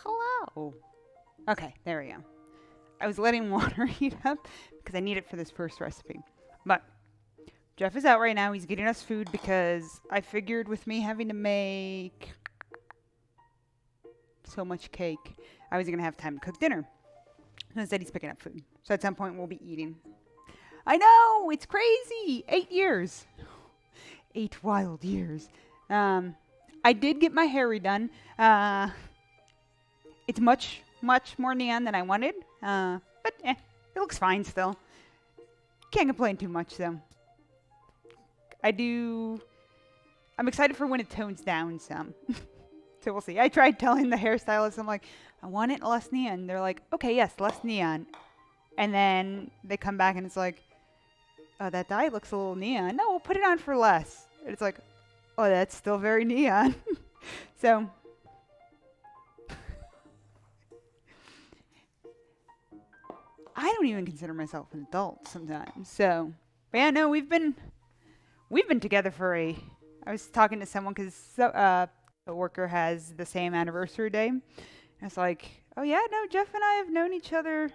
Hello. Okay, there we go. I was letting water heat up because I need it for this first recipe. But Jeff is out right now. He's getting us food because I figured with me having to make so much cake, I wasn't going to have time to cook dinner. Instead, he's picking up food. So at some point, we'll be eating. I know! It's crazy! 8 years. 8 wild years. I did get my hair redone. It's much, much more neon than I wanted. But it looks fine still. Can't complain too much, though. I'm excited for when it tones down some. So we'll see. I tried telling the hairstylist, I'm like, I want it less neon. They're like, okay, yes, less neon. And then they come back and it's like, oh, that dye looks a little neon. No, we'll put it on for less. And it's like, oh, that's still very neon. So I don't even consider myself an adult sometimes. So, but yeah, no, we've been together for I was talking to someone because a worker has the same anniversary day. And it's like, oh yeah, no, Jeff and I have known each other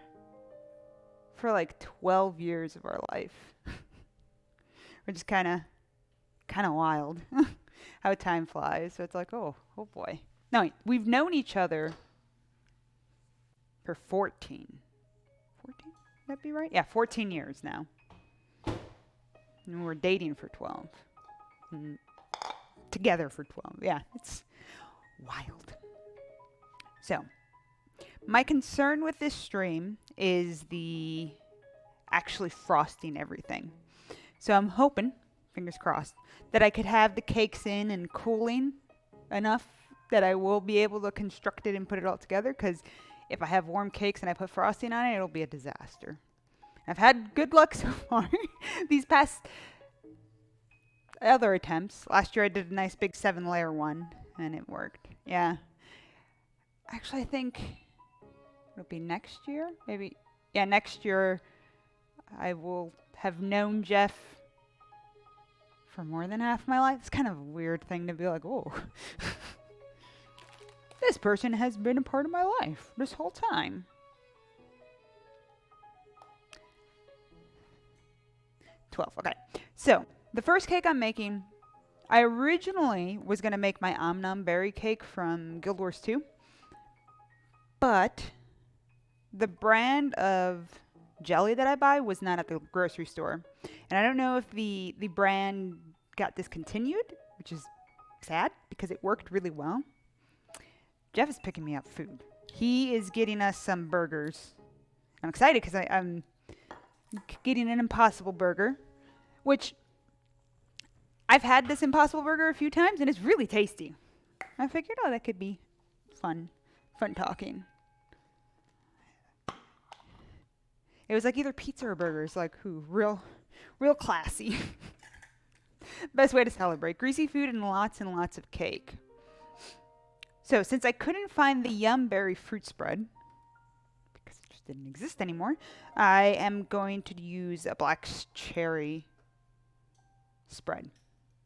for like 12 years of our life, which is kind of wild how time flies. So it's like, oh boy. No, wait, we've known each other for 14. 14? Would that be right? Yeah, 14 years now. And we're dating for 12. And together for 12. Yeah, it's wild. So, my concern with this stream is the actually frosting everything. So I'm hoping, fingers crossed, that I could have the cakes in and cooling enough that I will be able to construct it and put it all together, because if I have warm cakes and I put frosting on it, it'll be a disaster. I've had good luck so far. These past other attempts. Last year I did a nice big 7-layer one, and it worked. Yeah. Actually, I think it'll be next year. Maybe. Yeah, next year I will have known Jeff for more than half my life. It's kind of a weird thing to be like, oh, this person has been a part of my life this whole time. 12. Okay. So, the first cake I'm making, I originally was going to make my Om Nom berry cake from Guild Wars 2. But the brand of jelly that I buy was not at the grocery store. And I don't know if the brand got discontinued, which is sad because it worked really well. Jeff is picking me up food. He is getting us some burgers. I'm excited because I'm getting an Impossible Burger, which I've had this Impossible Burger a few times and it's really tasty. I figured, oh, that could be fun talking. It was like either pizza or burgers, like real classy. Best way to celebrate. Greasy food and lots of cake. So since I couldn't find the Yum Berry fruit spread, because it just didn't exist anymore, I am going to use a black cherry spread.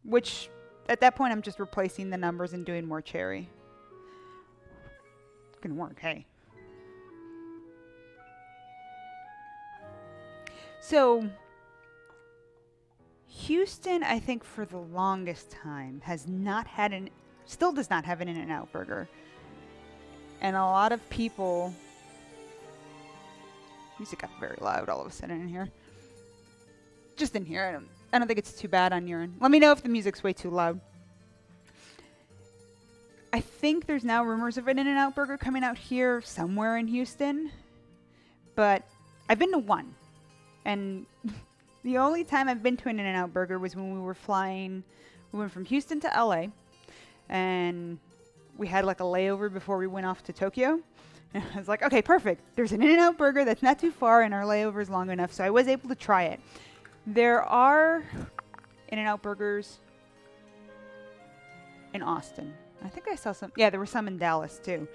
Which, at that point, I'm just replacing the numbers and doing more cherry. It's gonna work, hey. So, Houston, I think for the longest time, still does not have an In-N-Out burger. And a lot of people, music got very loud all of a sudden in here. Just in here, I don't think it's too bad on your end. Let me know if the music's way too loud. I think there's now rumors of an In-N-Out burger coming out here somewhere in Houston. But I've been to one. And the only time I've been to an In-N-Out burger was when we were flying. We went from Houston to LA. And we had like a layover before we went off to Tokyo. And I was like, okay, perfect. There's an In-N-Out burger that's not too far and our layover is long enough. So I was able to try it. There are In-N-Out burgers in Austin. I think I saw some. Yeah, there were some in Dallas too.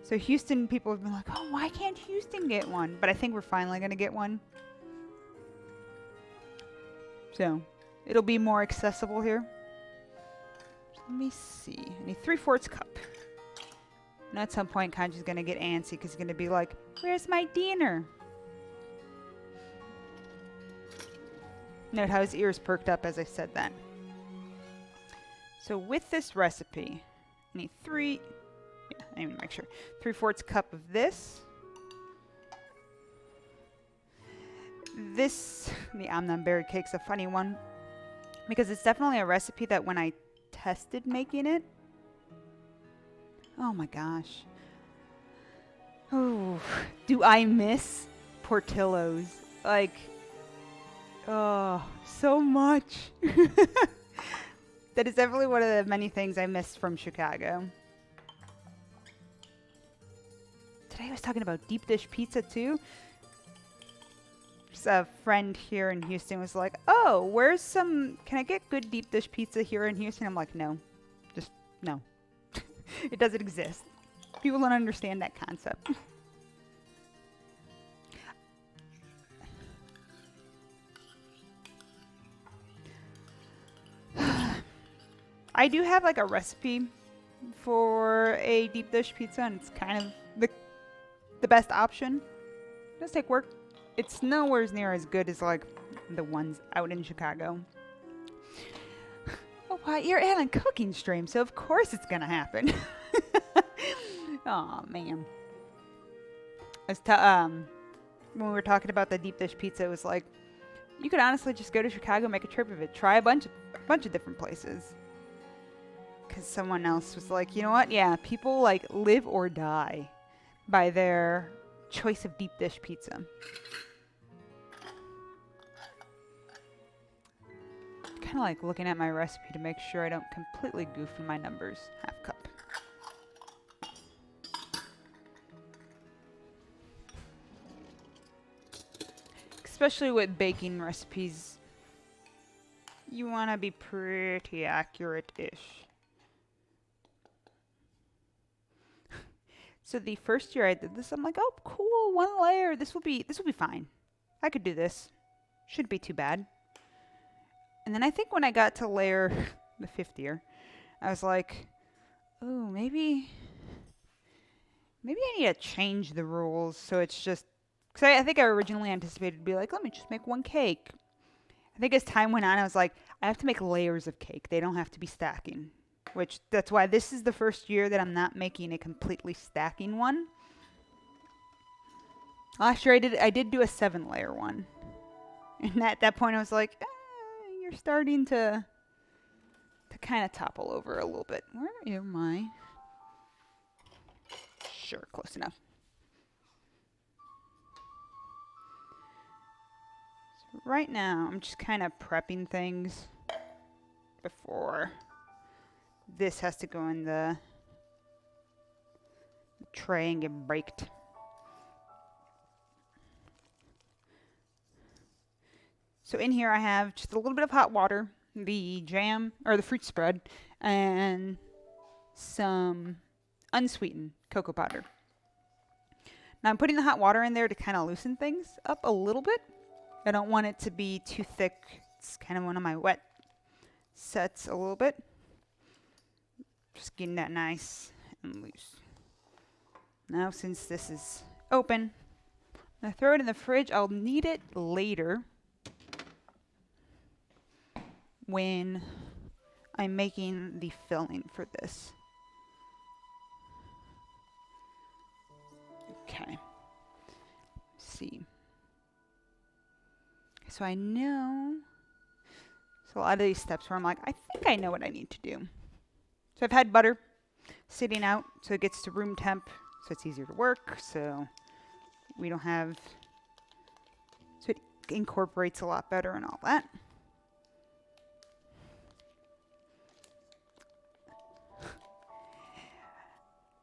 So Houston people have been like, oh, why can't Houston get one? But I think we're finally going to get one. So it'll be more accessible here. So let me see. I need 3/4 cup. And at some point, Kanji's going to get antsy because he's going to be like, where's my dinner? Note how his ears perked up as I said that. So with this recipe, I need I need to make sure. 3/4 cup of this. The Amnan berry cake's a funny one because it's definitely a recipe that when I tested making it, oh my gosh. Oh, do I miss Portillo's? Like, oh, so much. That is definitely one of the many things I missed from Chicago. Today I was talking about deep dish pizza too. Just a friend here in Houston was like, oh, can I get good deep dish pizza here in Houston? I'm like, no, just no. It doesn't exist. People don't understand that concept. I do have like a recipe for a deep dish pizza, and it's kind of the best option. It does take work. It's nowhere near as good as like the ones out in Chicago. Oh, wow, you're at a cooking stream, so of course it's gonna happen. Oh man. When we were talking about the deep dish pizza, it was like you could honestly just go to Chicago, make a trip of it, try a bunch of different places. Because someone else was like, you know what? Yeah, people like live or die by their choice of deep dish pizza. Kind of like looking at my recipe to make sure I don't completely goof in my numbers. 1/2 cup. Especially with baking recipes, you want to be pretty accurate-ish. So the first year I did this, I'm like, oh, cool, 1 layer. This will be fine. I could do this. Shouldn't be too bad. And then I think when I got to layer the 5th year, I was like, oh, maybe I need to change the rules so it's just, because I think I originally anticipated to be like, let me just make 1 cake. I think as time went on, I was like, I have to make layers of cake. They don't have to be stacking. Which, that's why this is the first year that I'm not making a completely stacking one. Last year I did do a 7-layer one. And at that point I was like, you're starting to kind of topple over a little bit. Where am I? Sure, close enough. So right now I'm just kind of prepping things before this has to go in the tray and get baked. So in here I have just a little bit of hot water, the jam, or the fruit spread, and some unsweetened cocoa powder. Now I'm putting the hot water in there to kind of loosen things up a little bit. I don't want it to be too thick. It's kind of one of my wet sets a little bit. Just getting that nice and loose. Now since this is open, I'm going to throw it in the fridge. I'll need it later when I'm making the filling for this. Okay. Let's see. So I know. So a lot of these steps where I'm like, I think I know what I need to do. So I've had butter sitting out so it gets to room temp so it's easier to work. So we don't have, so it incorporates a lot better and all that.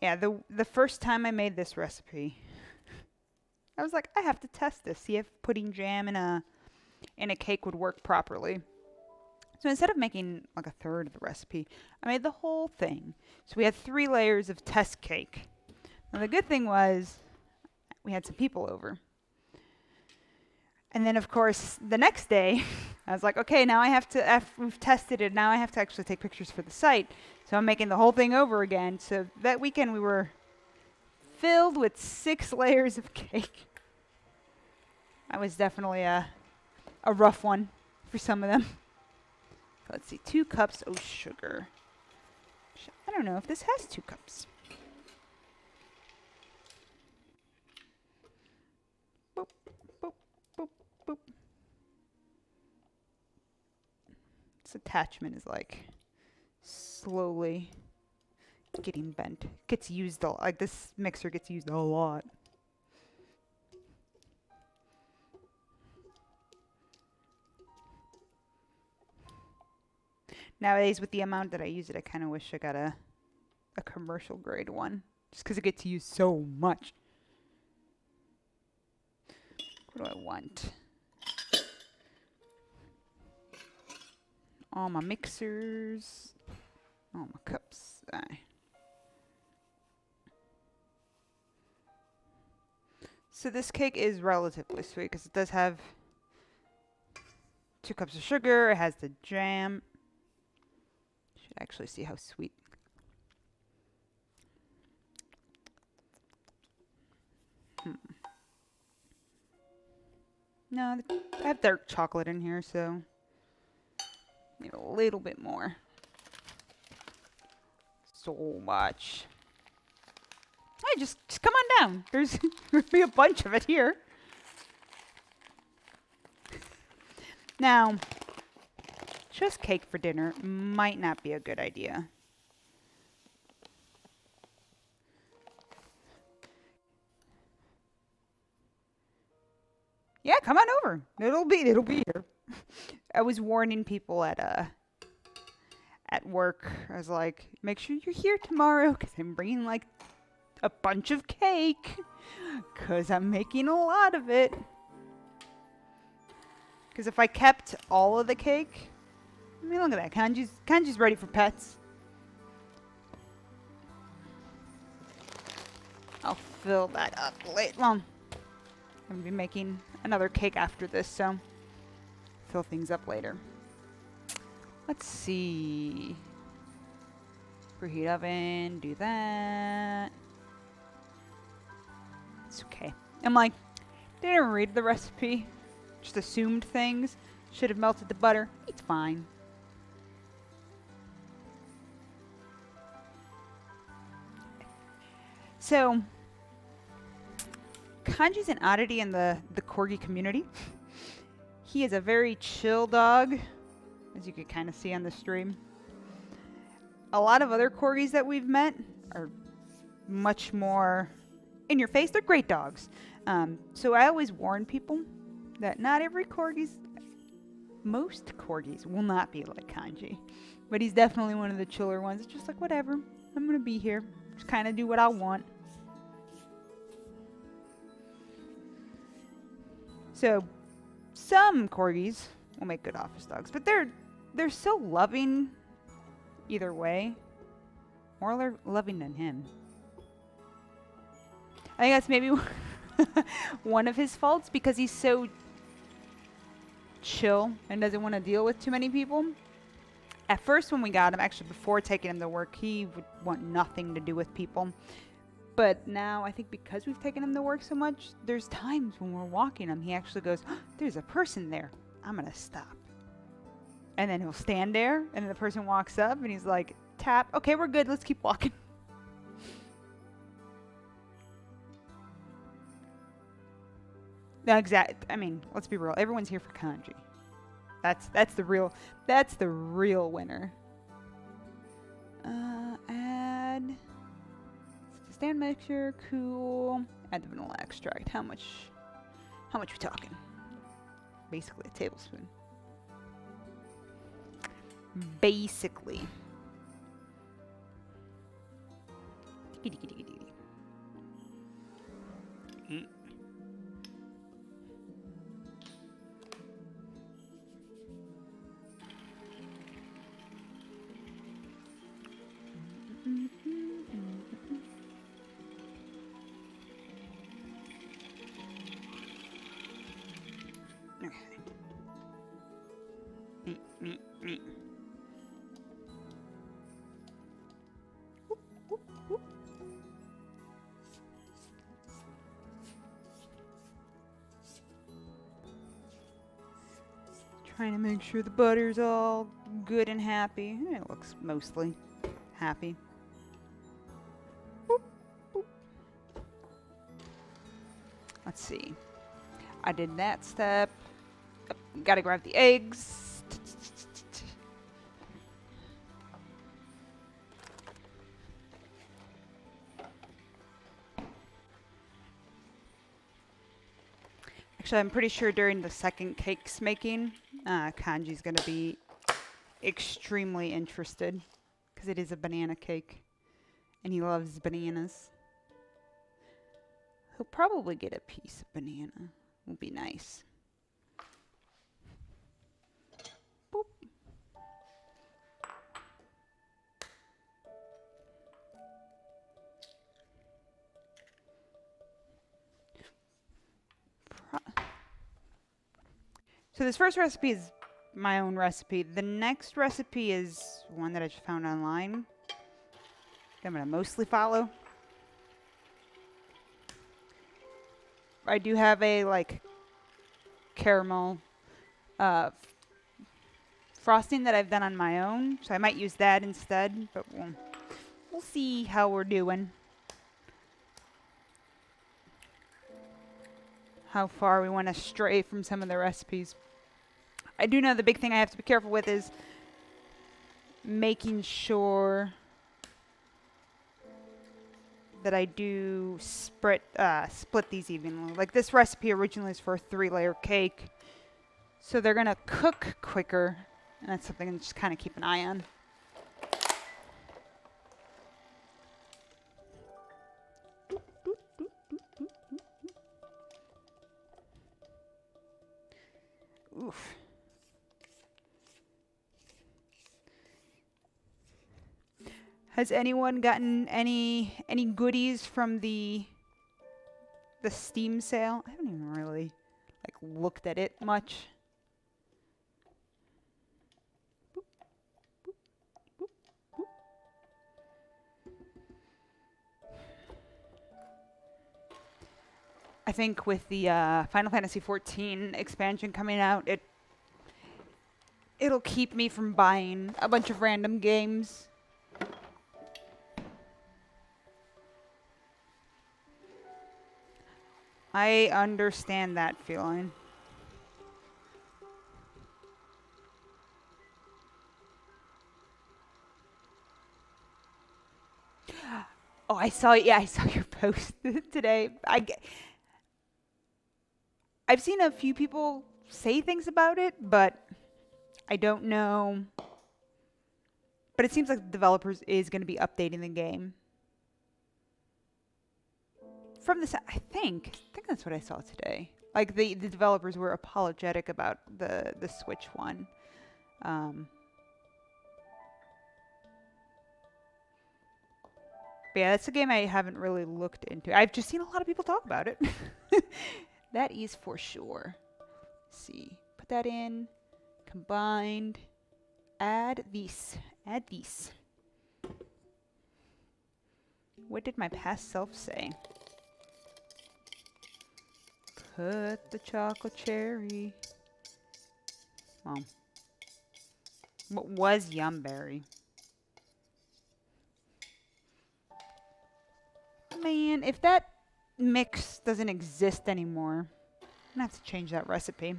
Yeah, the first time I made this recipe, I was like, I have to test this, see if putting jam in a cake would work properly. So instead of making like a third of the recipe, I made the whole thing. So we had 3 layers of test cake. Now the good thing was we had some people over. And then of course the next day I was like, okay, now I have to, after we've tested it, now I have to actually take pictures for the site. So I'm making the whole thing over again. So that weekend we were filled with 6 layers of cake. That was definitely a rough one for some of them. Let's see, 2 cups of sugar. I don't know if this has 2 cups. Boop, boop, boop, boop. This attachment is like slowly getting bent. Gets used a lot. Like this mixer gets used a lot. Nowadays, with the amount that I use it, I kind of wish I got a commercial grade one. Just because it gets used so much. What do I want? All my mixers. All my cups. So this cake is relatively sweet because it does have 2 cups of sugar. It has the jam. Should actually see how sweet. No, I have dark chocolate in here, so need a little bit more. So much. Hey, just come on down. There's gonna be a bunch of it here. Now, just cake for dinner might not be a good idea. Yeah, come on over. It'll be here. I was warning people at work. I was like, make sure you're here tomorrow because I'm bringing like a bunch of cake because I'm making a lot of it. Because if I kept all of the cake, I mean, look at that. Kanji's ready for pets. I'll fill that up later. Well, I'm going to be making another cake after this, so fill things up later. Let's see. Preheat oven, do that. It's okay. I'm like, didn't read the recipe. Just assumed things. Should have melted the butter. It's fine. So, Kanji's an oddity in the corgi community. He is a very chill dog, as you could kind of see on the stream. A lot of other corgis that we've met are much more in your face. They're great dogs. So I always warn people that not every most corgis will not be like Kanji. But he's definitely one of the chiller ones. It's just like, whatever. I'm going to be here. Just kind of do what I want. So, some corgis will make good office dogs, but they're so loving either way. More loving than him. I think that's maybe one of his faults because he's so chill and doesn't want to deal with too many people. At first when we got him, actually before taking him to work, he would want nothing to do with people. But now, I think because we've taken him to work so much, there's times when we're walking him, he actually goes, oh, there's a person there. I'm going to stop. And then he'll stand there, and then the person walks up, and he's like, tap. Okay, we're good. Let's keep walking. No, I mean, let's be real. Everyone's here for Kanji. That's the real winner. Add stand mixture, cool. Add the vanilla extract. How much we talking? Basically a tablespoon. Basically. Trying to make sure the butter's all good and happy. It looks mostly happy. Boop, boop. Let's see. I did that step. Gotta grab the eggs. Actually, I'm pretty sure during the second cakes making, Kanji's gonna be extremely interested because it is a banana cake and he loves bananas. He'll probably get a piece of banana. Will be nice. Boop. So this first recipe is my own recipe. The next recipe is one that I just found online. I'm gonna mostly follow. I do have a like caramel frosting that I've done on my own, so I might use that instead, but we'll see how we're doing. How far we want to stray from some of the recipes. I do know the big thing I have to be careful with is making sure that I do split these evenly. Like this recipe originally is for a 3-layer cake, so they're gonna cook quicker, and that's something to just kind of keep an eye on. Oof. Has anyone gotten any goodies from the Steam sale? I haven't even really like looked at it much. Boop, boop, boop, boop. I think with the Final Fantasy XIV expansion coming out, it'll keep me from buying a bunch of random games. I understand that feeling. Oh, I saw your post today. I've seen a few people say things about it, but I don't know. But it seems like the developers is going to be updating the game. From this, I think that's what I saw today. Like the developers were apologetic about the Switch one. But yeah, that's a game I haven't really looked into. I've just seen a lot of people talk about it. That is for sure. Let's see, put that in. Combined. Add these. Add these. What did my past self say? Put the chocolate cherry. Well, what was Yumberry? Man, if that mix doesn't exist anymore, I'm gonna have to change that recipe.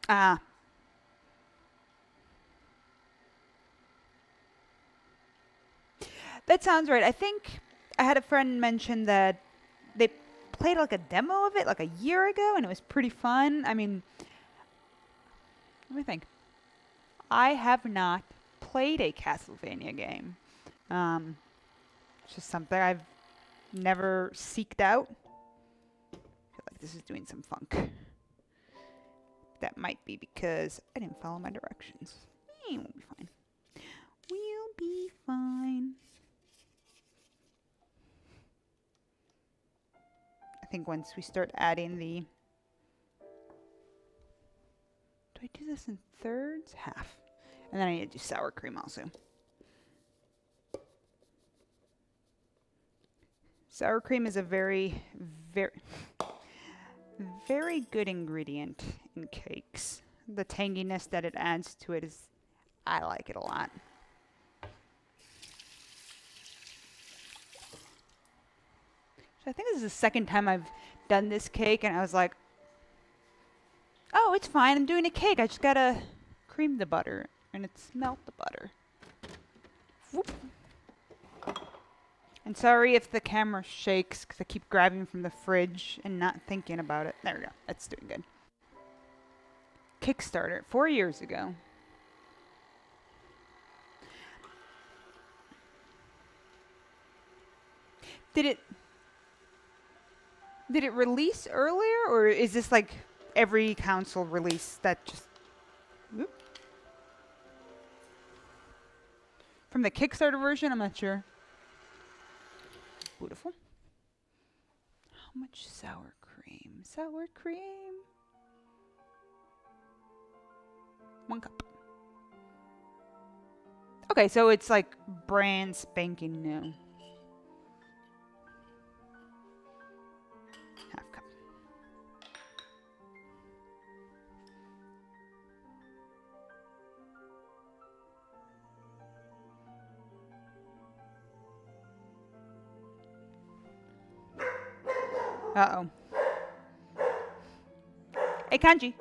Ah. That sounds right. I think I had a friend mention that they played like a demo of it like a year ago and it was pretty fun. I mean, let me think. I have not played a Castlevania game. It's just something I've never seeked out. I feel like this is doing some funk. That might be because I didn't follow my directions. We'll be fine. We'll be fine. I think once we start adding the I do this in thirds? Half. And then I need to do sour cream also. Sour cream is a very, very good ingredient in cakes. The tanginess that it adds to it is, I like it a lot. So I think this is the second time I've done this cake, and I was like, oh, it's fine. I'm doing a cake. I just gotta cream the butter, and it's melt the butter. Whoop. And sorry if the camera shakes, because I keep grabbing from the fridge and not thinking about it. There we go. That's doing good. Kickstarter, 4 years ago. Did it release earlier, or is this like every console release that just... Whoop. From the Kickstarter version, I'm not sure. Beautiful. How much sour cream? Sour cream. 1 cup. Okay, so it's like brand spanking new. Half cup. Uh-oh. Hey, Kanji.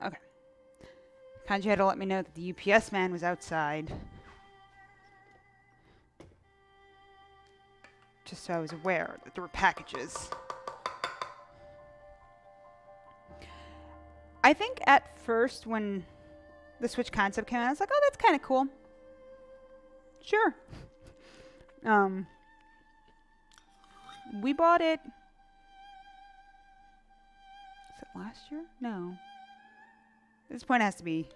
Okay. Kanji had to let me know that the UPS man was outside. Just so I was aware that there were packages. I think at first when the Switch concept came out, I was like, oh, that's kind of cool. Sure. We bought it... Is it last year? No. At this point, it has to be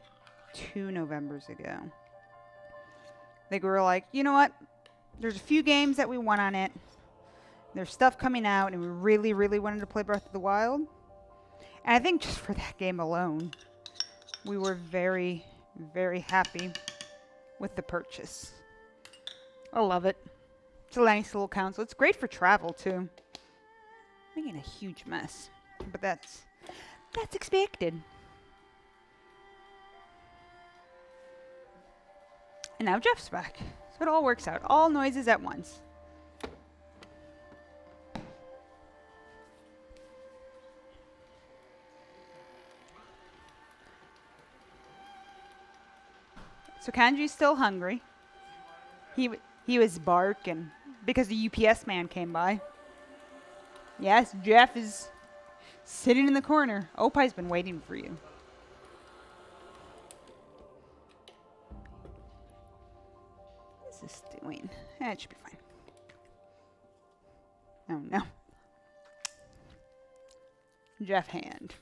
2 Novembers ago. I think we were like, you know what? There's a few games that we want on it. There's stuff coming out, and we really, really wanted to play Breath of the Wild. And I think just for that game alone, we were very, very happy with the purchase. I love it. It's a nice little console. It's great for travel, too. Making a huge mess. But that's expected. And now Jeff's back. So it all works out. All noises at once. So Kanji's still hungry. He was barking because the UPS man came by. Yes, Jeff is sitting in the corner. Opie's been waiting for you. What is this doing? It should be fine. Oh no. Jeff hand.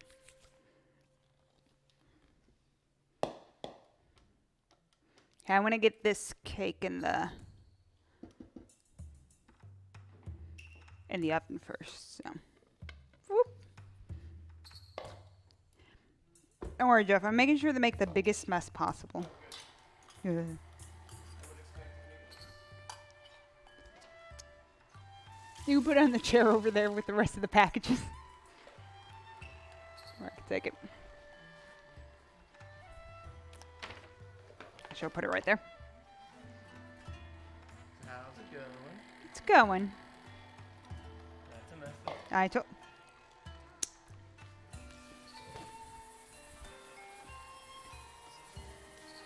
Okay, I want to get this cake in the in the oven first. So, whoop. Don't worry, Jeff. I'm making sure to make the biggest mess possible. Yeah. You can put it on the chair over there with the rest of the packages. Or I can take it. I shall put it right there. How's it going? It's going. That's a method. I told.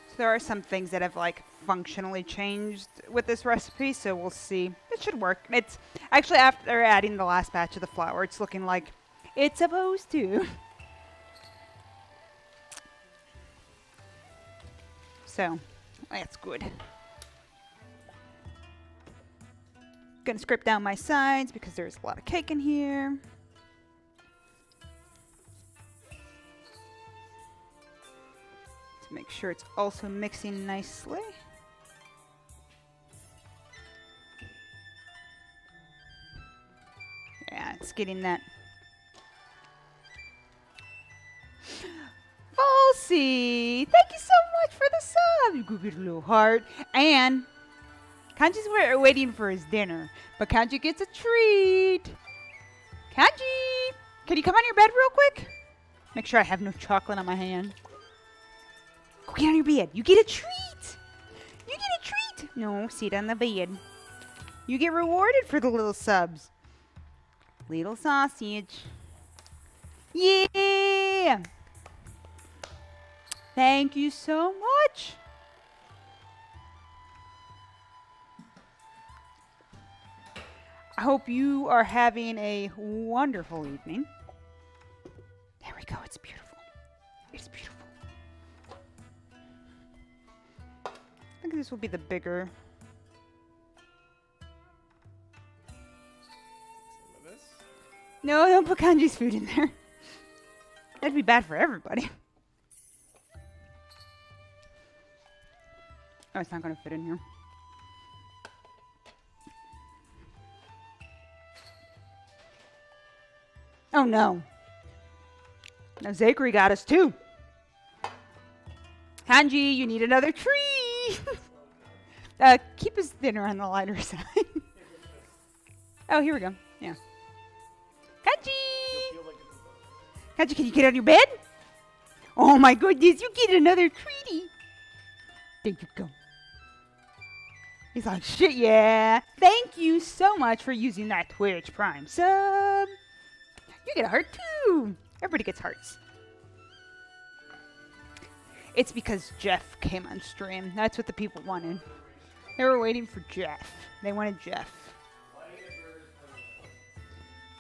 So there are some things that have like functionally changed with this recipe, so we'll see. It should work. It's actually after adding the last batch of the flour, it's looking like it's supposed to. So that's good. Gonna scrape down my sides because there's a lot of cake in here. To make sure it's also mixing nicely. Yeah, it's getting that. Falsy! Thank you so much for the sub! You could get a little heart. And Kanji's waiting for his dinner, but Kanji gets a treat. Kanji! Can you come on your bed real quick? Make sure I have no chocolate on my hand. Go get on your bed. You get a treat! You get a treat! No, sit on the bed. You get rewarded for the little subs. Little sausage. Yeah! Thank you so much. I hope you are having a wonderful evening. There we go. It's beautiful. It's beautiful. I think this will be the bigger. Some of this. No, don't put Kanji's food in there. That'd be bad for everybody. Oh, it's not going to fit in here. Oh, no. Now, Zachary got us, too. Kanji, you need another tree. Keep his dinner on the lighter side. Oh, here we go. Yeah. Kanji! Kanji, can you get on your bed? Oh, my goodness. You get another treaty. There you go. He's like, shit, yeah. Thank you so much for using that Twitch Prime sub. You get a heart too. Everybody gets hearts. It's because Jeff came on stream. That's what the people wanted. They were waiting for Jeff. They wanted Jeff.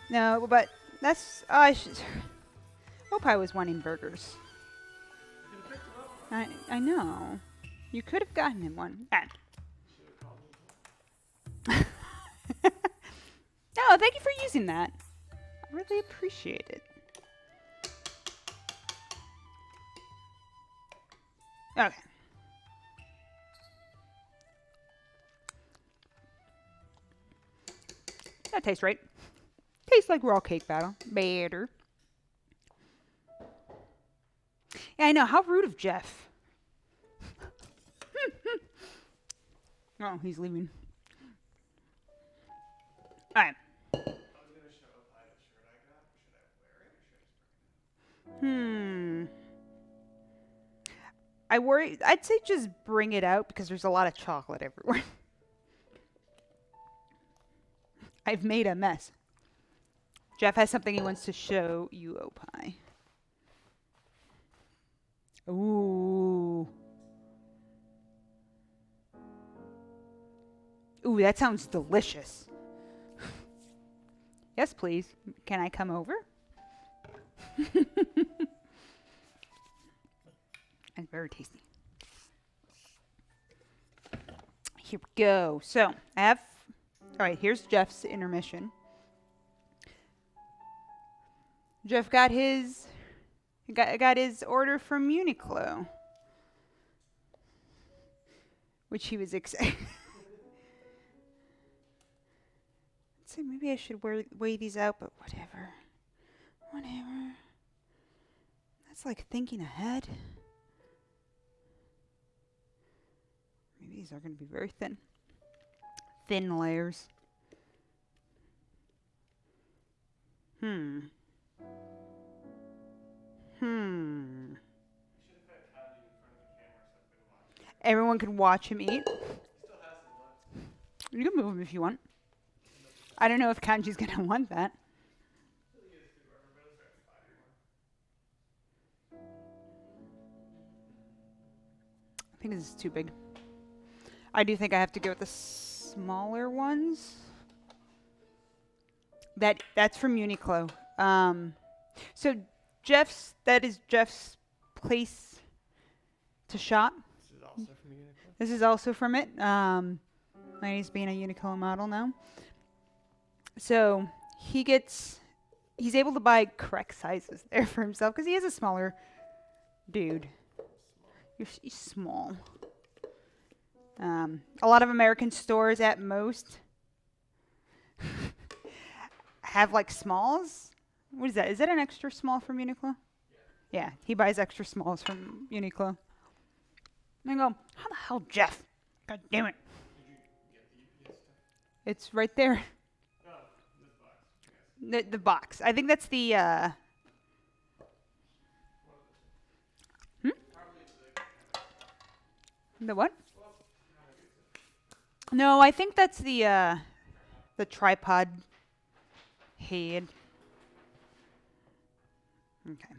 No, but that's... Hope I was wanting burgers. I know. You could have gotten him one. Ah. No, thank you for using that. I really appreciate it. Okay. That tastes right. Tastes like raw cake batter. Better. Yeah, I know. How rude of Jeff. Oh, he's leaving. All right. I worry. I'd say just bring it out because there's a lot of chocolate everywhere. I've made a mess. Jeff has something he wants to show you, Opie. Ooh. Ooh, that sounds delicious. Yes, please. Can I come over? And very tasty. Here we go. So, I have... Alright, here's Jeff's intermission. Jeff got his... Got his order from Uniqlo. Which he was excited... say maybe I should weigh these out, but whatever. Whatever. That's like thinking ahead. Maybe these are going to be very thin. Thin layers. Hmm. Everyone can watch him eat. You can move him if you want. I don't know if Kanji's going to want that. I think this is too big. I do think I have to go with the smaller ones. That's from Uniqlo. So that is Jeff's place to shop. This is also from it. He's being a Uniqlo model now. So he's able to buy correct sizes there for himself because he is a smaller dude. He's small. A lot of American stores at most have like smalls. What is that? Is that an extra small from Uniqlo? Yeah, he buys extra smalls from Uniqlo. And I go, how the hell, Jeff? God damn it. It's right there. The box. I think that's the The what? No, I think that's the tripod head. Okay.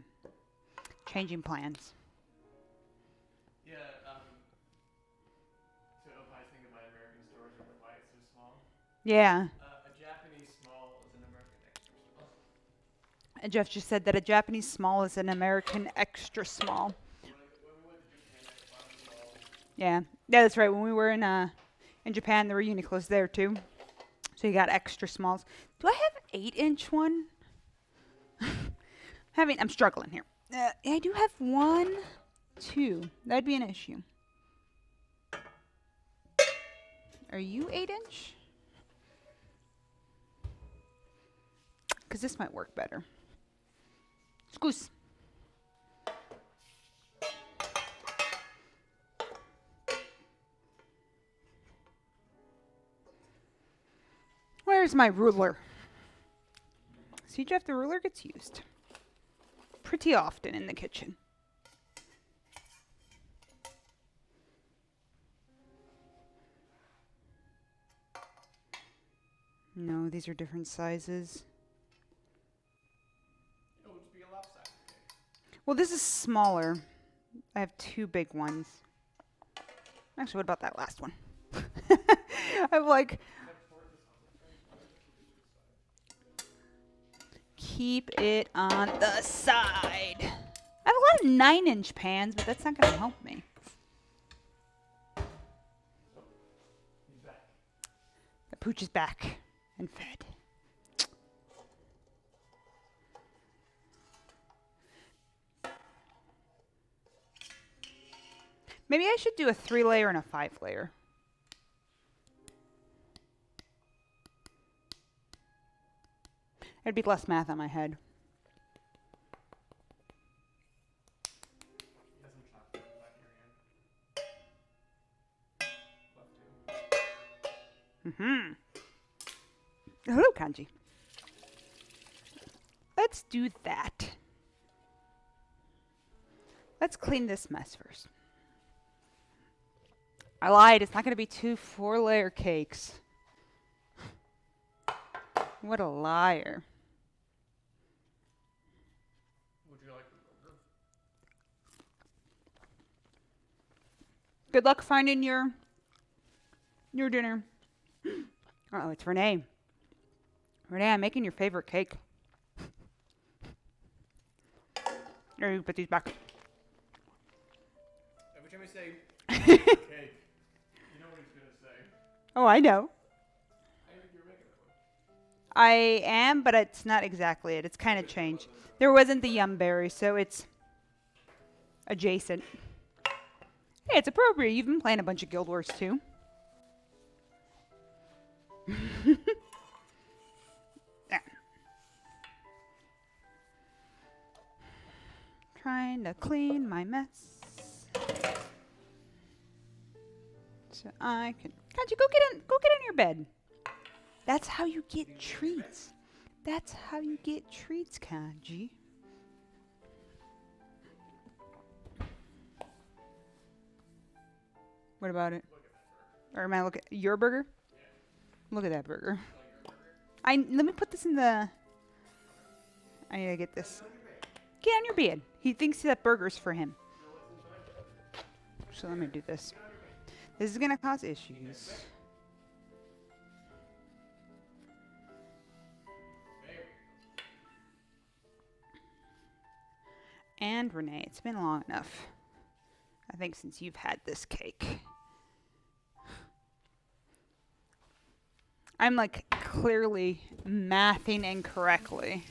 Changing plans. Yeah, to Opie's thing about American stores and why it's so small. Yeah. A Japanese small is an American extra small. And Jeff just said that a Japanese small is an American extra small. When we went to Japan, I bought a small. Yeah. Yeah, that's right. When we were in Japan, there were Uniqlos there too. So you got extra smalls. Do I have 8-inch one? I'm struggling here. I do have 1, 2. That'd be an issue. Are you 8-inch? Because this might work better. Scoose. Where's my ruler? See, Jeff, the ruler gets used pretty often in the kitchen. No, these are different sizes. It would just be a lopsided cake. Well, this is smaller. I have 2 big ones. Actually, what about that last one? I'm like, keep it on the side. I have a lot of 9-inch pans, but that's not going to help me. He's back. The pooch is back and fed. Maybe I should do a 3-layer and a 5-layer. It'd be less math on my head. He has some chocolate in the back of your hand. Left 2. Hello, Kanji. Let's do that. Let's clean this mess first. I lied. It's not going to be 2 4-layer cakes. What a liar. Would you like the burger? Good luck finding your dinner. Oh, it's Renee. Renee, I'm making your favorite cake. Here, you put these back. Every time I say cake, you know what he's gonna say. Oh, I know. I think you're making that one. I am, but it's not exactly it. It's kind of changed. There wasn't the yum berry, so it's adjacent. Hey, it's appropriate. You've been playing a bunch of Guild Wars too. trying to clean my mess. So I can. Kanji, go get in your bed. That's how you get treats. That's how you get treats, Kanji. What about it? Or am I looking at your burger? Look at that burger. Let me put this in the. I need to get this. Get on your bed. He thinks that burger's for him. So let me do this. This is gonna cause issues. And Renee, it's been long enough. I think since you've had this cake. I'm like clearly mathing incorrectly.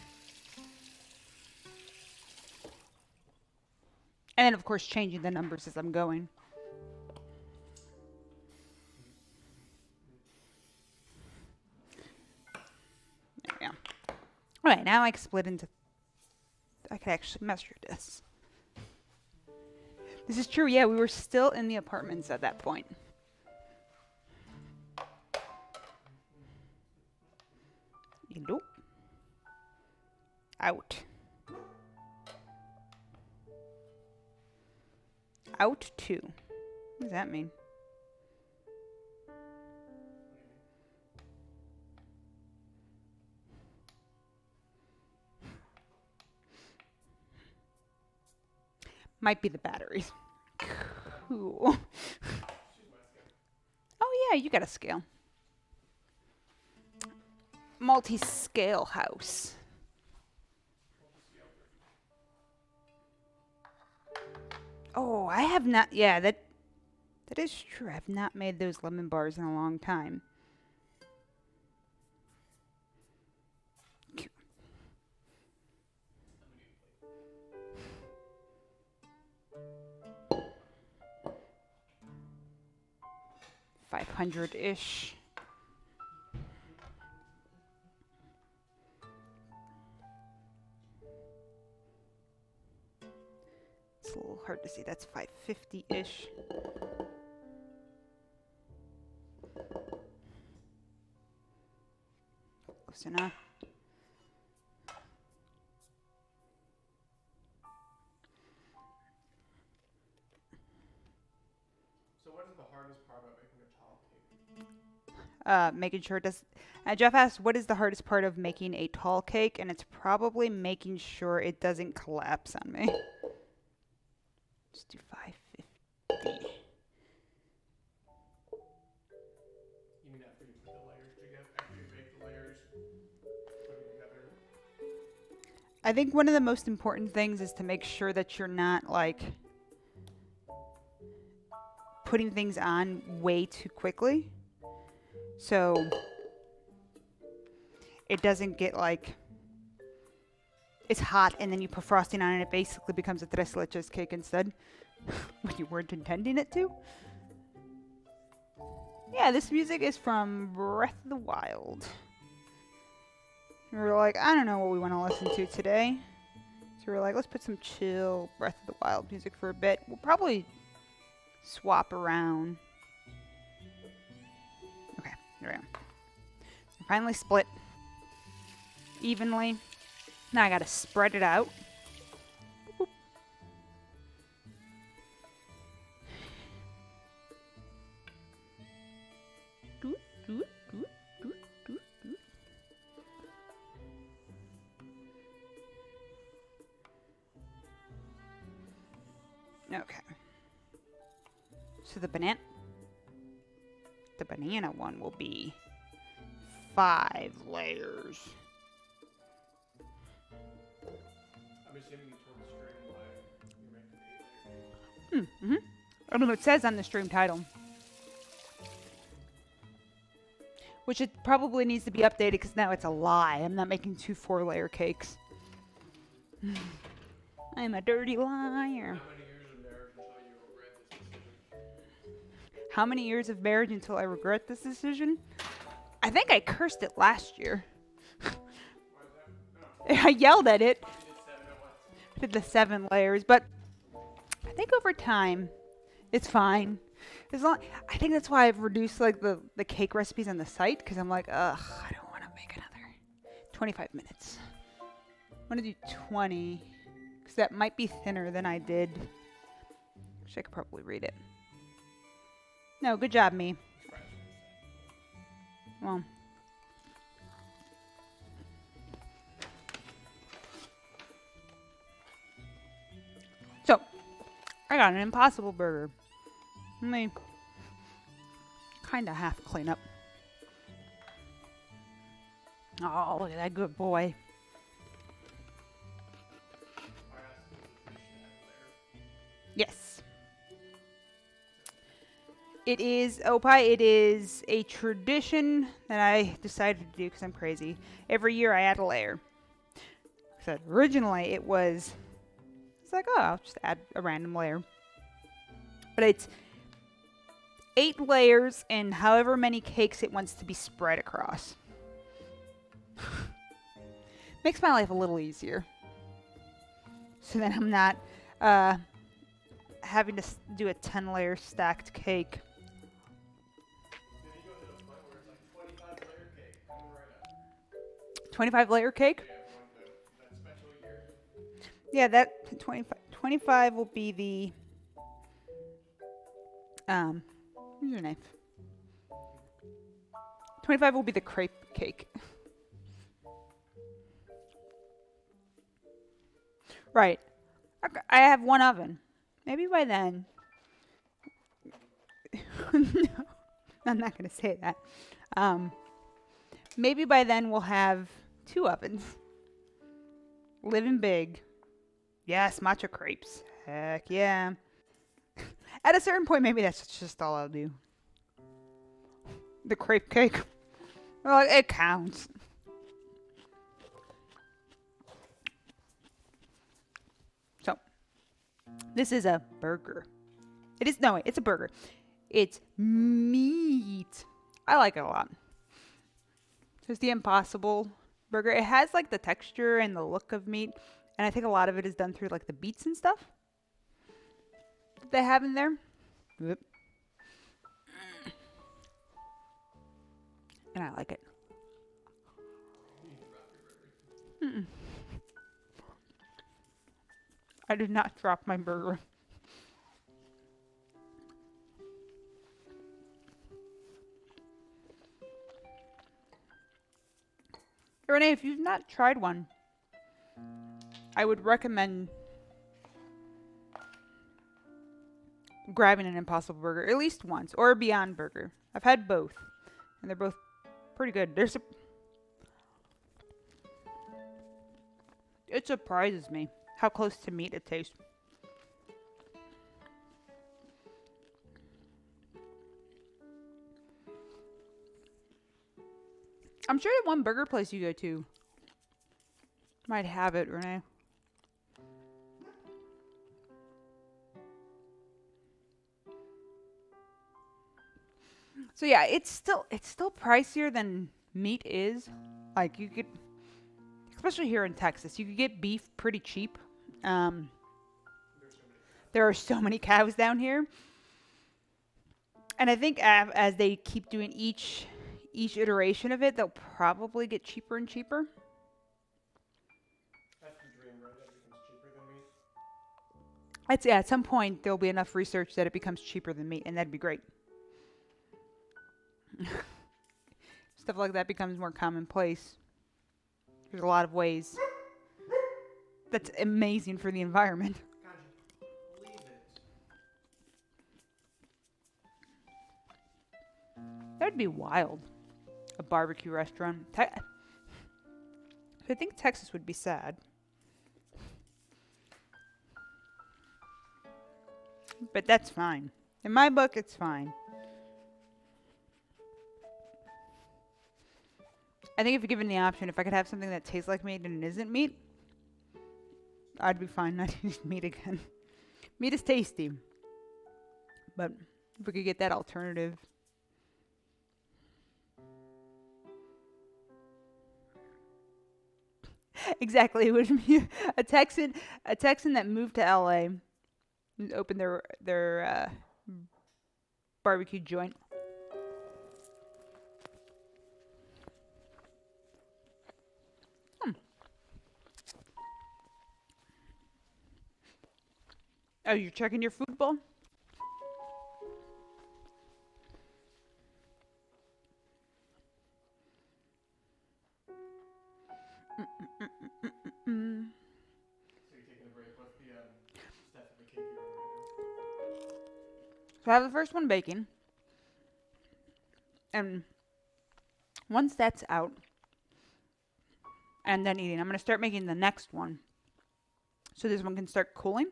And then of course changing the numbers as I'm going. There we go. Alright, now I can split into... I could actually measure this. This is true, yeah, we were still in the apartments at that point. Nope. Out. Out 2. What does that mean? Might be the batteries. Cool. Oh yeah, you got a scale. Multi-scale house. Oh, I have not. Yeah, that is true. I've not made those lemon bars in a long time. Cute. 500-ish. It's a little hard to see. That's 550-ish. Close enough. So what is the hardest part about making a tall cake? Making sure it does. Jeff asked, what is the hardest part of making a tall cake? And it's probably making sure it doesn't collapse on me. Let's do 550. You mean after you put the layers together? After you bake the layers, put them together? I think one of the most important things is to make sure that you're not like putting things on way too quickly. So it doesn't get like it's hot and then you put frosting on and it basically becomes a tres leches cake instead when you weren't intending it to. Yeah, this music is from Breath of the Wild. We were like, I don't know what we want to listen to today. So we were like, let's put some chill Breath of the Wild music for a bit. We'll probably swap around. Okay, there we go. Finally split evenly. Now I gotta spread it out. Boop. Doot, doot, doot, doot, doot, doot. Okay. So the banana one will be 5 layers. I'm assuming you told the stream why you're making 8 layers. Mm-hmm. I don't know, it says on the stream title. Which it probably needs to be updated because now it's a lie. I'm not making 2 4-layer cakes. I'm a dirty liar. How many years of marriage until you regret this decision? How many years of marriage until I regret this decision? I think I cursed it last year. Why is that? No. I yelled at it. You did 7 at once. to the 7 layers, but I think over time it's fine. As long, I think that's why I've reduced like the cake recipes on the site because I'm like, ugh, I don't want to make another 25 minutes. I want to do 20 because that might be thinner than I did. Wish I could probably read it. No, good job, me. Well. So, I got an Impossible Burger. Let me kind of half clean up. Oh, look at that good boy. Yes. It is, Opie, it is a tradition that I decided to do because I'm crazy. Every year I add a layer. So originally it's like, oh, I'll just add a random layer. But it's 8 layers and however many cakes it wants to be spread across. Makes my life a little easier. So then I'm not having to do a 10-layer stacked cake. Then you go to the point where it's like 25-layer cake coming right up. 25-layer cake? Yeah, that special year. Yeah, that 25 will be the where's your knife? 25 will be the crepe cake. Right. Okay, I have one oven. Maybe by then. No, I'm not going to say that. Maybe by then we'll have 2 ovens. Living big. Yes, matcha crepes. Heck yeah. At a certain point, maybe that's just all I'll do. The crepe cake. Well, it counts. So, this is a burger. It's a burger. It's meat. I like it a lot. There's the Impossible Burger. It has like the texture and the look of meat. And I think a lot of it is done through like the beets and stuff that they have in there. Yep. And I like it. Mm-mm. I did not drop my burger. Renee, if you've not tried one, I would recommend grabbing an Impossible Burger at least once, or a Beyond Burger. I've had both, and they're both pretty good. It surprises me how close to meat it tastes. I'm sure that one burger place you go to might have it, Renee. So yeah, it's still pricier than meat is. Like you could, especially here in Texas, you could get beef pretty cheap. There are so many cows down here, and I think as they keep doing each iteration of it, they'll probably get cheaper and cheaper. That's the dream, right? That becomes cheaper than meat. I'd say at some point there'll be enough research that it becomes cheaper than meat, and that'd be great. Stuff like that becomes more commonplace. There's a lot of ways. That's amazing for the environment. God, you believe it. That'd be wild. A barbecue restaurant. I think Texas would be sad. But that's fine. In my book, it's fine. I think if you're given the option, if I could have something that tastes like meat and it isn't meat, I'd be fine not eating meat again. Meat is tasty. But if we could get that alternative. Exactly. It would be a Texan that moved to LA and opened their barbecue joint. Oh, you're checking your food bowl? Mm. So you're taking a break. What's the step of the cake you're on right So I have the first one baking, and once that's out, and then eating, I'm gonna start making the next one, so this one can start cooling.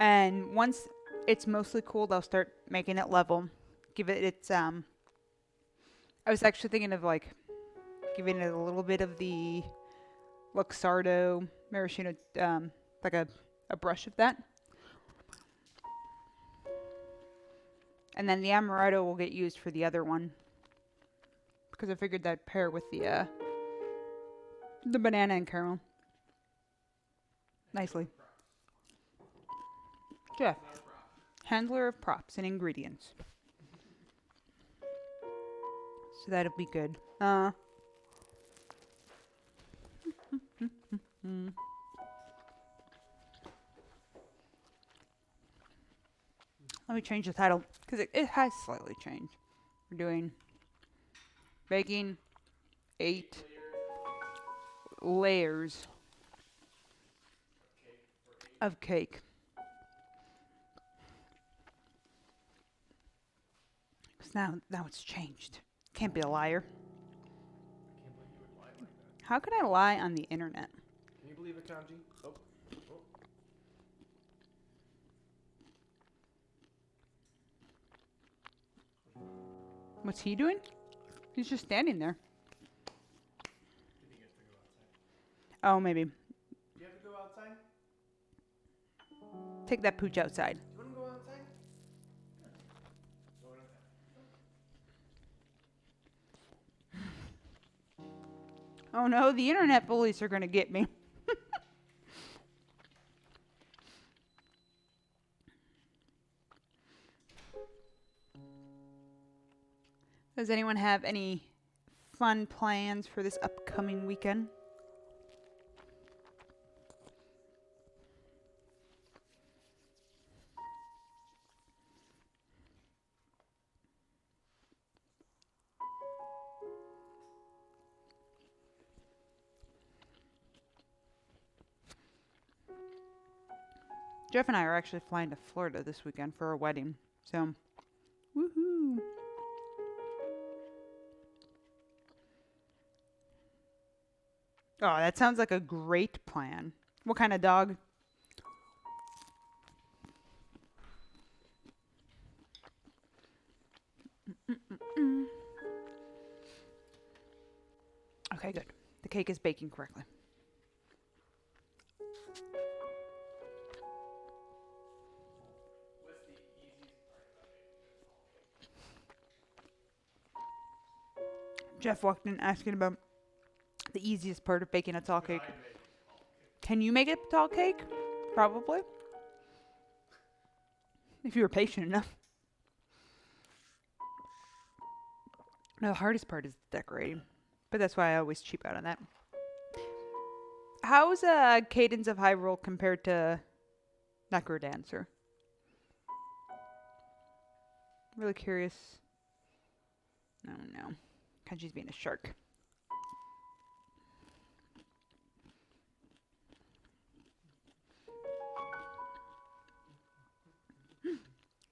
And once it's mostly cooled, I'll start making it level. Give it its I was actually thinking of like giving it a little bit of the Luxardo maraschino, like a brush of that. And then the amaretto will get used for the other one because I figured that'd pair with the banana and caramel nicely. Jeff, handler of props and ingredients. So that'll be good. Let me change the title because it has slightly changed. We're doing baking 8 layers of cake. Because now it's changed. Can't be a liar. I can't believe you would lie like that. How could I lie on the internet? Can you believe it, Kanji? Oh. What's he doing? He's just standing there. Did he get to go outside? Oh, maybe. Do you have to go outside? Take that pooch outside. You want to go outside? Going outside. Oh no, the internet bullies are gonna get me. Does anyone have any fun plans for this upcoming weekend? Jeff and I are actually flying to Florida this weekend for a wedding. So, woohoo. Oh, that sounds like a great plan. What kind of dog? Okay, good. The cake is baking correctly. What's the easiest part about making a tall cake? Jeff walked in asking about the easiest part of baking a tall Could I cake. make a tall cake? Can you make a tall cake? Probably. If you were patient enough. No, the hardest part is the decorating. But that's why I always cheap out on that. How's Cadence of Hyrule compared to Necrodancer? Really curious. Oh no. Kanji's being a shark.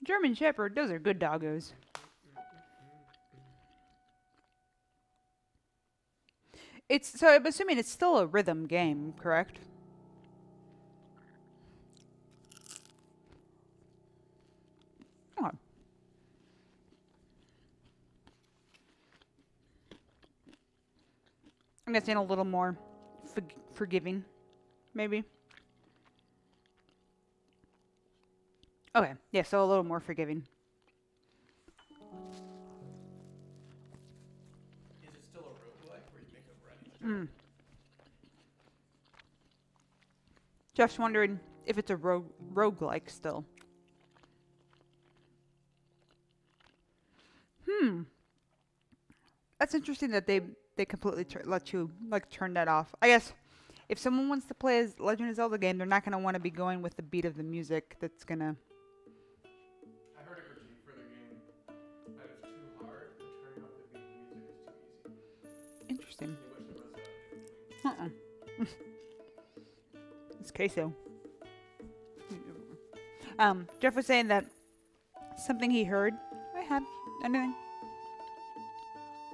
German Shepherd, those are good doggos. So I'm assuming it's still a rhythm game, correct? Oh. I'm guessing a little more forgiving, maybe. Okay, yeah, so a little more forgiving. Is it still a roguelike where you make a bread? Jeff's wondering if it's a roguelike still. That's interesting that they completely let you like turn that off. I guess if someone wants to play as Legend of Zelda game, they're not gonna want to be going with the beat of the music. That's gonna. I heard a critique for the game that it's too hard, but turning off the beat of the music is too easy. Interesting. They wish there was a in between. It's queso. Jeff was saying that something he heard. I have anything.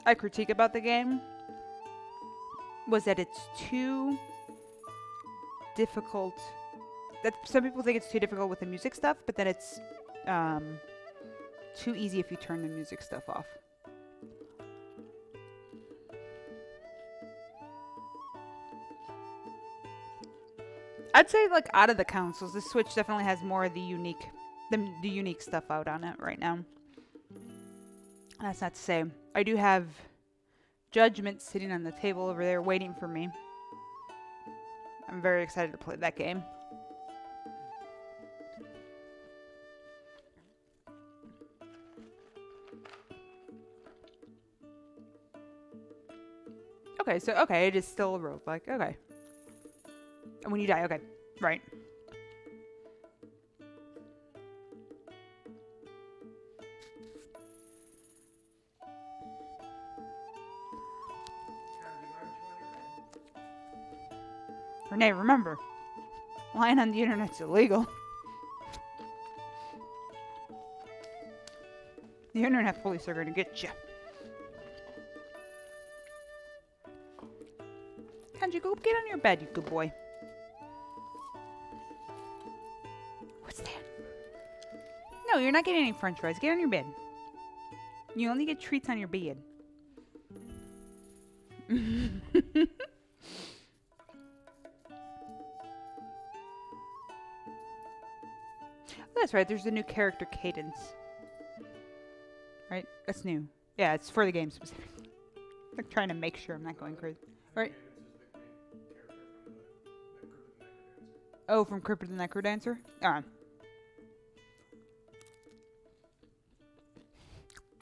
I critique about the game was that it's too difficult. That some people think it's too difficult with the music stuff, but that it's too easy if you turn the music stuff off. I'd say like out of the consoles, the Switch definitely has more of the unique stuff out on it right now. That's not to say I do have Judgment sitting on the table over there waiting for me. I'm very excited to play that game. Okay, it is still a roguelike. Okay. And when you die, okay. Right. Renee, remember, lying on the internet's illegal. The internet police are going to get you. Kanji, go get on your bed, you good boy. What's that? No, you're not getting any french fries. Get on your bed. You only get treats on your bed. That's right, there's the new character Cadence. Right? That's new. Yeah, it's for the game specifically. Like trying to make sure I'm not going crazy. Right? Oh, from Cryptid the Necrodancer? Alright.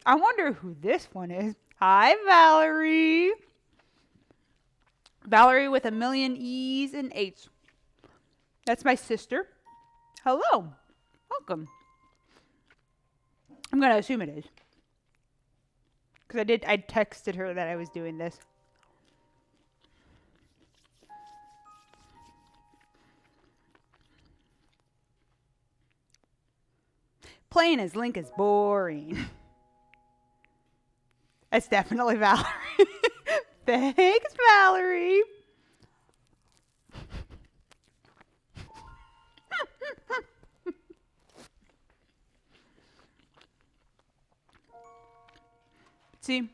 I wonder who this one is. Hi, Valerie! Valerie with a million E's and H's. That's my sister. Hello. Welcome. I'm gonna assume it is. Because I texted her that I was doing this. Playing as Link is boring. It's definitely Valerie. Thanks, Valerie. See,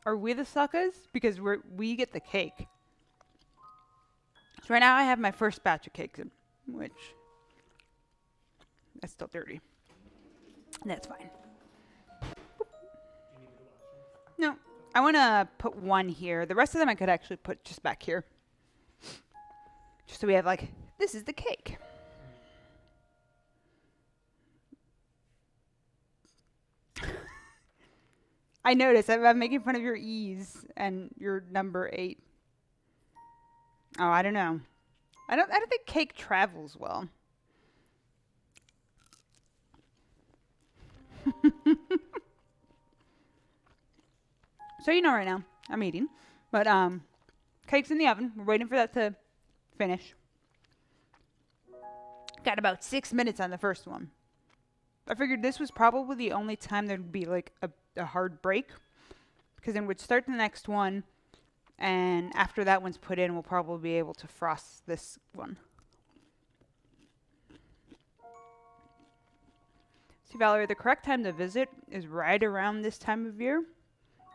are we the suckers? Because we get the cake. So right now I have my first batch of cakes in, which that's still dirty. That's fine. No, I want to put one here. The rest of them I could actually put just back here. Just so we have like, this is the cake. I noticed. I'm making fun of your E's and your number 8. Oh, I don't know. I don't think cake travels well. So you know right now, I'm eating. But cake's in the oven. We're waiting for that to finish. Got about 6 minutes on the first one. I figured this was probably the only time there'd be like a hard break. Because then we'd start the next one. And after that one's put in, we'll probably be able to frost this one. See, Valerie, the correct time to visit is right around this time of year.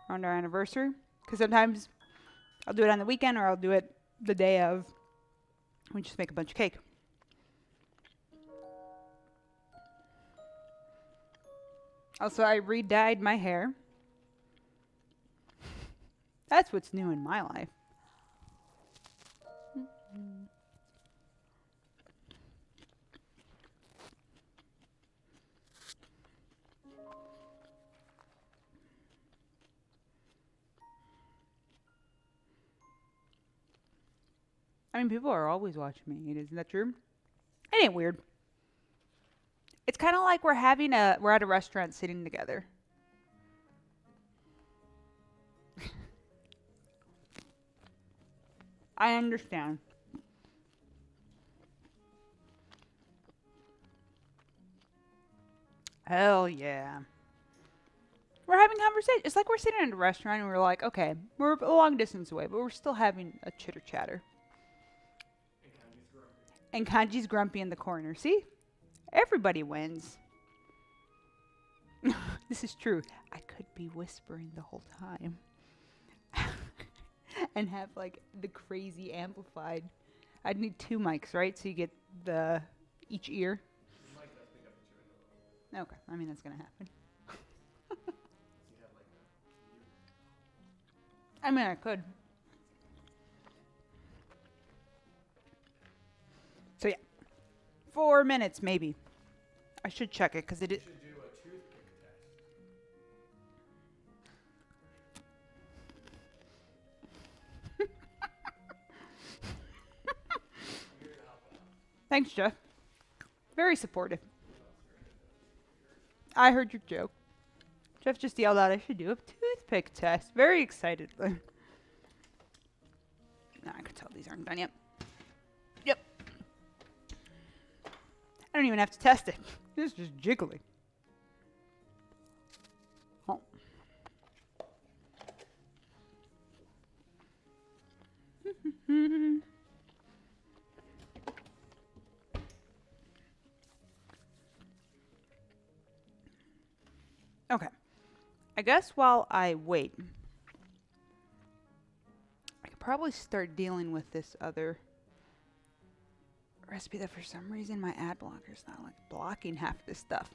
Around our anniversary. Because sometimes I'll do it on the weekend or I'll do it the day of. We just make a bunch of cake. Also, I re-dyed my hair. That's what's new in my life. I mean, people are always watching me eat. Isn't that true? It ain't weird. It's kind of like we're at a restaurant sitting together. I understand. Hell yeah. We're having conversation. It's like we're sitting in a restaurant and we're like, okay, we're a long distance away, but we're still having a chitter chatter. And Kanji's grumpy in the corner. See? Everybody wins. This is true. I could be whispering the whole time. And have like the crazy amplified. I'd need 2 mics, right? So you get the each ear. Okay, I mean that's gonna happen. I mean I could. So yeah, 4 minutes maybe. I should check it because it is. should do a toothpick test. Thanks, Jeff. Very supportive. I heard your joke. Jeff just yelled out I should do a toothpick test. Very excitedly. Now I can tell these aren't done yet. Yep. I don't even have to test it. It's just jiggly. Oh. Okay. I guess while I wait, I could probably start dealing with this other recipe that for some reason my ad blocker's not like blocking half this stuff.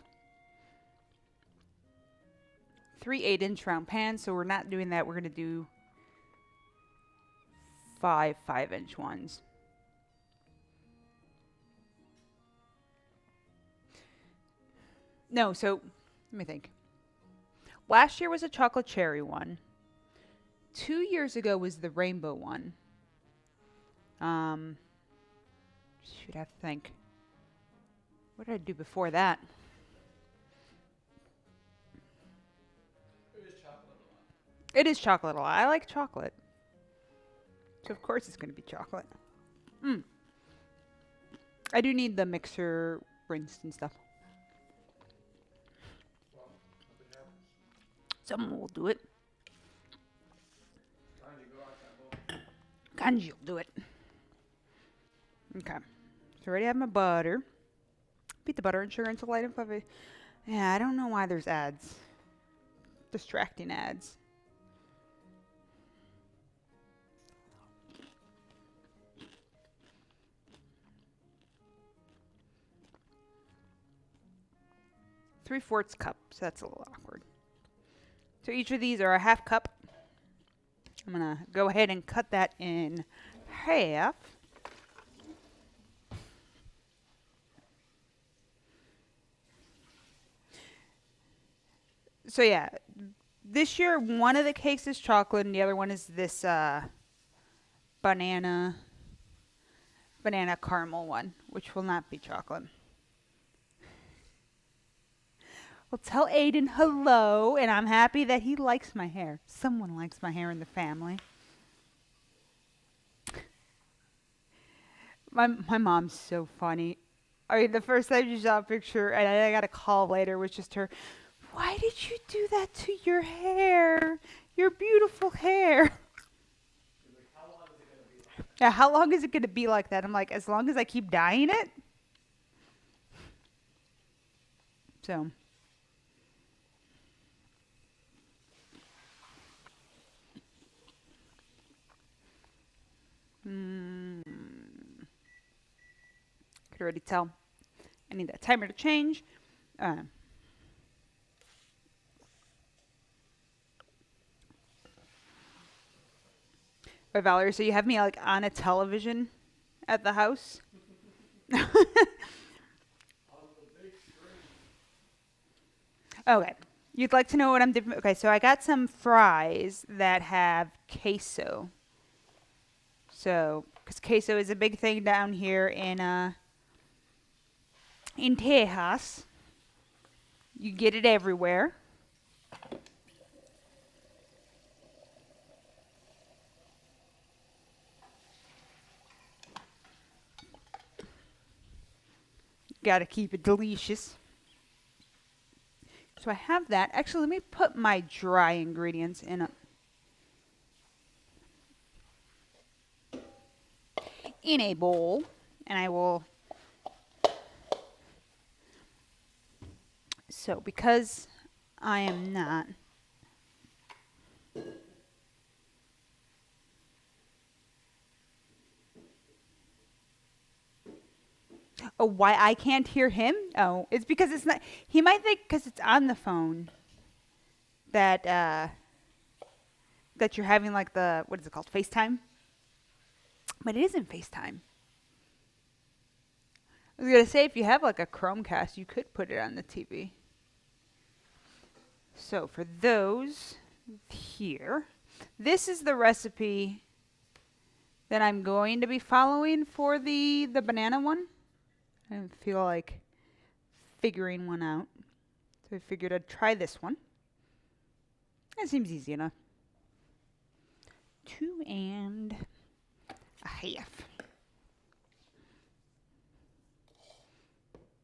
3 8-inch round pans, so we're not doing that. We're going to do 5 5-inch ones. No, so let me think. Last year was a chocolate cherry one. 2 years ago was the rainbow one. Should have to think. What did I do before that? It is chocolate a lot. It is chocolate a lot. I like chocolate. So of course it's going to be chocolate. I do need the mixer rinsed and stuff. Well, nothing happens. Someone will do it. Kanji, go out that bowl. Kanji will do it. Okay. So I already have my butter. Beat the butter and sugar into light and fluffy. Yeah, I don't know why there's ads. Distracting ads. Three-fourths cup, so that's a little awkward. So each of these are a half cup. I'm gonna go ahead and cut that in half. So yeah, this year one of the cakes is chocolate and the other one is this banana caramel one, which will not be chocolate. Well, tell Aiden hello, and I'm happy that he likes my hair. Someone likes my hair in the family. My mom's so funny. I mean, the first time she saw a picture, and I got a call later, was just her, why did you do that to your hair? Your beautiful hair. How long is it going to be like? Yeah, how long is it going to be like that? I'm like, as long as I keep dyeing it. So. Could already tell. I need that timer to change. But Valerie, so you have me like on a television at the house? Okay. You'd like to know what I'm doing? Okay, so I got some fries that have queso. So because queso is a big thing down here in Tejas. You get it everywhere. Gotta keep it delicious. So I have that. Actually, let me put my dry ingredients in a bowl, and I will. So because I am not Oh, why I can't hear him? Oh, it's because it's not. He might think because it's on the phone that that you're having like the what is it called, FaceTime? But it isn't FaceTime. I was gonna say if you have like a Chromecast, you could put it on the TV. So for those here, this is the recipe that I'm going to be following for the banana one. I didn't feel like figuring one out, so I figured I'd try this one. It seems easy enough. 2 1/2.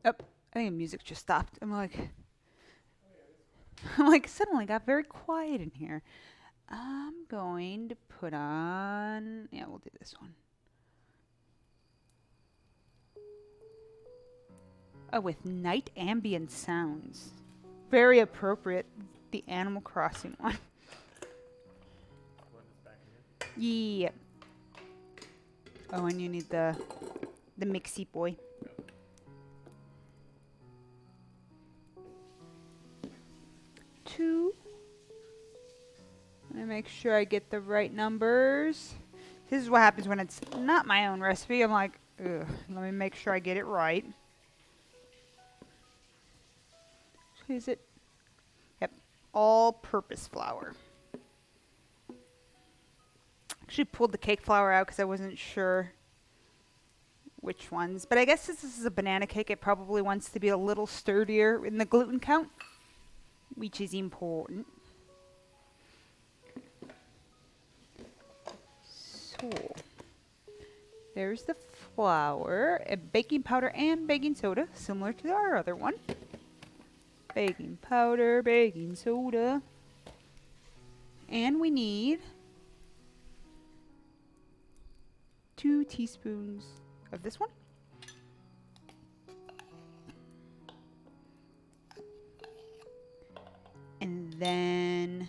Oh, I think the music just stopped. I'm like, suddenly got very quiet in here. I'm going to put on, yeah, we'll do this one. Oh, with night ambient sounds. Very appropriate. The Animal Crossing one. Yeah. Oh, and you need the mixy boy. Two. Let me make sure I get the right numbers. This is what happens when it's not my own recipe. I'm like, ugh, let me make sure I get it right. Is it? Yep, all-purpose flour. Actually pulled the cake flour out because I wasn't sure which ones. But I guess since this is a banana cake, it probably wants to be a little sturdier in the gluten count, which is important. So, there's the flour, baking powder, and baking soda, similar to our other one. Baking powder, baking soda. And we need 2 teaspoons of this one. And then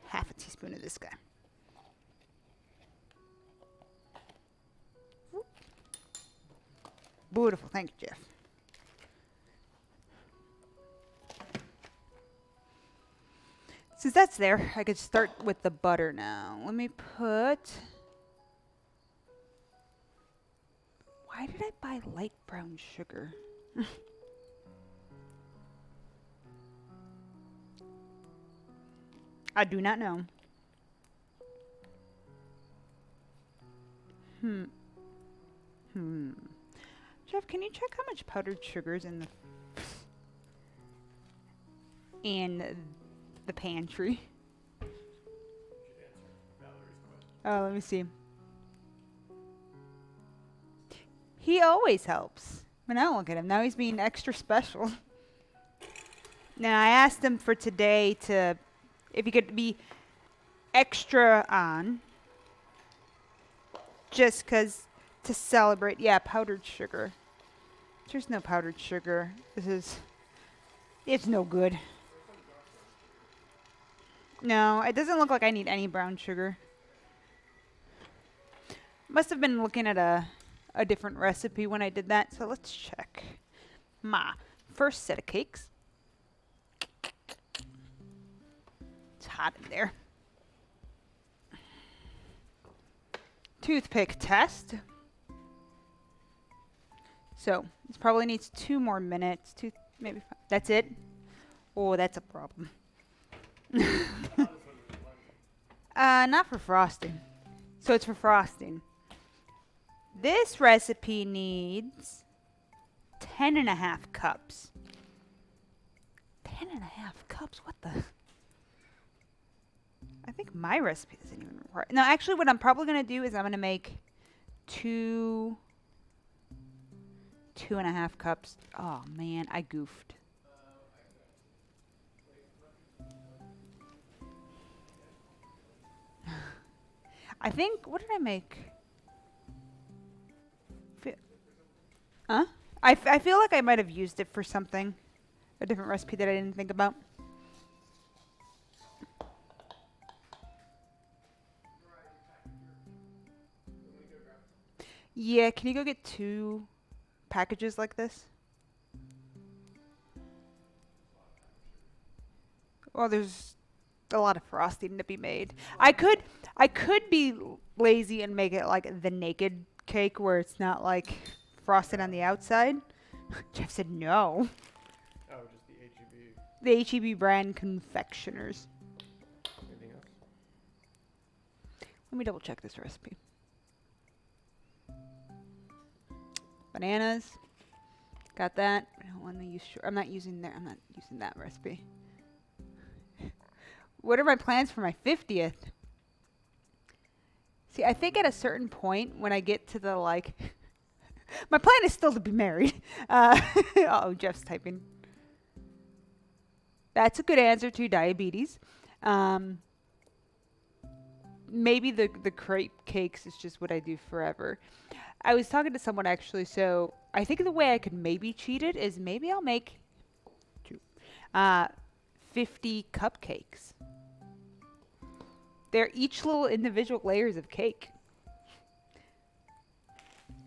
half a teaspoon of this guy. Beautiful. Thank you, Jeff. Since that's there, I could start with the butter now. Let me put... Why did I buy light brown sugar? I do not know. Jeff, can you check how much powdered sugar is in the pantry? Oh, let me see. He always helps. But now look at him. Now he's being extra special. Now I asked him for today if he could be extra on. Just 'cause to celebrate. Yeah, powdered sugar. There's no powdered sugar. It's no good. No, it doesn't look like I need any brown sugar. Must have been looking at a different recipe when I did that, so let's check. My first set of cakes. It's hot in there. Toothpick test. So, this probably needs 2 more minutes. Maybe 5. That's it. Oh, that's a problem. I thought this one was one. Not for frosting. So it's for frosting. This recipe needs 10.5 cups. 10.5 cups? What the? I think my recipe doesn't even require. No, actually, what I'm probably going to do is I'm going to make 2.5 cups. Oh, man, I goofed. I think, what did I make? Huh? I feel like I might have used it for something. A different recipe that I didn't think about. Yeah, can you go get 2 packages like this? Well, there's a lot of frosting to be made. I could be lazy and make it like the naked cake where it's not like frosted on the outside. Jeff said no. Oh, just the HEB. The HEB brand confectioners. Anything else? Let me double check this recipe. Bananas. Got that. I don't want to use I'm not using that recipe. What are my plans for my 50th? See, I think at a certain point when I get to the like my plan is still to be married. Oh, Jeff's typing. That's a good answer to diabetes. Maybe the crepe cakes is just what I do forever. I was talking to someone actually, so I think the way I could maybe cheat it is maybe I'll make 50 cupcakes. They're each little individual layers of cake.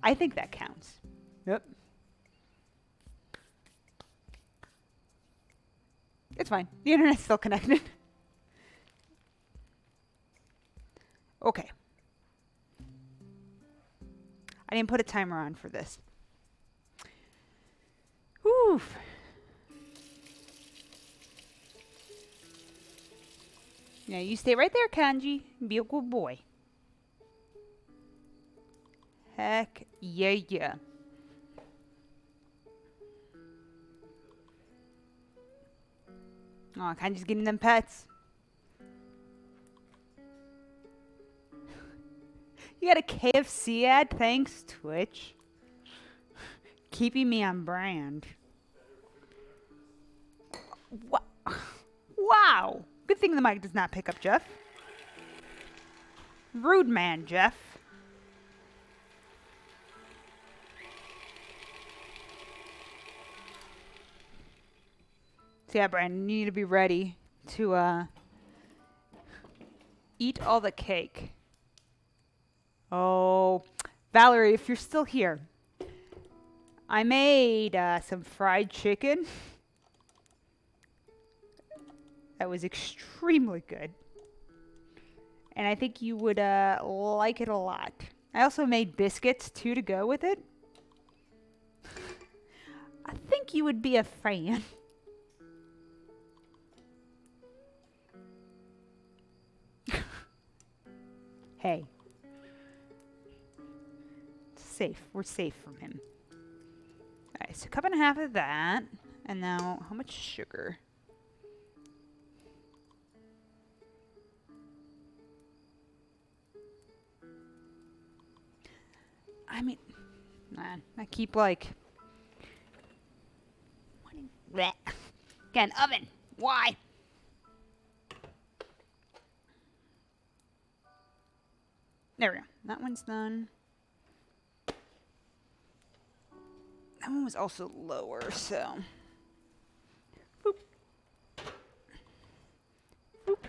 I think that counts. Yep. It's fine. The internet's still connected. Okay. I didn't put a timer on for this. Whew. Now you stay right there, Kanji. Be a good boy. Heck yeah, yeah. Oh, Kanji's getting them pets. You got a KFC ad? Thanks, Twitch. Keeping me on brand. Wow. Good thing the mic does not pick up Jeff. Rude man, Jeff. So yeah, Brandon, you need to be ready to eat all the cake. Oh, Valerie, if you're still here, I made some fried chicken. That was extremely good. And I think you would like it a lot. I also made biscuits, too, to go with it. I think you would be a fan. Hey. Safe. We're safe from him. Alright, so 1.5 cups of that. And now, how much sugar? I mean, man, I keep like... Bleh. Again, oven. Why? There we go. That one's done. That one was also lower, so... Boop. Boop.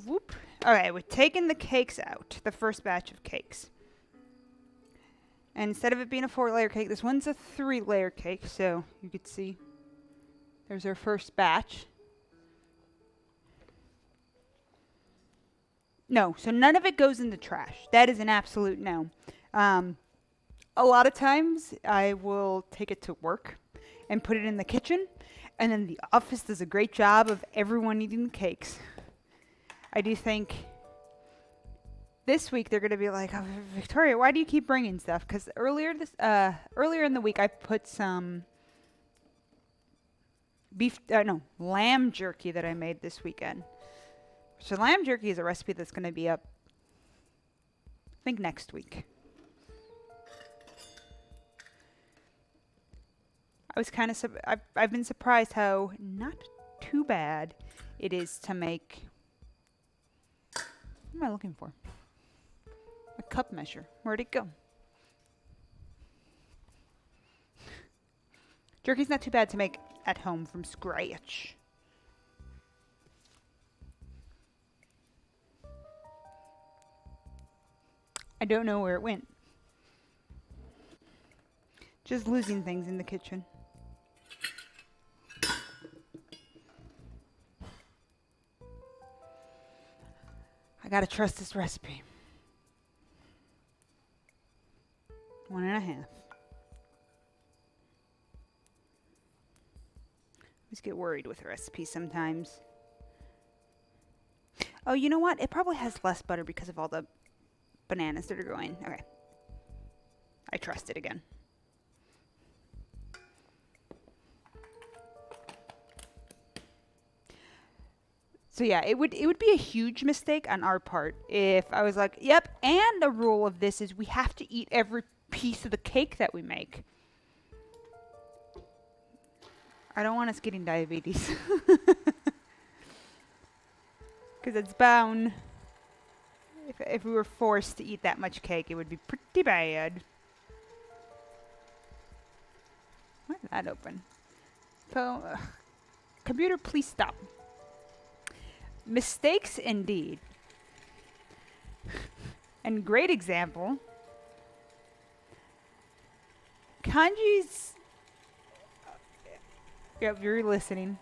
Whoop. Okay, we're taking the cakes out. The first batch of cakes. And instead of it being a 4-layer cake, this one's a 3-layer cake. So you could see there's our first batch. No, so none of it goes in the trash. That is an absolute no. A lot of times I will take it to work and put it in the kitchen. And then the office does a great job of everyone eating the cakes. I do think this week they're going to be like, oh, Victoria, why do you keep bringing stuff? Because earlier in the week I put some lamb jerky that I made this weekend. So lamb jerky is a recipe that's going to be up, I think, next week. I was kind of I've been surprised how not too bad it is to make. What am I looking for? A cup measure. Where'd it go? Jerky's not too bad to make at home from scratch. I don't know where it went. Just losing things in the kitchen. I gotta trust this recipe. 1.5. I always get worried with recipes sometimes. Oh, you know what? It probably has less butter because of all the bananas that are going. Okay. I trust it again. So yeah, it would be a huge mistake on our part if I was like, yep, and the rule of this is we have to eat every piece of the cake that we make. I don't want us getting diabetes. Because it's bound. If we were forced to eat that much cake, it would be pretty bad. Why is that open? So, computer, please stop. Mistakes indeed. And great example. Kanji's... Yep, you're listening.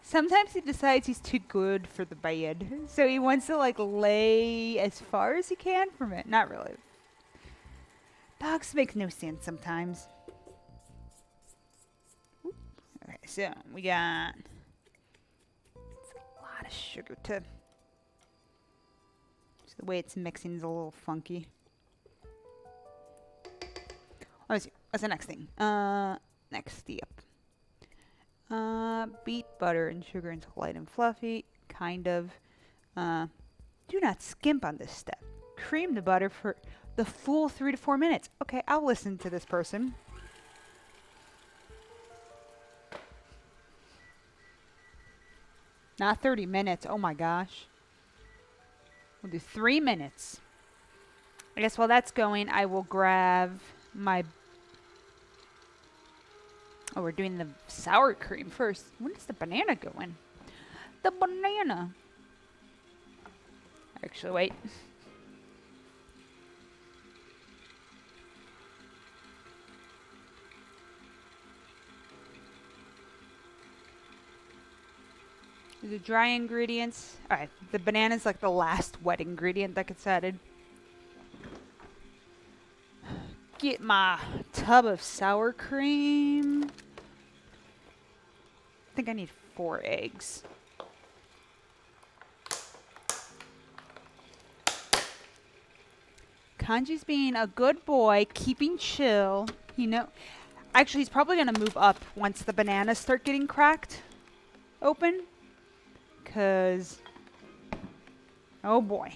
Sometimes he decides he's too good for the bed. So he wants to like lay as far as he can from it. Not really. Dogs make no sense sometimes. Okay, so we got... of sugar to just the way it's mixing is a little funky. Let's see. What's the next thing? Next step. Beat butter and sugar until light and fluffy. Kind of. Do not skimp on this step. Cream the butter for the full 3 to 4 minutes. Okay, I'll listen to this person. Not 30 minutes. Oh my gosh. We'll do 3 minutes. I guess while that's going, I will grab my... Oh, we're doing the sour cream first. When does the banana go in? The banana. Actually, wait. The dry ingredients. Alright, the banana's like the last wet ingredient that gets added. Get my tub of sour cream. I think I need 4 eggs. Kanji's being a good boy, keeping chill. Actually, he's probably going to move up once the bananas start getting cracked open. Because, oh boy.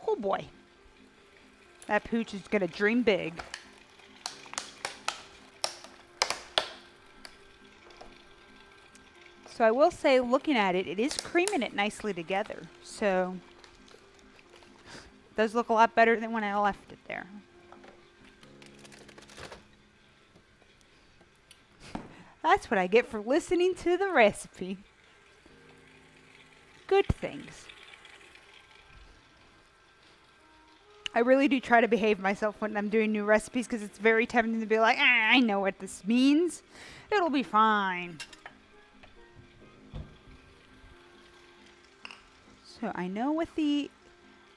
Oh boy. That pooch is going to dream big. So I will say, looking at it, it is creaming it nicely together. So, it does look a lot better than when I left it there. That's what I get for listening to the recipe. Good things. I really do try to behave myself when I'm doing new recipes because it's very tempting to be like, I know what this means. It'll be fine. So I know with the...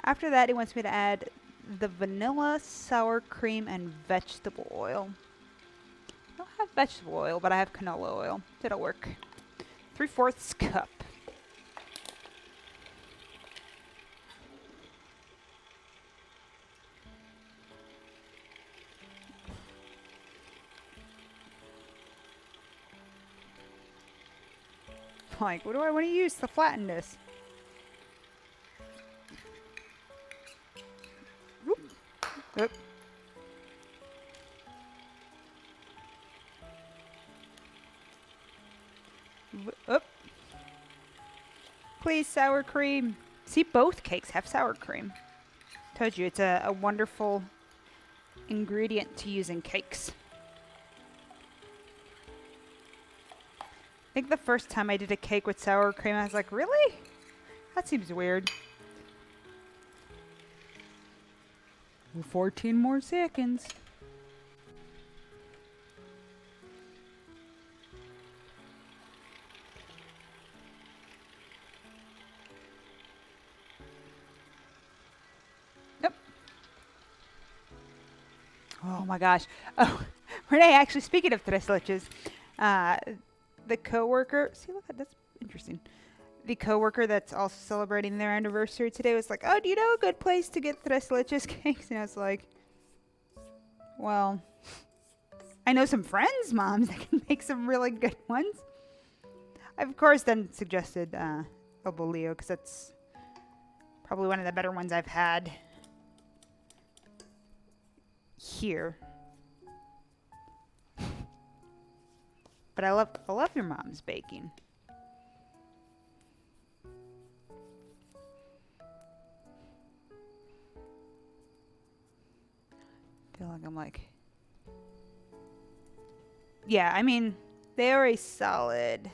After that, it wants me to add the vanilla, sour cream, and vegetable oil. I don't have vegetable oil, but I have canola oil. It'll work. 3/4 cup. Like, what do I want to use to flatten this? Whoop. Oop. Oop. Please, sour cream. See, both cakes have sour cream. Told you, it's a wonderful ingredient to use in cakes. I think the first time I did a cake with sour cream, I was like, really? That seems weird. 14 more seconds. Yep. Oh my gosh. Oh, Renee, actually, speaking of tres leches, the coworker, see, look, that's interesting. The coworker that's also celebrating their anniversary today was like, oh, do you know a good place to get tres leches cakes? And I was like, well, I know some friends' moms that can make some really good ones. I, of course, then suggested El Bolillo, because that's probably one of the better ones I've had here. But I love your mom's baking. Feel like I'm like, yeah, I mean, they are a solid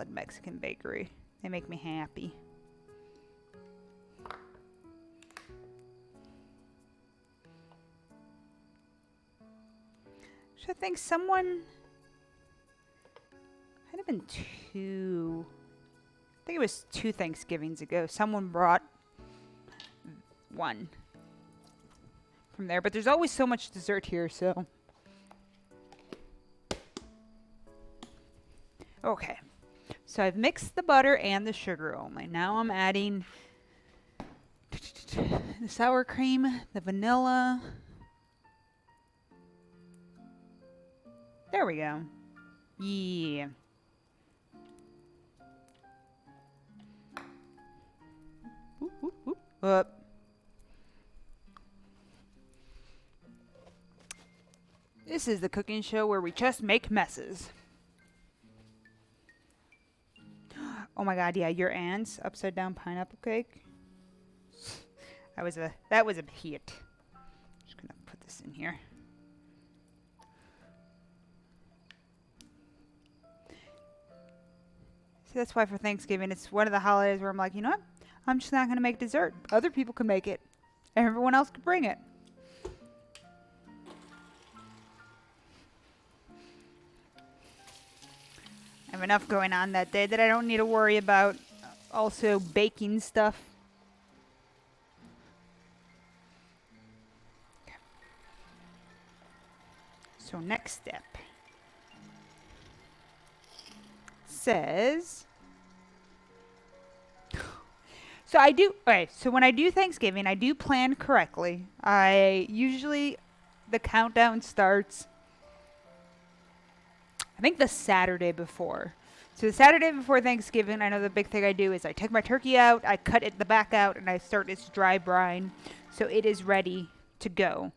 Mexican bakery. They make me happy. So I think someone, might have been two, I think it was 2 Thanksgivings ago, someone brought one from there. But there's always so much dessert here, so. Okay. So I've mixed the butter and the sugar only. Now I'm adding the sour cream, the vanilla. There we go. Yeah. Whoop, whoop, whoop. Up. This is the cooking show where we just make messes. Oh my god, yeah, your aunt's upside down pineapple cake. That was a hit. Just gonna put this in here. See, that's why for Thanksgiving, it's one of the holidays where I'm like, you know what? I'm just not gonna make dessert. Other people can make it. Everyone else can bring it. I have enough going on that day that I don't need to worry about also baking stuff. Okay. So next step says, so I do, okay, so when I do Thanksgiving, I do plan correctly. I usually, the countdown starts, I think the Saturday before. So the Saturday before Thanksgiving, I know the big thing I do is I take my turkey out, I cut it the back out, and I start its dry brine so it is ready to go.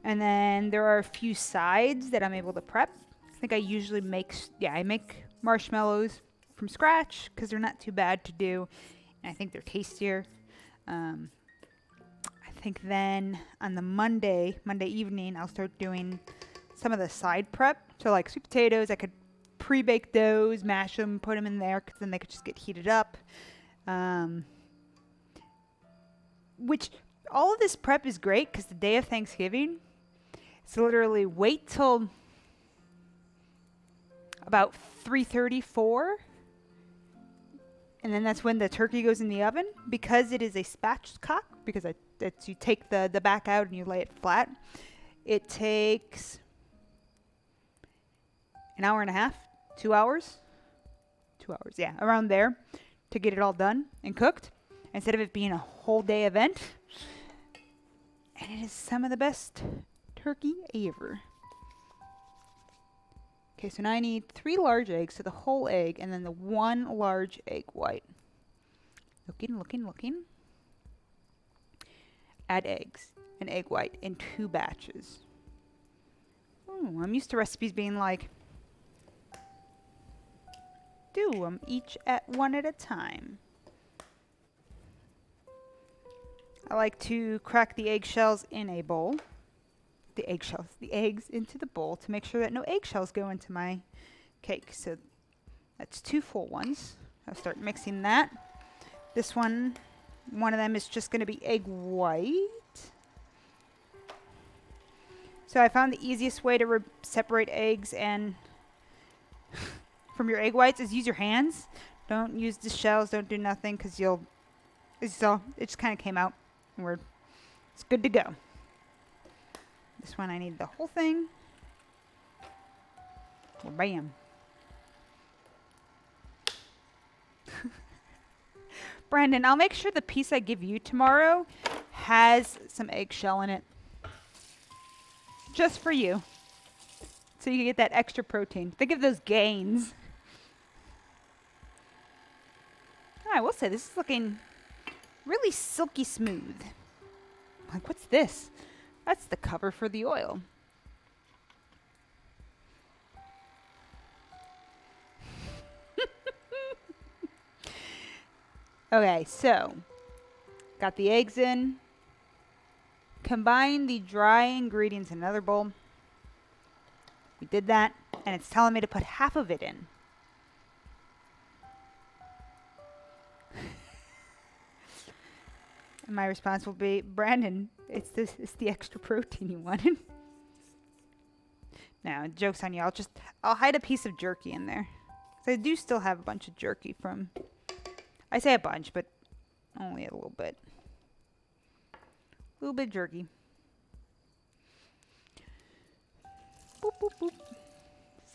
And then there are a few sides that I'm able to prep. I think I usually make, I make marshmallows from scratch because they're not too bad to do, and I think they're tastier. I think then on the Monday evening, I'll start doing some of the side prep. So like sweet potatoes, I could pre-bake those, mash them, put them in there, because then they could just get heated up. Which, all of this prep is great, because the day of Thanksgiving, it's literally wait till about 3:30, 4, and then that's when the turkey goes in the oven. Because it is a spatchcock, because you take the back out and you lay it flat, it takes an hour and a half, 2 hours. 2 hours, yeah, around there to get it all done and cooked instead of it being a whole day event. And it is some of the best turkey ever. Okay, so now I need 3 large eggs, so the whole egg, and then the 1 large egg white. Looking. Add eggs and egg white in 2 batches. Ooh, I'm used to recipes being like, do them each at one at a time. I like to crack the eggshells in a bowl. The eggs into the bowl to make sure that no eggshells go into my cake. So that's 2 full ones. I'll start mixing that. This one of them is just going to be egg white. So I found the easiest way to separate eggs and from your egg whites is use your hands. Don't use the shells. Don't do nothing because it just kind of came out. And it's good to go. This one I need the whole thing. Bam. Brandon, I'll make sure the piece I give you tomorrow has some eggshell in it. Just for you. So you can get that extra protein. Think of those gains. I will say this is looking really silky smooth. Like, what's this? That's the cover for the oil. Okay, so got the eggs in. Combine the dry ingredients in another bowl. We did that, and it's telling me to put half of it in. And my response will be, Brandon, it's the extra protein you wanted. Now, joke's on you. I'll hide a piece of jerky in there. So I do still have a bunch of jerky from, I say a bunch, but only a little bit. A little bit of jerky. Boop, boop, boop.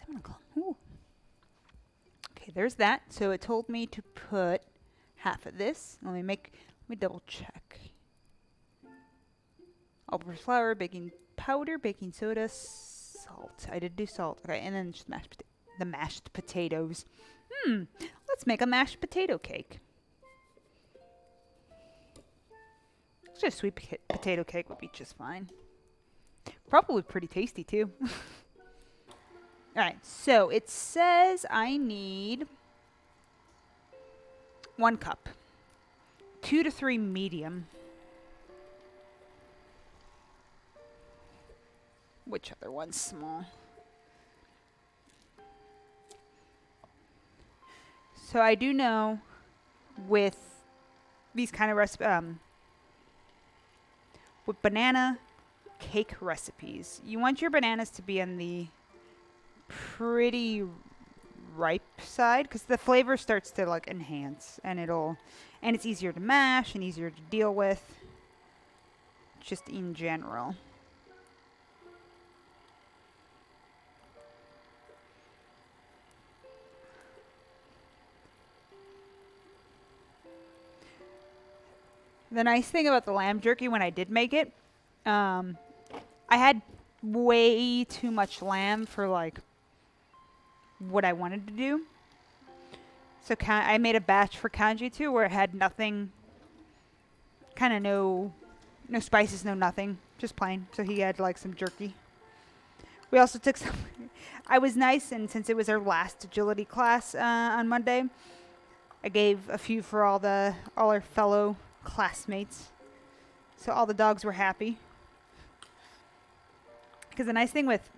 7 o'clock. Ooh. Okay, there's that. So it told me to put half of this. Let me double check. All-purpose flour, baking powder, baking soda, salt. I did do salt. Okay, and then just the mashed potatoes. Let's make a mashed potato cake. Just sweet potato cake would be just fine. Probably pretty tasty too. Alright, so it says I need 1 cup. 2 to 3 medium. Which other one's small? So I do know with these kind of recipes, with banana cake recipes, you want your bananas to be on the pretty ripe side because the flavor starts to like enhance and it's easier to mash and easier to deal with just in general. The nice thing about the lamb jerky when I did make it, I had way too much lamb for like what I wanted to do. So I made a batch for Kanji too where it had nothing, kind of no spices, no nothing, just plain. So he had like some jerky. We also took some, I was nice, and since it was our last agility class on Monday, I gave a few for all our fellow classmates. So all the dogs were happy. Because the nice thing with,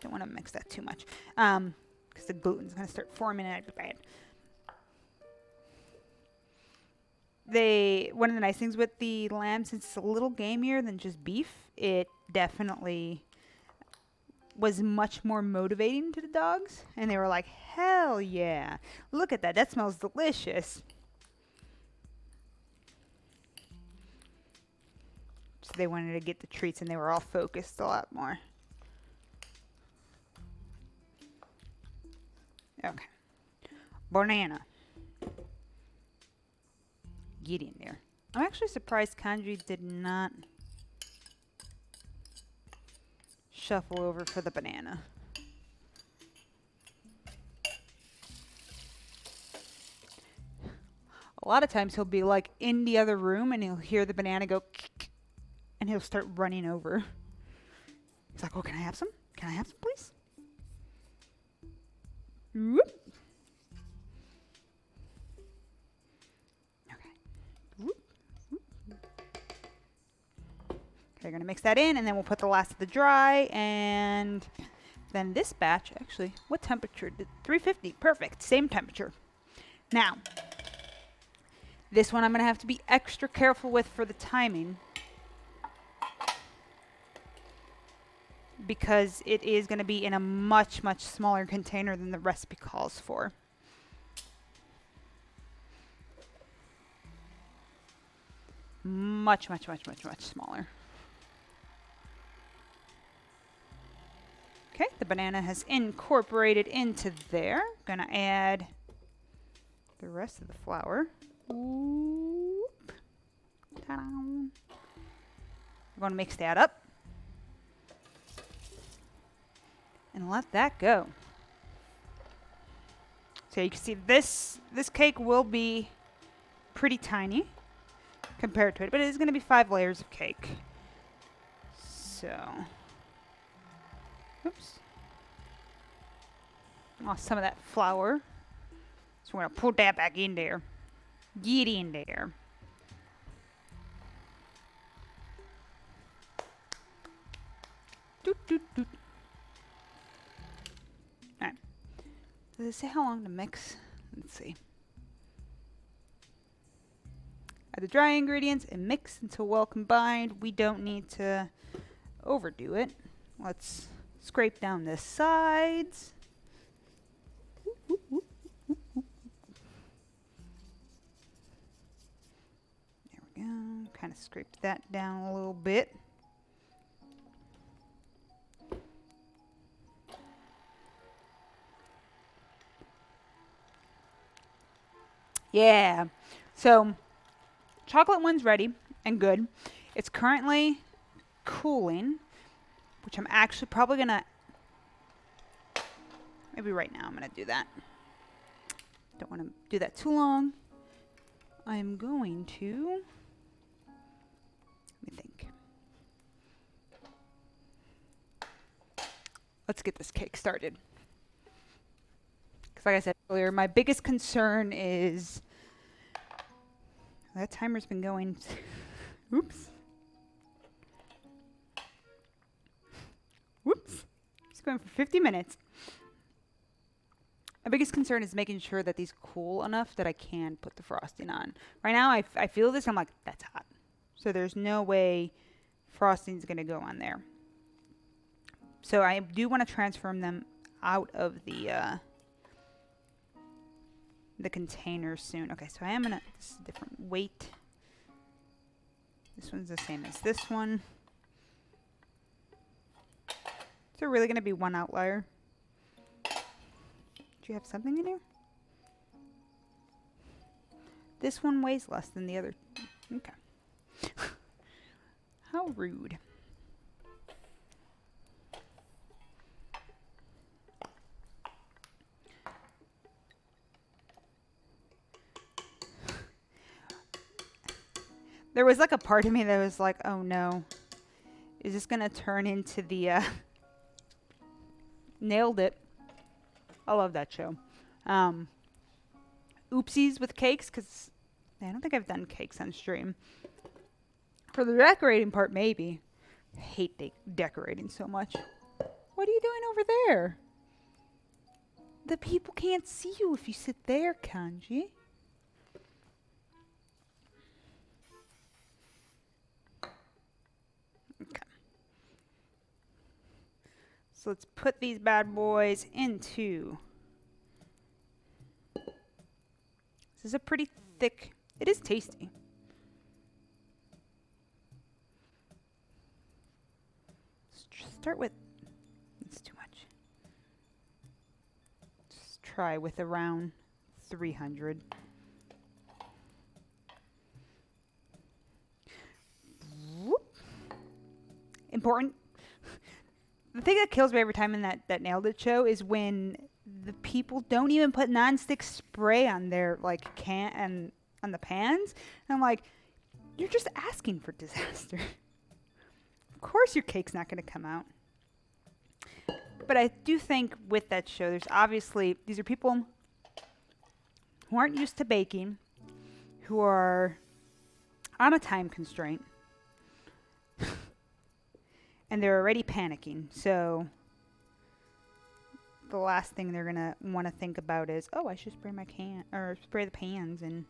don't want to mix that too much, because the gluten's going to start forming and it'd be bad. One of the nice things with the lamb, since it's a little gamier than just beef, it definitely was much more motivating to the dogs. And they were like, hell yeah, look at that, that smells delicious. So they wanted to get the treats and they were all focused a lot more. banana. Get in there. I'm actually surprised Kanji did not shuffle over for the banana. A lot of times he'll be like in the other room and he'll hear the banana go and he'll start running over. He's like, oh, can I have some? Can I have some, please? Whoop. Okay. Whoop. Whoop. Okay, we're going to mix that in, and then we'll put the last of the dry, and then this batch, actually, what temperature? 350, perfect, same temperature. Now, this one I'm going to have to be extra careful with for the timing, because it is going to be in a much, much smaller container than the recipe calls for. Much, much, much, much, much smaller. Okay, the banana has incorporated into there. Gonna add the rest of the flour. Whoop. Ta-da. We're gonna mix that up. And let that go. So you can see this cake will be pretty tiny compared to it, but it is going to be 5 layers of cake. So, oops. Lost some of that flour. So we're going to put that back in there. Get in there. Doot, doot, doot. Alright. Does it say how long to mix? Let's see. Add the dry ingredients and mix until well combined. We don't need to overdo it. Let's scrape down the sides. There we go. Kind of scraped that down a little bit. Yeah. So, chocolate one's ready and good. It's currently cooling, which I'm actually probably going to, maybe right now I'm going to do that. Don't want to do that too long. I'm going to, let me think. Let's get this cake started. Because like I said earlier, my biggest concern is that timer's been going. Oops. Whoops. It's going for 50 minutes. My biggest concern is making sure that these cool enough that I can put the frosting on. Right now, I feel this. I'm like, that's hot. So there's no way frosting's going to go on there. So I do want to transform them out of the container soon. Okay, so I am gonna, this is a different weight. This one's the same as this one. Is there really gonna be one outlier? Do you have something in here? This one weighs less than the other. Okay. How rude. There was like a part of me that was like, oh no, is this going to turn into the, Nailed It. I love that show. Oopsies with cakes, because I don't think I've done cakes on stream. For the decorating part, maybe. I hate decorating so much. What are you doing over there? The people can't see you if you sit there, Kanji. So let's put these bad boys into. This is a pretty thick. It is tasty. Let's start with. It's too much. Just try with around 300. Whoop. Important. The thing that kills me every time in that Nailed It show is when the people don't even put nonstick spray on their like can and on the pans. And I'm like, you're just asking for disaster. Of course your cake's not going to come out. But I do think with that show, there's obviously, these are people who aren't used to baking, who are on a time constraint, and they're already panicking. So the last thing they're going to want to think about is, oh, I should spray my can, or spray the pans, and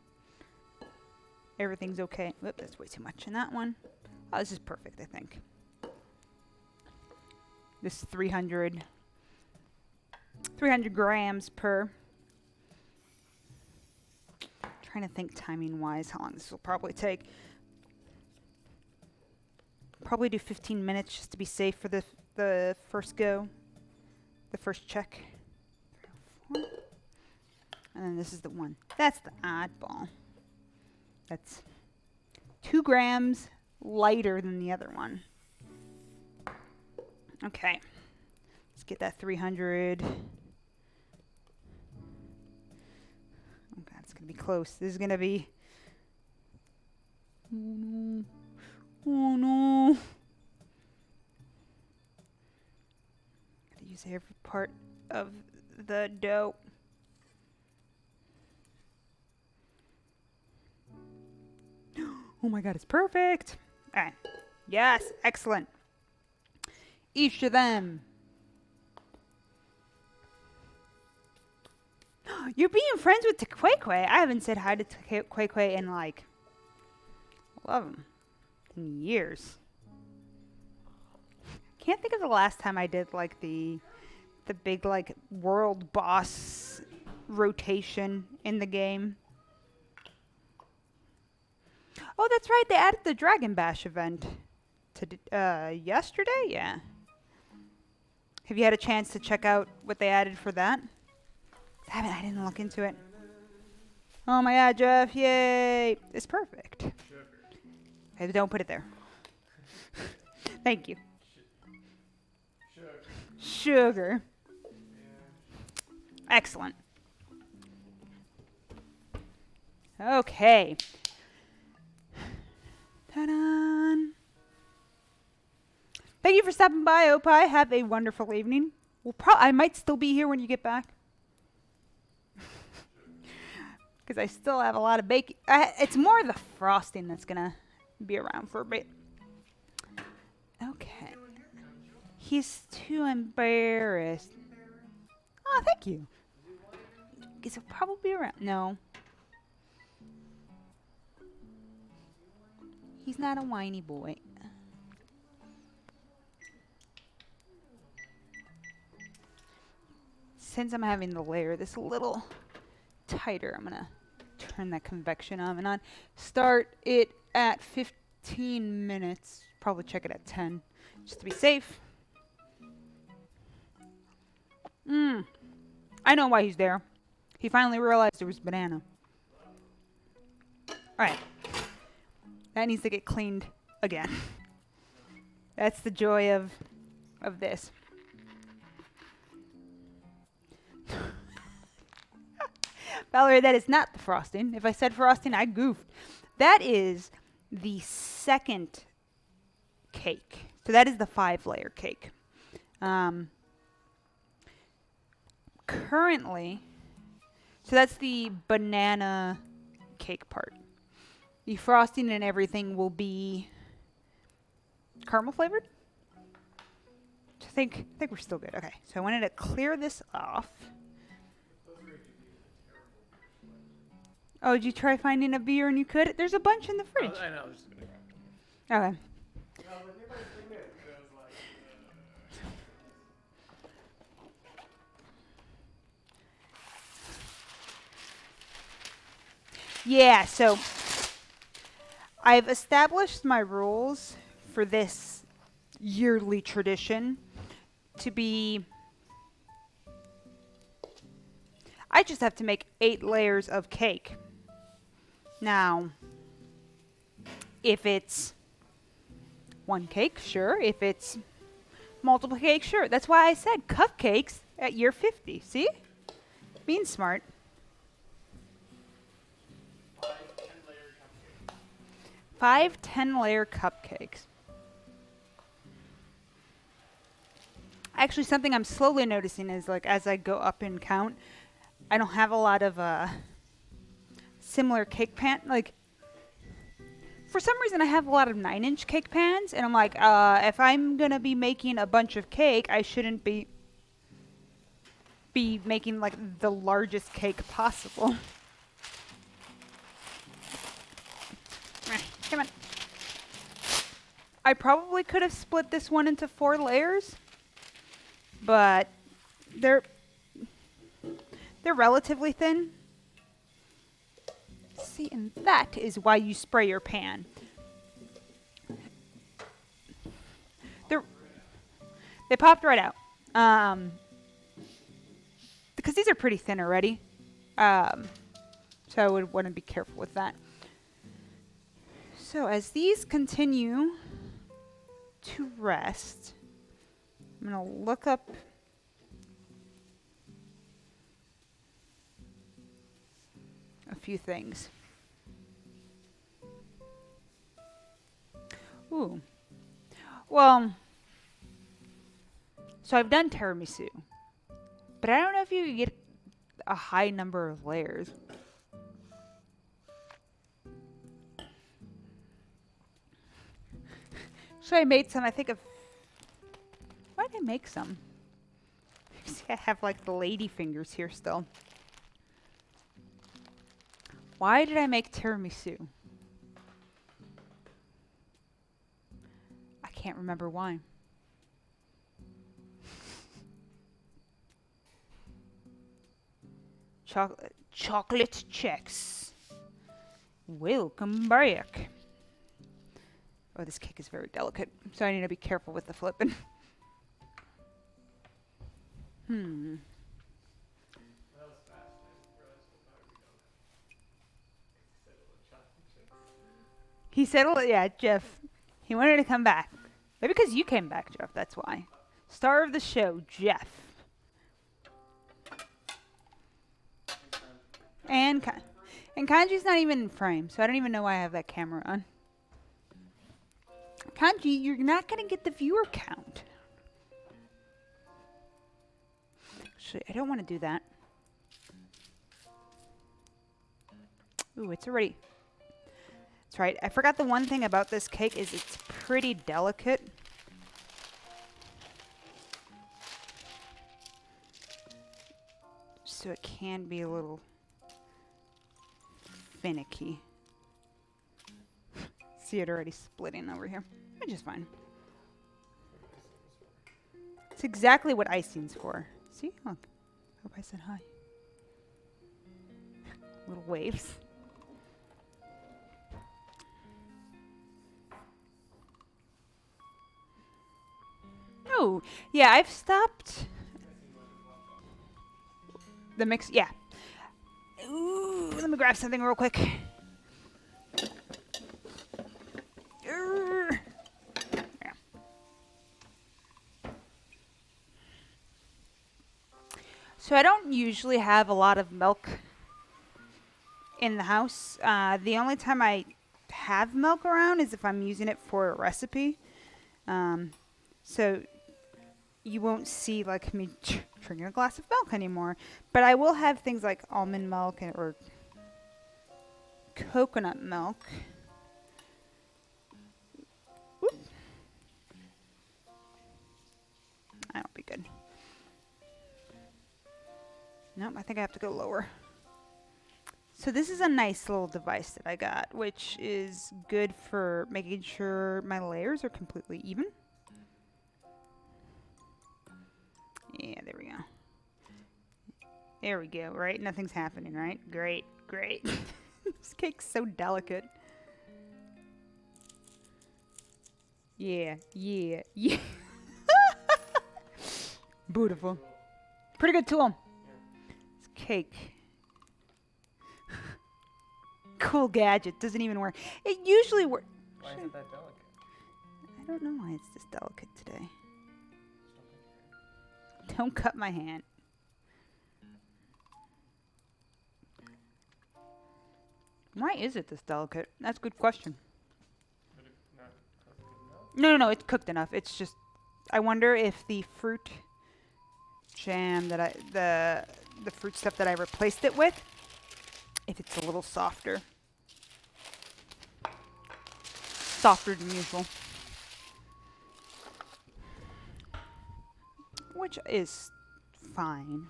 everything's okay. Whoop, that's way too much in that one. Oh, this is perfect, I think. This is 300 grams per. Trying to think timing wise how long this will probably take. Probably do 15 minutes just to be safe for the first go, the first check. 3, 4. And then this is the one. That's the oddball. That's 2 grams lighter than the other one. Okay, let's get that 300. Oh God, it's gonna be close. This is gonna be. Oh no! Oh no! Gotta use every part of the dough. Oh my God, it's perfect! All right. Yes, excellent. Each of them. You're being friends with Tequeque. I haven't said hi to Tequeque in like, love him, in years. Can't think of the last time I did like the big like world boss rotation in the game. Oh, that's right. They added the Dragon Bash event to yesterday. Yeah. Have you had a chance to check out what they added for that? I didn't look into it. Oh my God, Jeff! Yay! It's perfect. Okay, don't put it there. Thank you. Sugar. Excellent. Okay. Ta-da! Thank you for stopping by, Opie. Have a wonderful evening. I might still be here when you get back. Because I still have a lot of baking. It's more the frosting that's going to be around for a bit. Okay. He's too embarrassed. Oh, thank you. Because he'll probably be around. No. He's not a whiny boy. Since I'm having the layer this a little tighter, I'm going to turn that convection oven on. Start it at 15 minutes. Probably check it at 10, just to be safe. I know why he's there. He finally realized there was banana. Alright. That needs to get cleaned again. That's the joy of this. Valerie, that is not the frosting. If I said frosting, I goofed. That is the second cake. So that is the 5-layer cake. Currently, so that's the banana cake part. The frosting and everything will be caramel flavored. I think we're still good. Okay, so I wanted to clear this off. Oh, did you try finding a beer and you could? There's a bunch in the fridge. I know. I was just gonna Okay. Yeah, so I've established my rules for this yearly tradition to be... I just have to make 8 layers of cake. Now, if it's one cake, sure. If it's multiple cakes, sure. That's why I said cupcakes at year 50. See? Being smart. 5 10-layer cupcakes. 5 10-layer cupcakes. Actually, something I'm slowly noticing is like as I go up in count, I don't have a lot of similar cake pan. Like for some reason, I have a lot of 9-inch cake pans, and I'm like, if I'm gonna be making a bunch of cake, I shouldn't be making like the largest cake possible. Come on. I probably could have split this one into 4 layers, but they're relatively thin. See, and that is why you spray your pan. They popped right out. Because these are pretty thin already. So I would want to be careful with that. So as these continue to rest, I'm going to look up a few things. Ooh. Well, so I've done tiramisu, but I don't know if you could get a high number of layers. So I made some, I think of, why did I make some? See, I have like the lady fingers here still. Why did I make tiramisu? I can't remember why. Chocolate checks. Welcome back. Oh, this cake is very delicate, so I need to be careful with the flipping. That was fast. I didn't realize what time we don't have. Settle the chocolate chips. He settled, yeah, Jeff. He wanted to come back. Maybe because you came back, Jeff, that's why. Star of the show, Jeff. And Kanji's not even in frame, so I don't even know why I have that camera on. Kanji, you're not going to get the viewer count. Actually, I don't want to do that. Ooh, it's already... That's right. I forgot the one thing about this cake is it's pretty delicate. So it can be a little finicky. See it already splitting over here, which is fine. It's exactly what icing's for. See? Look. Hope I said hi. Little waves. Oh, yeah, I've stopped the mix. Yeah. Ooh, let me grab something real quick. Yeah. So I don't usually have a lot of milk in the house. The only time I have milk around is if I'm using it for a recipe. So you won't see like me drinking a glass of milk anymore. But I will have things like almond milk or coconut milk. Whoop. That'll be good. Nope, I think I have to go lower. So this is a nice little device that I got, which is good for making sure my layers are completely even. Yeah, there we go. There we go, right? Nothing's happening, right? Great, great. This cake's so delicate. Yeah, yeah, yeah. Beautiful. Pretty good tool. This cake. Cool gadget. Doesn't even work. It usually works. Why is it that delicate? I don't know why it's this delicate today. Just don't make it. Don't cut my hand. Why is it this delicate? That's a good question. Did it not cook good enough? No, it's cooked enough. It's just, I wonder if the fruit jam that the fruit stuff that I replaced it with, if it's a little softer. Softer than usual. Which is fine.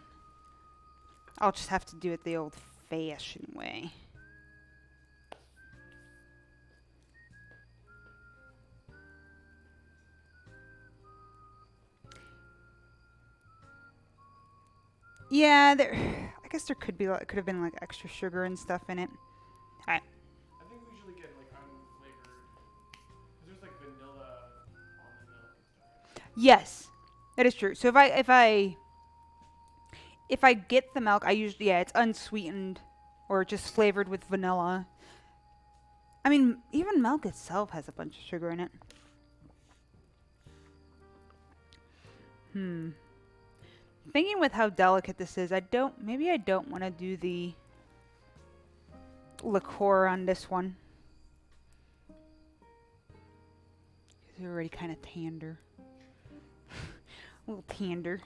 I'll just have to do it the old-fashioned way. Yeah, I guess there could have been like extra sugar and stuff in it. I think we usually get like unflavored. Cause there's like vanilla almond milk and stuff. Right? Yes, that is true. So if I get the milk, I usually it's unsweetened or just flavored with vanilla. I mean, even milk itself has a bunch of sugar in it. Thinking with how delicate this is, maybe I don't want to do the liqueur on this one. It's already kind of tender. A little tender.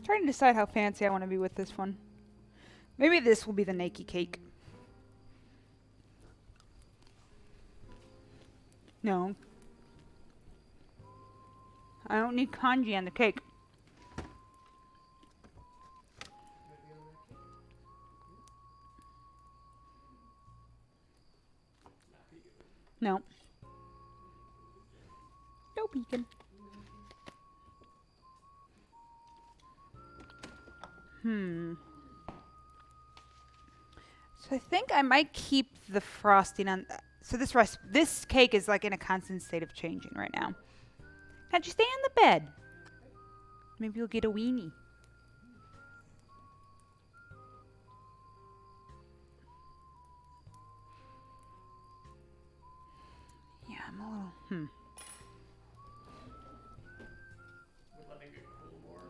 Trying to decide how fancy I want to be with this one. Maybe this will be the Nike cake. No. I don't need kanji on the cake. No. No peeking. So I think I might keep the frosting on. So this cake is like in a constant state of changing right now. Can't you stay on the bed? Maybe you'll get a weenie. Yeah, I'm a little. We're letting it cool more.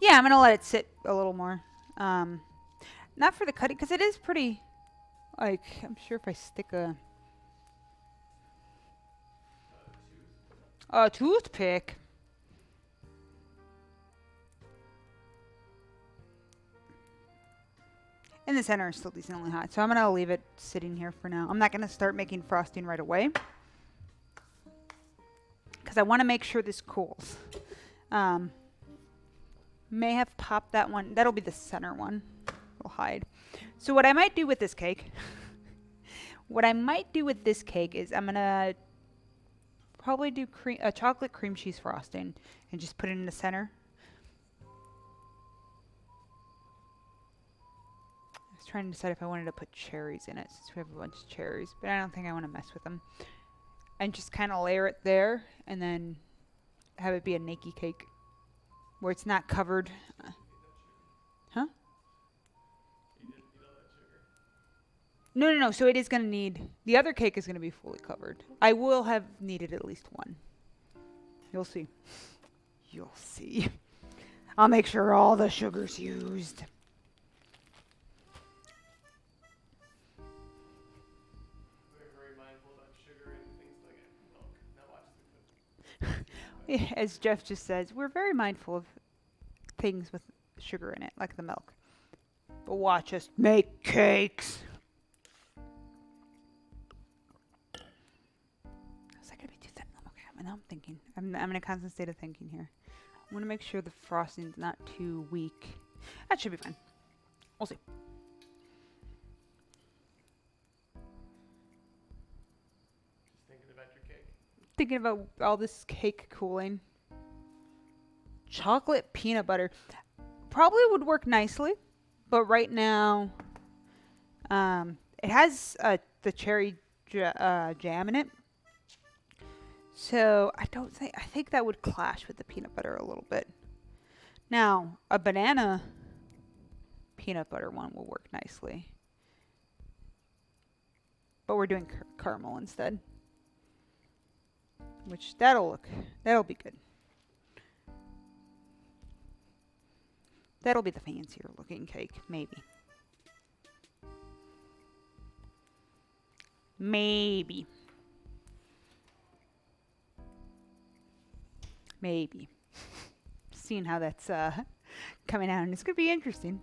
Yeah, I'm gonna let it sit a little more. Not for the cutting, because it is pretty. Like, I'm sure if I stick a toothpick. In the center is still decently hot, so I'm gonna leave it sitting here for now. I'm not gonna start making frosting right away, because I want to make sure this cools. May have popped that one. That'll be the center one. We'll hide. So what I might do with this cake, is I'm gonna probably do chocolate cream cheese frosting and just put it in the center. I was trying to decide if I wanted to put cherries in it since we have a bunch of cherries, but I don't think I want to mess with them. And just kind of layer it there and then have it be a Nike cake where it's not covered. Huh? You didn't need all that sugar. No. So it is going to need, the other cake is going to be fully covered. I will have needed at least one. You'll see. You'll see. I'll make sure all the sugar's used. We're very mindful about sugar and things like milk. Now watch the cook. As Jeff just says, we're very mindful of things with sugar in it, like the milk. But watch us make cakes. Is that gonna be too thin? Okay, now I'm thinking. I'm in a constant state of thinking here. I want to make sure the frosting's not too weak. That should be fine. We'll see. Just thinking about your cake. Thinking about all this cake cooling. Chocolate peanut butter probably would work nicely, but right now, it has the cherry jam in it. So I think that would clash with the peanut butter a little bit. Now, a banana peanut butter one will work nicely. But we're doing caramel instead. Which that'll be good. That'll be the fancier looking cake, maybe. Maybe. Maybe. Seeing how that's coming out, and it's gonna be interesting.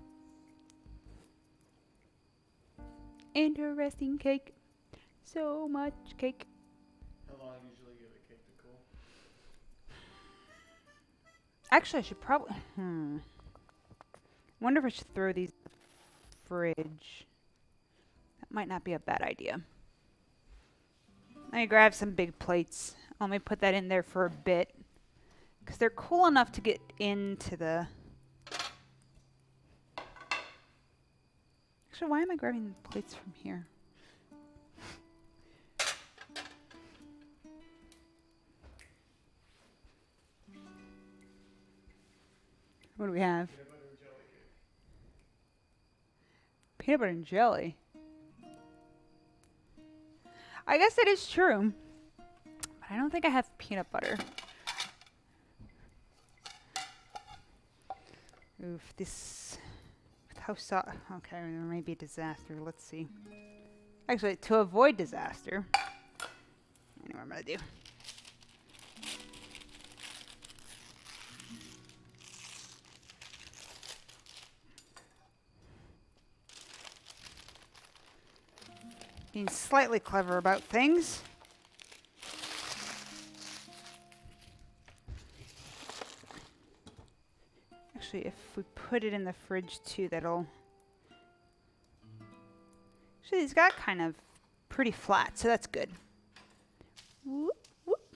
Interesting cake. So much cake. How long usually give a cake to cool? Actually, I should probably. Wonder if I should throw these in the fridge. That might not be a bad idea. Let me grab some big plates. Let me put that in there for a bit. Because they're cool enough to get into the... Actually, why am I grabbing the plates from here? What do we have? Peanut butter and jelly cake. Peanut butter and jelly. I guess that is true. But I don't think I have peanut butter. Oof, this... With how okay, there may be a disaster. Let's see. Actually, to avoid disaster... I know what I'm going to do. Being slightly clever about things. Actually, if we put it in the fridge too, that'll... Actually, these got kind of pretty flat, so that's good. Whoop, whoop.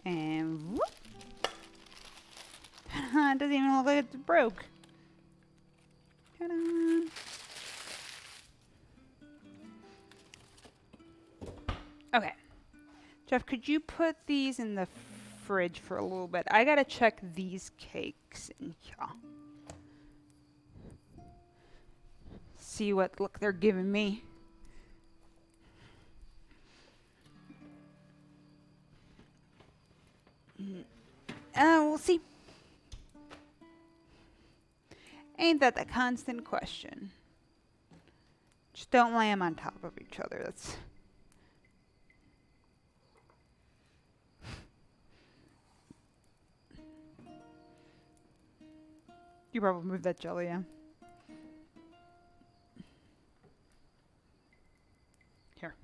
And whoop. It doesn't even look like it's broke. Ta-da. Okay. Jeff, could you put these in the fridge for a little bit? I gotta check these cakes in here. See what look they're giving me. We'll see. Ain't that the constant question? Just don't lay them on top of each other. That's... You probably moved that jelly, yeah. Here.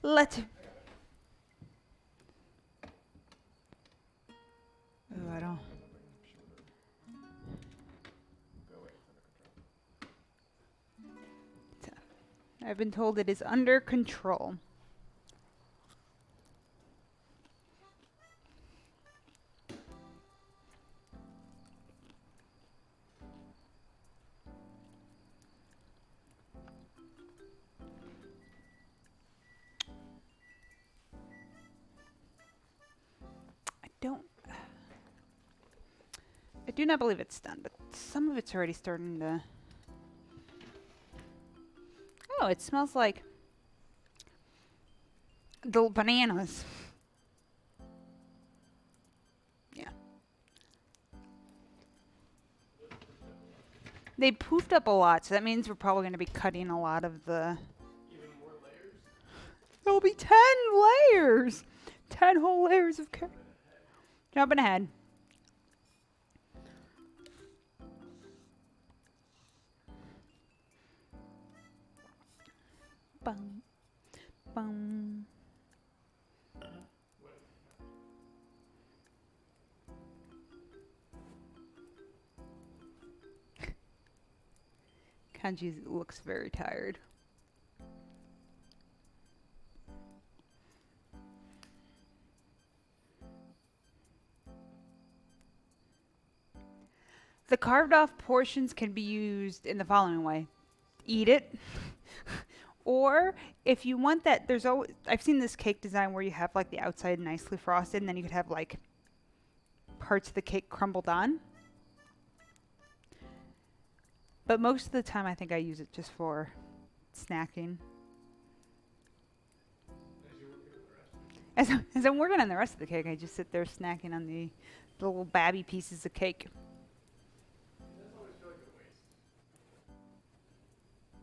Let's... Oh, I don't... I've been told it is under control. I do not believe it's done, but some of it's already starting to... Oh, it smells like the bananas. Yeah. They poofed up a lot, so that means we're probably going to be cutting a lot of the... Even more layers? There'll be 10 layers! 10 whole layers of carrot. Jumping ahead. Bum, bum. Kanji looks very tired. The carved off portions can be used in the following way. Eat it. Or if you want that, there's always, I've seen this cake design where you have like the outside nicely frosted and then you could have like parts of the cake crumbled on. But most of the time I think I use it just for snacking. As I'm working on the rest of the cake, I just sit there snacking on the little babby pieces of cake. That's always feel like a waste.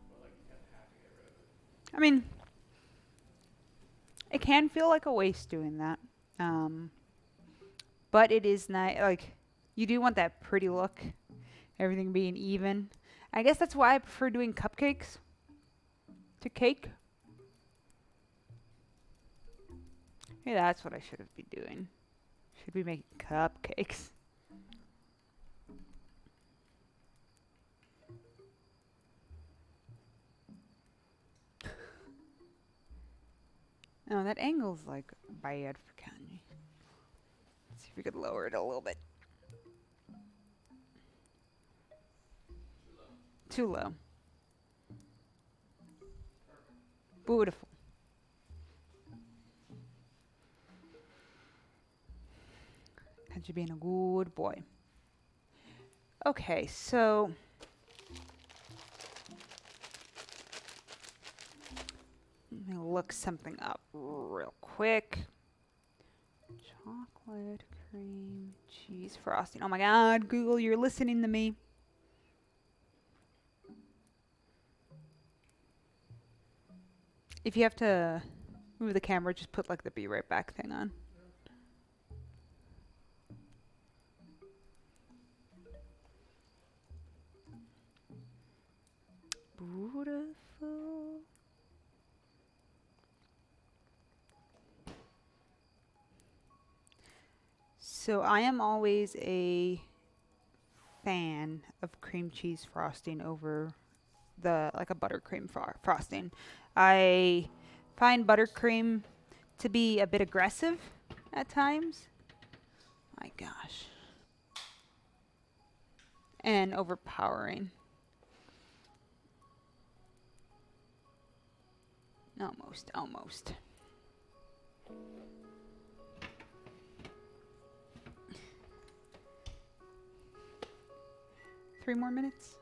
But like you kind of have to get rid of it. I mean, it can feel like a waste doing that. But it is nice. Like, you do want that pretty look, everything being even. I guess that's why I prefer doing cupcakes to cake. Maybe that's what I should have been doing. Should be making cupcakes. No, that angle's like bad for Kanye. Let's see if we could lower it a little bit. Too low. Beautiful. Kanji being a good boy. Okay, so let me look something up real quick. Chocolate cream cheese frosting. Oh my God, Google, you're listening to me. If you have to move the camera, just put like the be right back thing on. Beautiful. So I am always a fan of cream cheese frosting over the like a buttercream frosting. I find buttercream to be a bit aggressive at times. My gosh. And overpowering. Almost. 3 more minutes.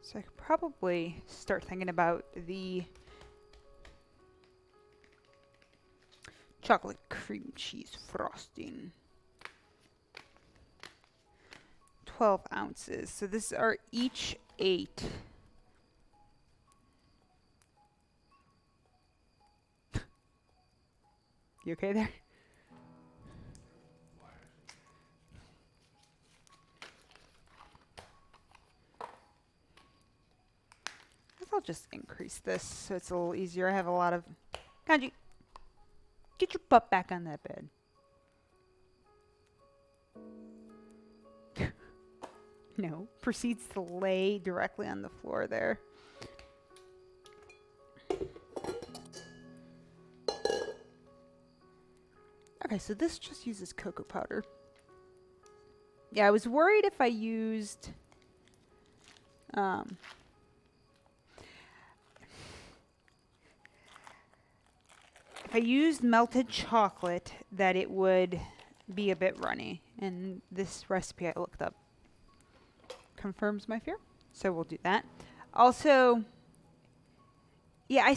So I could probably start thinking about the chocolate cream cheese frosting. 12 ounces. So this are each 8. You okay there? I'll just increase this so it's a little easier. I have a lot of... Kanji, get your butt back on that bed. No, proceeds to lay directly on the floor there. Okay, so this just uses cocoa powder. Yeah, I was worried if I used... if I used melted chocolate, that it would be a bit runny. And this recipe I looked up confirms my fear. So we'll do that. Also, yeah,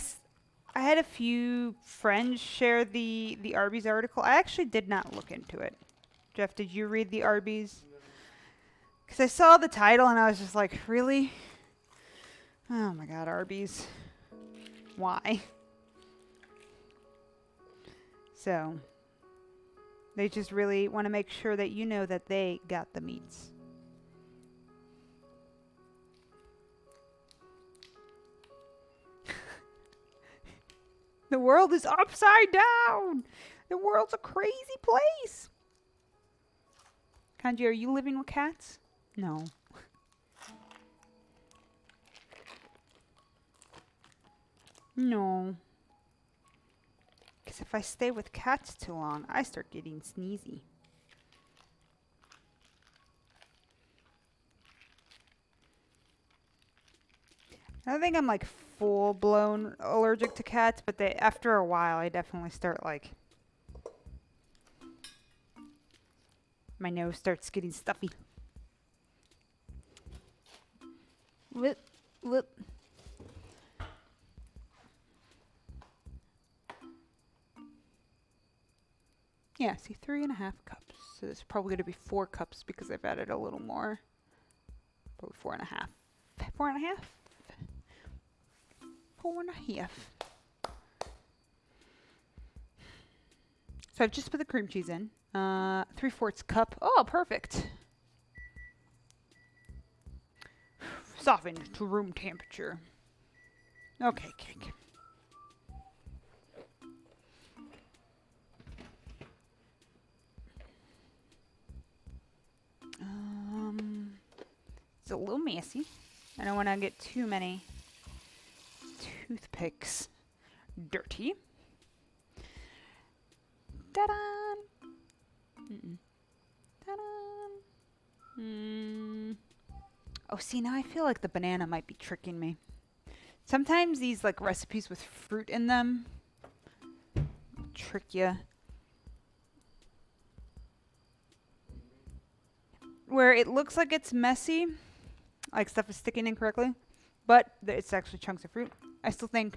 I had a few friends share the Arby's article. I actually did not look into it. Jeff, did you read the Arby's? Because I saw the title and I was just like, really? Oh my God, Arby's. Why? So, they just really want to make sure that you know that they got the meats. The world is upside down. The world's a crazy place. Kanji, are you living with cats? No. No. Because if I stay with cats too long, I start getting sneezy. I don't think I'm like full blown allergic to cats, but after a while I definitely start like my nose starts getting stuffy. Whoop, whoop. Yeah, see, 3.5 cups. So it's probably going to be 4 cups because I've added a little more. Probably 4.5. 4.5? 4.5. So I've just put the cream cheese in. 3/4 cup. Oh, perfect. Softened to room temperature. Okay, cake. It's a little messy. I don't want to get too many toothpicks dirty. Ta-da! Ta-da! Oh, see, now I feel like the banana might be tricking me. Sometimes these like recipes with fruit in them trick you. Where it looks like it's messy, like stuff is sticking incorrectly, but it's actually chunks of fruit. I still think,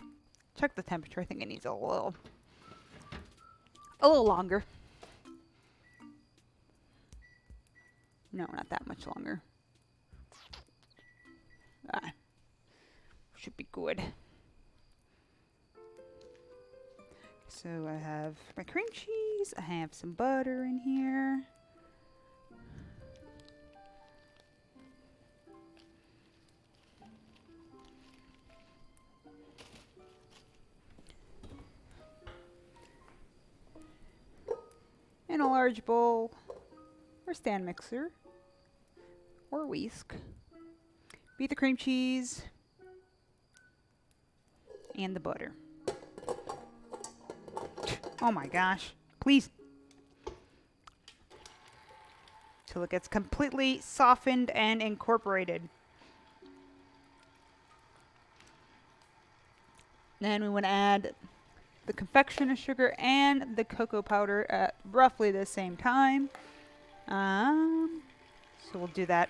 check the temperature. I think it needs a little longer. No, not that much longer. Should be good. So I have my cream cheese. I have some butter in here. In a large bowl or stand mixer or whisk. Beat the cream cheese and the butter. Oh my gosh. Please. Till it gets completely softened and incorporated. Then we want to add the confectioner sugar and the cocoa powder at roughly the same time. So we'll do that.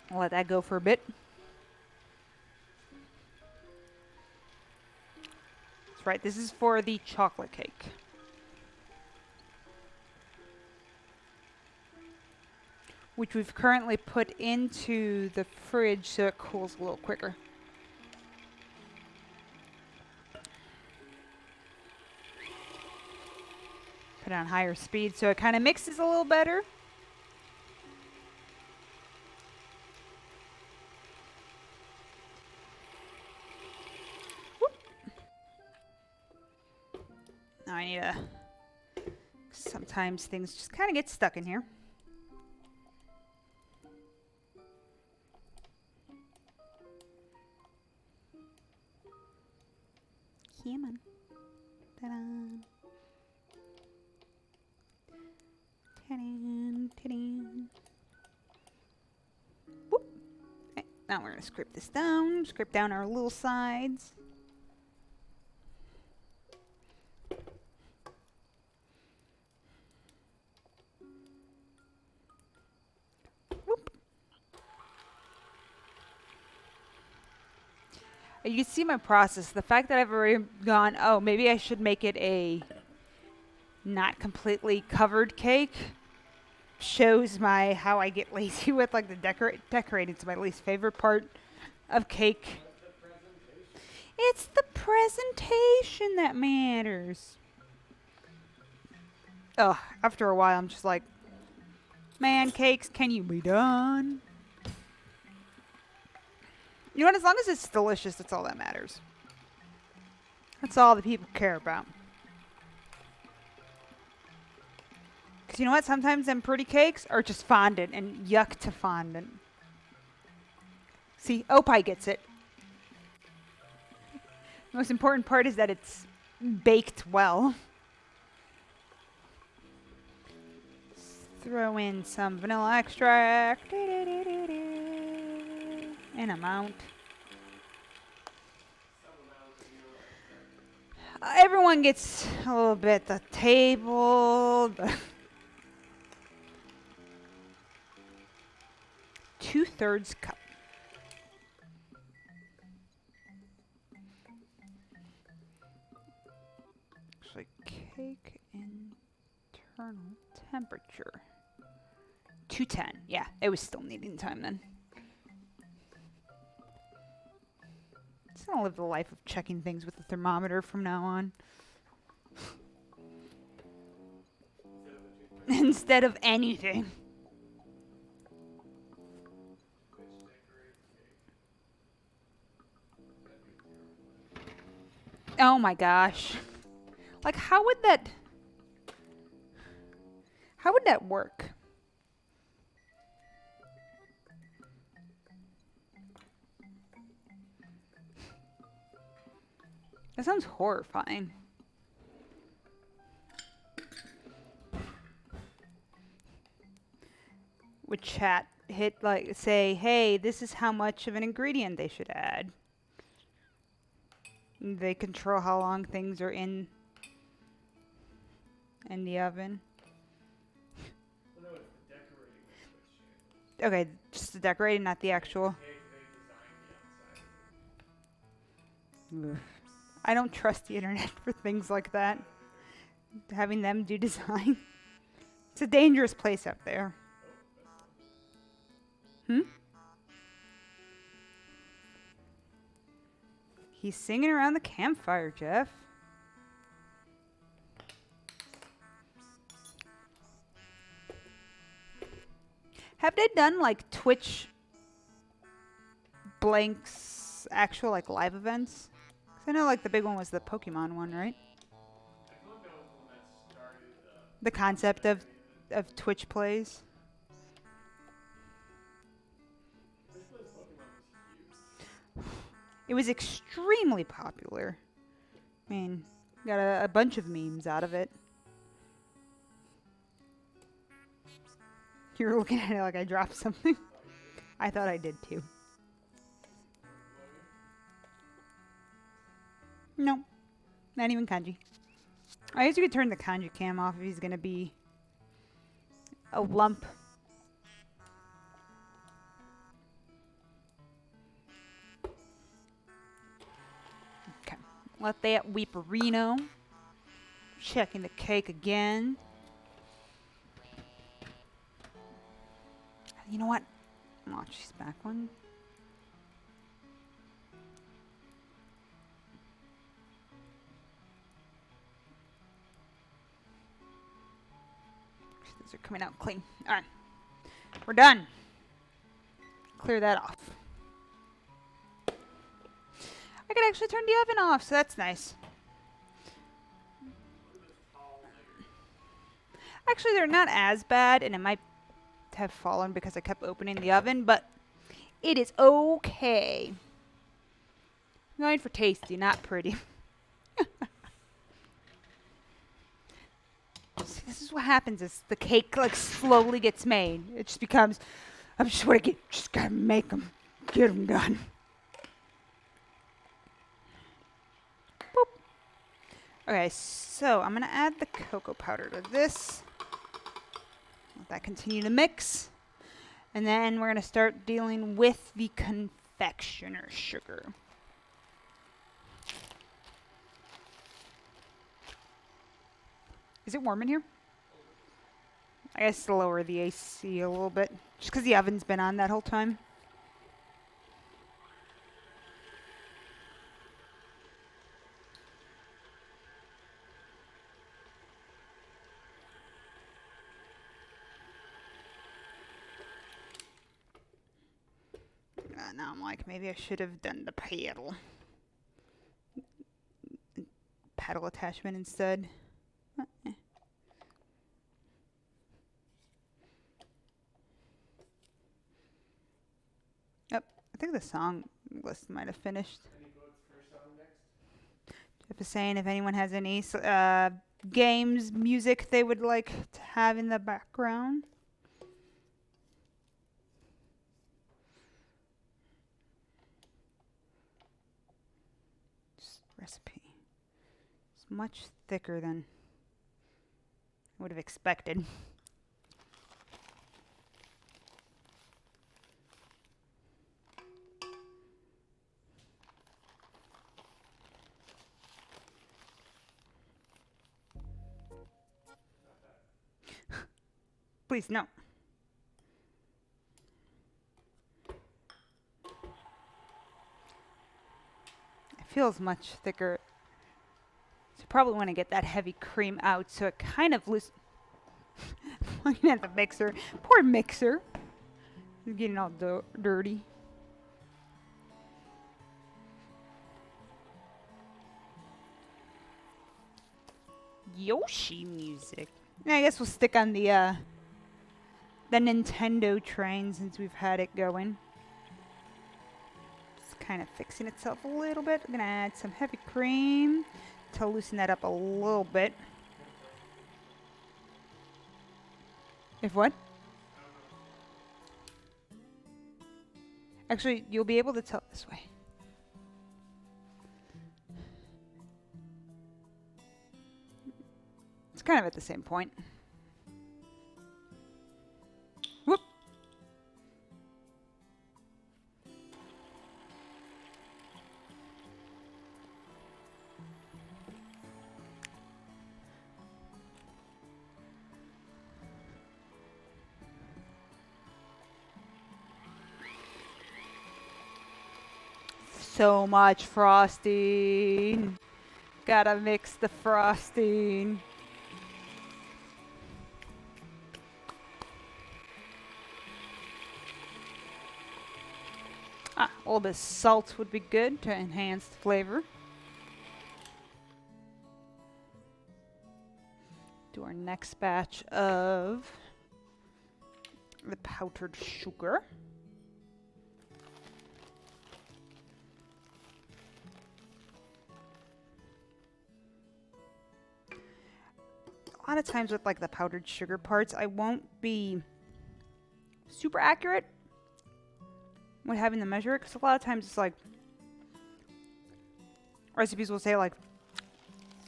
I'll let that go for a bit. That's right, this is for the chocolate cake. Which we've currently put into the fridge so it cools a little quicker. Put it on higher speed so it kind of mixes a little better. Whoop. Now I need to... Sometimes things just kind of get stuck in here. Come on. Ta-da. Whoop. Okay, now we're going to scrape this down. Scrape down our little sides. Whoop. You can see my process. The fact that I've already gone, oh, maybe I should make it a not completely covered cake, shows my how I get lazy with like the decorating. It's my least favorite part of cake. It's the presentation that matters. Ugh, after a while I'm just like, man, cakes, can you be done? You know what, as long as it's delicious, that's all that matters. That's all the people care about. Because you know what? Sometimes them pretty cakes are just fondant and yuck to fondant. See, Opie gets it. The most important part is that it's baked well. Throw in some vanilla extract. An amount. Everyone gets a little bit. The table. The 2/3 cup. Actually, cake internal temperature. 210. Yeah, it was still kneading time then. Just gonna live the life of checking things with the thermometer from now on. Instead of anything. Oh my gosh. Like, how would that work? That sounds horrifying. Would chat hit, like, say, hey, this is how much of an ingredient they should add? They control how long things are in the oven. Well, no, it's the decorating that Twitch channels. Okay, just the decorating, not the actual. They design the outside. Ugh. I don't trust the internet for things like that. Having them do design. It's a dangerous place out there. He's singing around the campfire, Jeff. Have they done like Twitch blanks actual like live events? 'Cause I know like the big one was the Pokemon one, right? I feel like that was the one that started The concept of Twitch plays. Twitch plays Pokemon was huge. It was extremely popular. I mean, got a bunch of memes out of it. You were looking at it like I dropped something. I thought I did too. No, not even kanji. I guess you could turn the kanji cam off if he's gonna be a lump. Okay, let that weeperino. Checking the cake again. You know what? Oh, she's back one. These are coming out clean. All right, we're done. Clear that off. I could actually turn the oven off, so that's nice. Actually, they're not as bad, and it might have fallen because I kept opening the oven, but it is okay. I'm going for tasty, not pretty. See, this is what happens as the cake like slowly gets made. It just becomes, I just want to just gotta make them, get them done. Boop. Okay, so I'm gonna add the cocoa powder to this. Let that continue to mix. And then we're gonna start dealing with the confectioner sugar. Is it warm in here? I guess to lower the AC a little bit, just because the oven's been on that whole time. Now I'm like, maybe I should have done the paddle attachment instead. Yep, I think the song list might have finished. Any votes for song next? Jeff is saying if anyone has any games, music they would like to have in the background. This recipe. It's much thicker than I would have expected. Please, no. It feels much thicker. So probably want to get that heavy cream out so it kind of loose. Looking at the mixer. Poor mixer. It's getting all dirty. Yoshi music. Yeah, I guess we'll stick on the Nintendo train since we've had it going. It's kind of fixing itself a little bit. I'm gonna add some heavy cream to loosen that up a little bit. If what? Actually, you'll be able to tell this way. It's kind of at the same point. Whoop. So much frosting. Gotta mix the frosting. A little bit of salt would be good to enhance the flavor. Do our next batch of the powdered sugar. A lot of times with like the powdered sugar parts, I won't be super accurate with having to measure it, because a lot of times it's like recipes will say like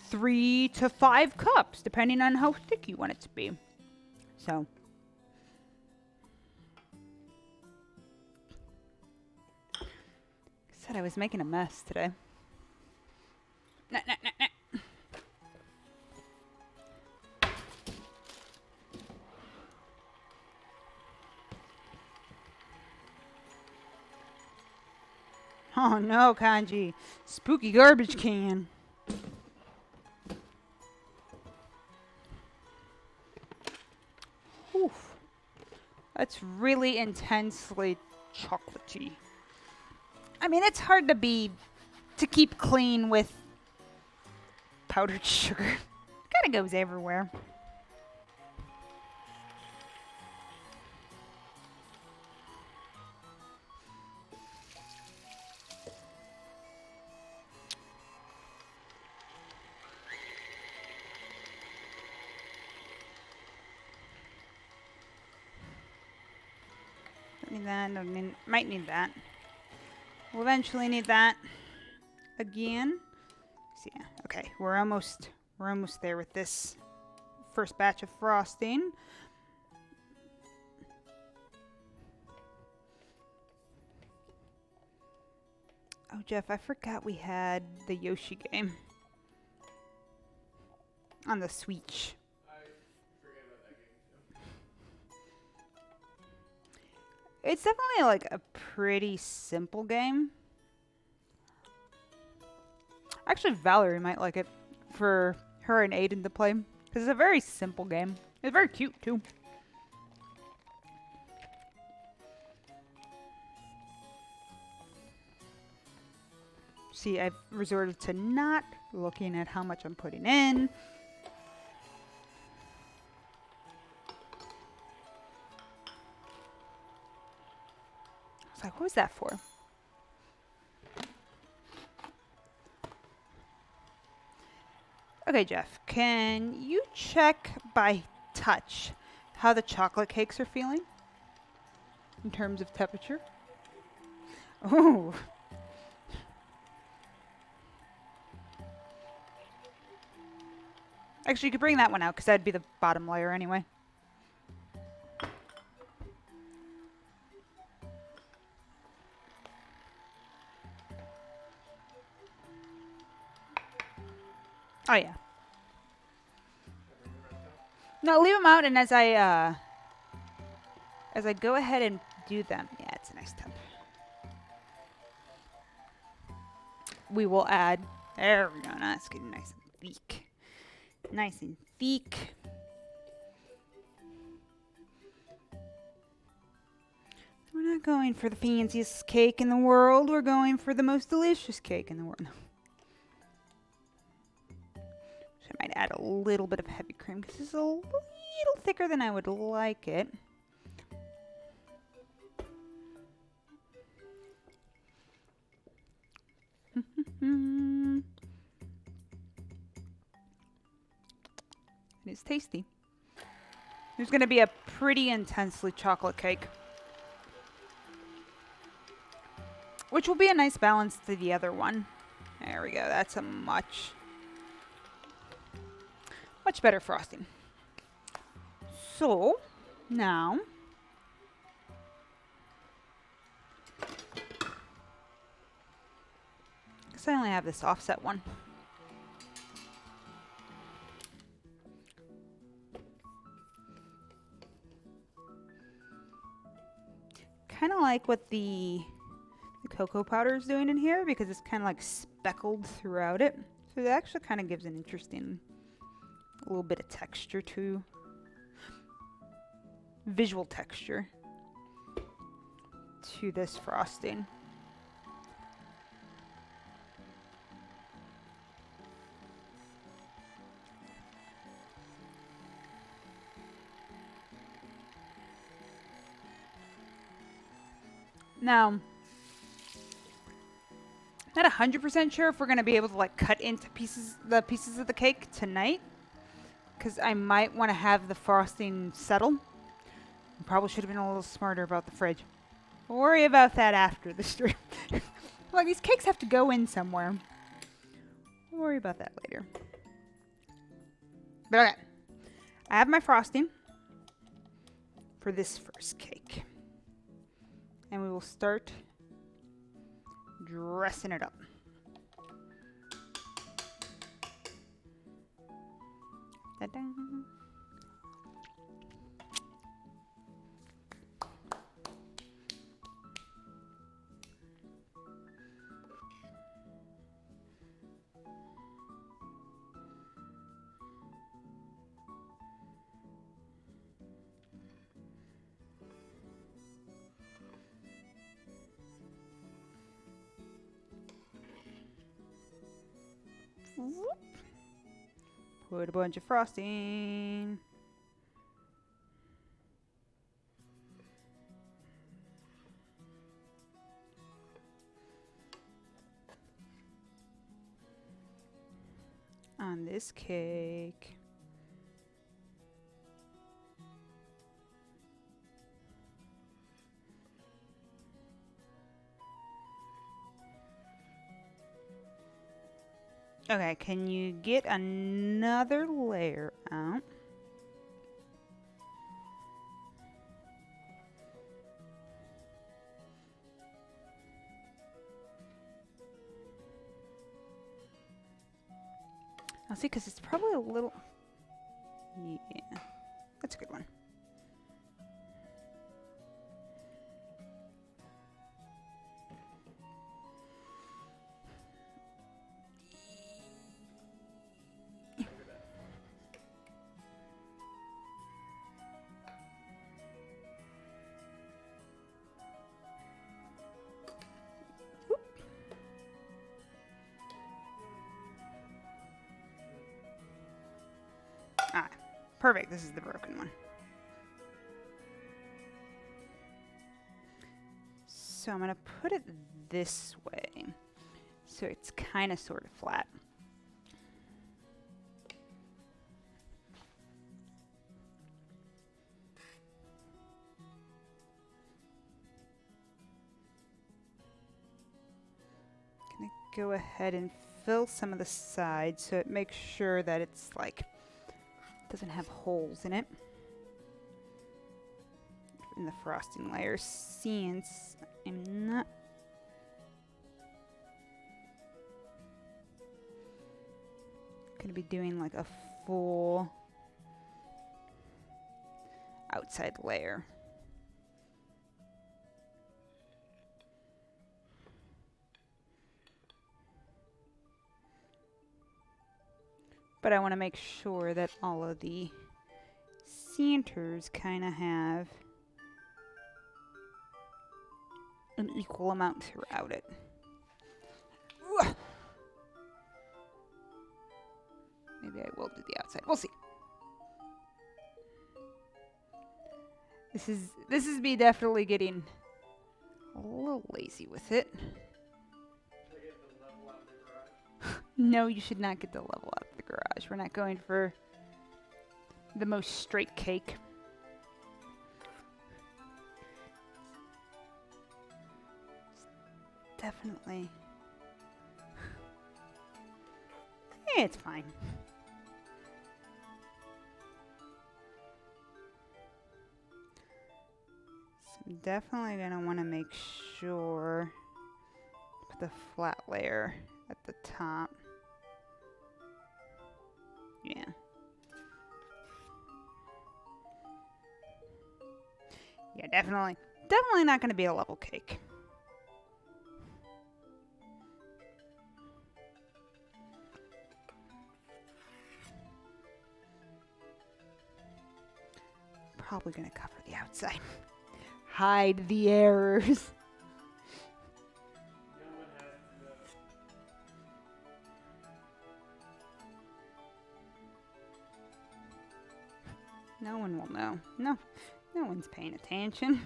3 to 5 cups depending on how thick you want it to be. So I said I was making a mess today. Nah, nah, nah, nah. Oh no, Kanji. Spooky garbage can. Oof. That's really intensely chocolatey. I mean, it's hard to keep clean with powdered sugar. It kind of goes everywhere. Need that. Might need that. We'll eventually need that again. So yeah, okay, we're almost there with this first batch of frosting. Oh, Jeff, I forgot we had the Yoshi game on the Switch. It's definitely like a pretty simple game. Actually, Valerie might like it for her and Aiden to play, because it's a very simple game. It's very cute too. See, I've resorted to not looking at how much I'm putting in. Like, what was that for? Okay, Jeff, can you check by touch how the chocolate cakes are feeling in terms of temperature? Ooh. Actually, you could bring that one out because that'd be the bottom layer anyway. Oh yeah. No, leave them out, and as I go ahead and do them, yeah, it's a nice tub. We will add. There we go. Now it's getting nice and thick. Nice and thick. We're not going for the fanciest cake in the world. We're going for the most delicious cake in the world. So I might add a little bit of heavy cream because it's a little thicker than I would like it. It is tasty. There's going to be a pretty intensely chocolate cake, which will be a nice balance to the other one. There we go. That's a much better frosting. So, now because I only have this offset one. Kind of like what the cocoa powder is doing in here because it's kind of like speckled throughout it. So it actually kind of gives an interesting little bit of texture to visual texture to this frosting. Now, not 100% sure if we're going to be able to like cut into the pieces of the cake tonight, because I might want to have the frosting settle. Probably should have been a little smarter about the fridge. We'll worry about that after the stream. Like, these cakes have to go in somewhere. We'll worry about that later. But okay, I have my frosting for this first cake. And we will start dressing it up. Ta-da. Put a bunch of frosting. On this cake. Okay, can you get another layer out? I'll see, because it's probably a little... Yeah, that's a good one. Ah, perfect. This is the broken one. So I'm going to put it this way. So it's kind of sort of flat. Gonna go ahead and fill some of the sides so it makes sure that it's like doesn't have holes in it. In the frosting layer, since I'm not gonna be doing like a full outside layer. But I want to make sure that all of the centers kind of have an equal amount throughout it. Maybe I will do the outside. We'll see. This is me definitely getting a little lazy with it. Should I get the level out of the garage? No, you should not get the level out of the garage. We're not going for the most straight cake. Definitely. It's fine. So I'm definitely gonna want to make sure put the flat layer at the top. Yeah. Yeah, definitely not gonna be a level cake. Probably gonna cover the outside. Hide the errors. No one has to know. No one will know. No one's paying attention.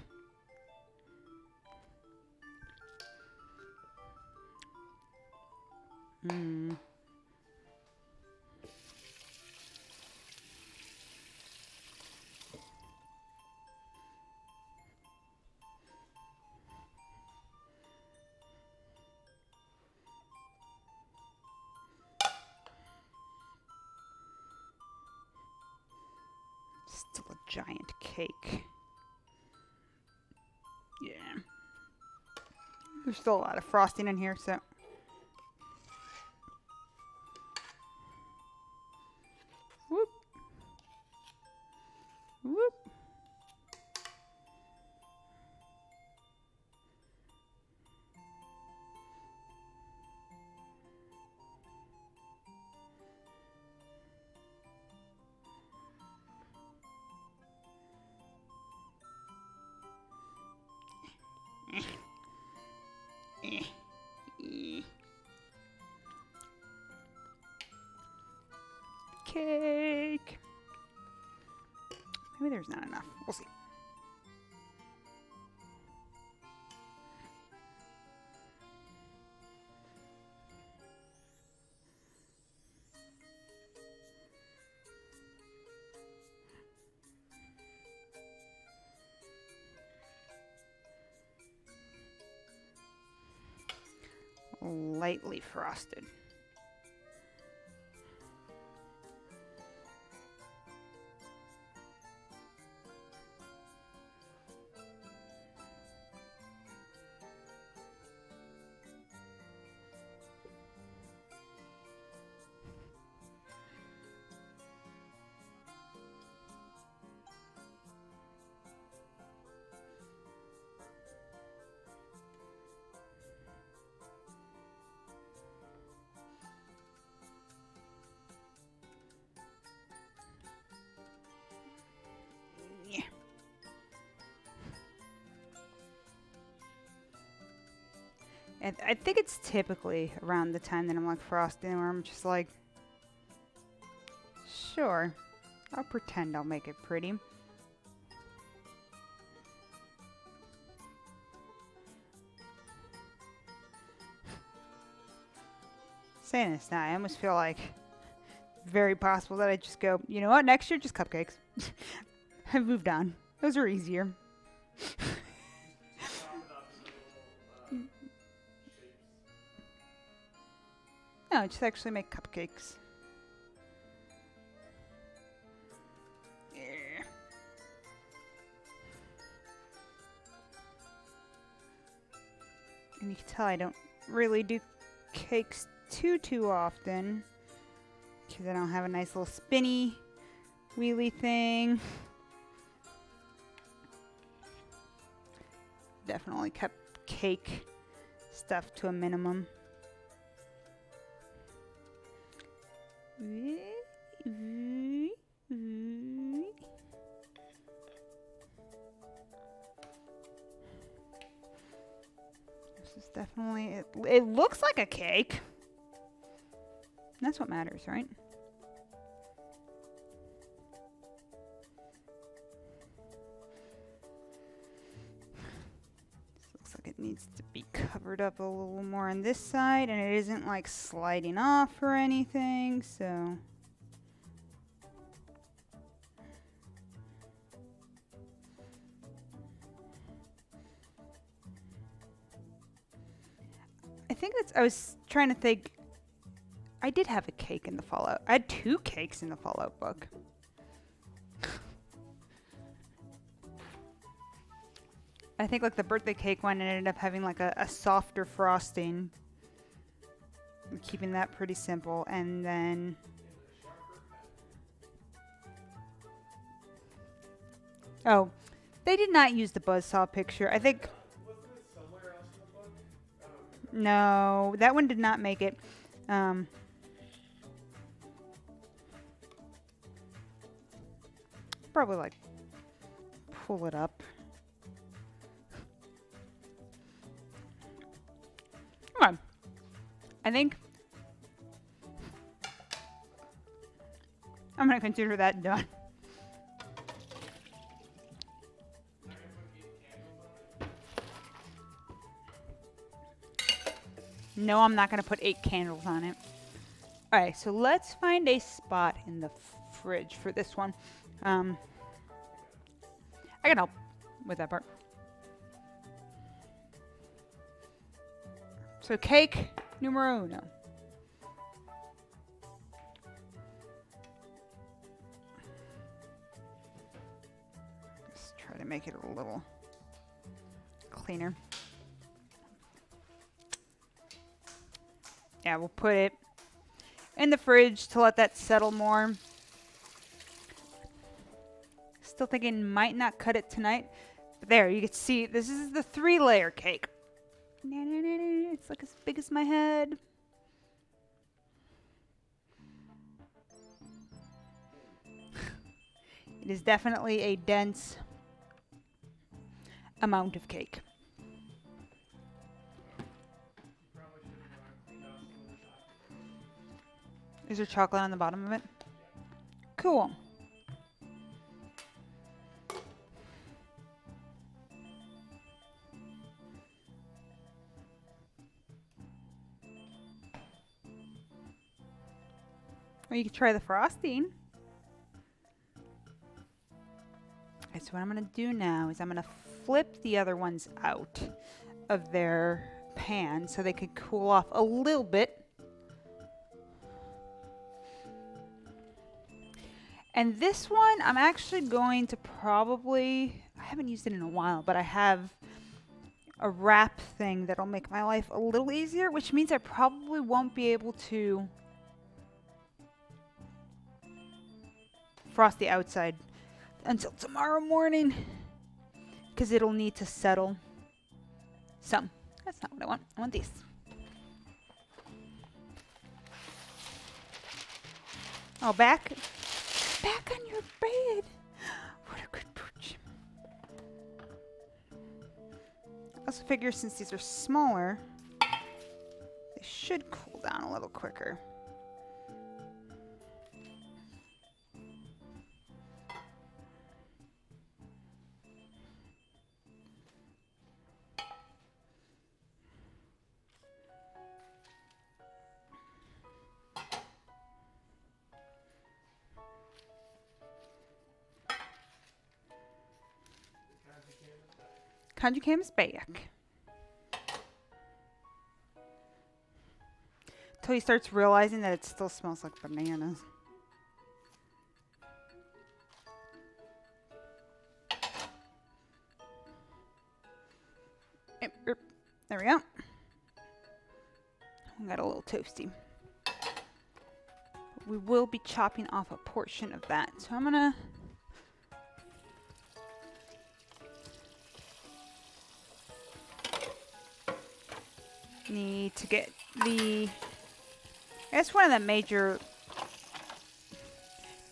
Hmm. Still a giant cake. Yeah. There's still a lot of frosting in here, so. Whoop. Whoop. Cake. Maybe there's not enough. We'll see. Lightly frosted. Yeah. I think it's typically around the time that I'm like frosting where I'm just like, sure, I'll pretend I'll make it pretty. Saying this now, I almost feel like very possible that I just go, you know what, next year just cupcakes. I've moved on. Those are easier. Chop it up into little shapes. No, just actually make cupcakes. And you can tell I don't really do cakes too often because I don't have a nice little spinny wheelie thing. Definitely kept cake stuff to a minimum. This is definitely, it looks like a cake. That's what matters, right? This looks like it needs to be covered up a little more on this side, and it isn't like sliding off or anything, so. I think that's, I was trying to think, I did have a cake in the Fallout. I had 2 cakes in the Fallout book. I think like the birthday cake one ended up having like a softer frosting. I'm keeping that pretty simple. And then oh, they did not use the buzzsaw picture. I think Wasn't it somewhere else in the book? no, that one did not make it. Probably like pull it up. Come on. I think I'm gonna consider that done. No, I'm not gonna put 8 candles on it. Alright, so let's find a spot in the fridge for this one. I can help with that part. So cake numero uno. Just try to make it a little cleaner. Yeah, we'll put it in the fridge to let that settle more. Still thinking might not cut it tonight. But there, you can see this is the 3-layer cake. It's like as big as my head. It is definitely a dense amount of cake. Probably should have cleaned off some of the chocolate. Is there chocolate on the bottom of it? Cool. Or you could try the frosting. Okay, so what I'm going to do now is I'm going to flip the other ones out of their pan so they could cool off a little bit. And this one, I'm actually going to probably, I haven't used it in a while, but I have a wrap thing that'll make my life a little easier, which means I probably won't be able to frost the outside until tomorrow morning because it'll need to settle some. That's not what I want. I want these. Oh, back on your bed. What a good pooch. I also figure since these are smaller, they should cool down a little quicker. Conjugam is back. Till he starts realizing that it still smells like bananas. There we go. got a little toasty. But we will be chopping off a portion of that. So I'm gonna need to get the, I guess one of the major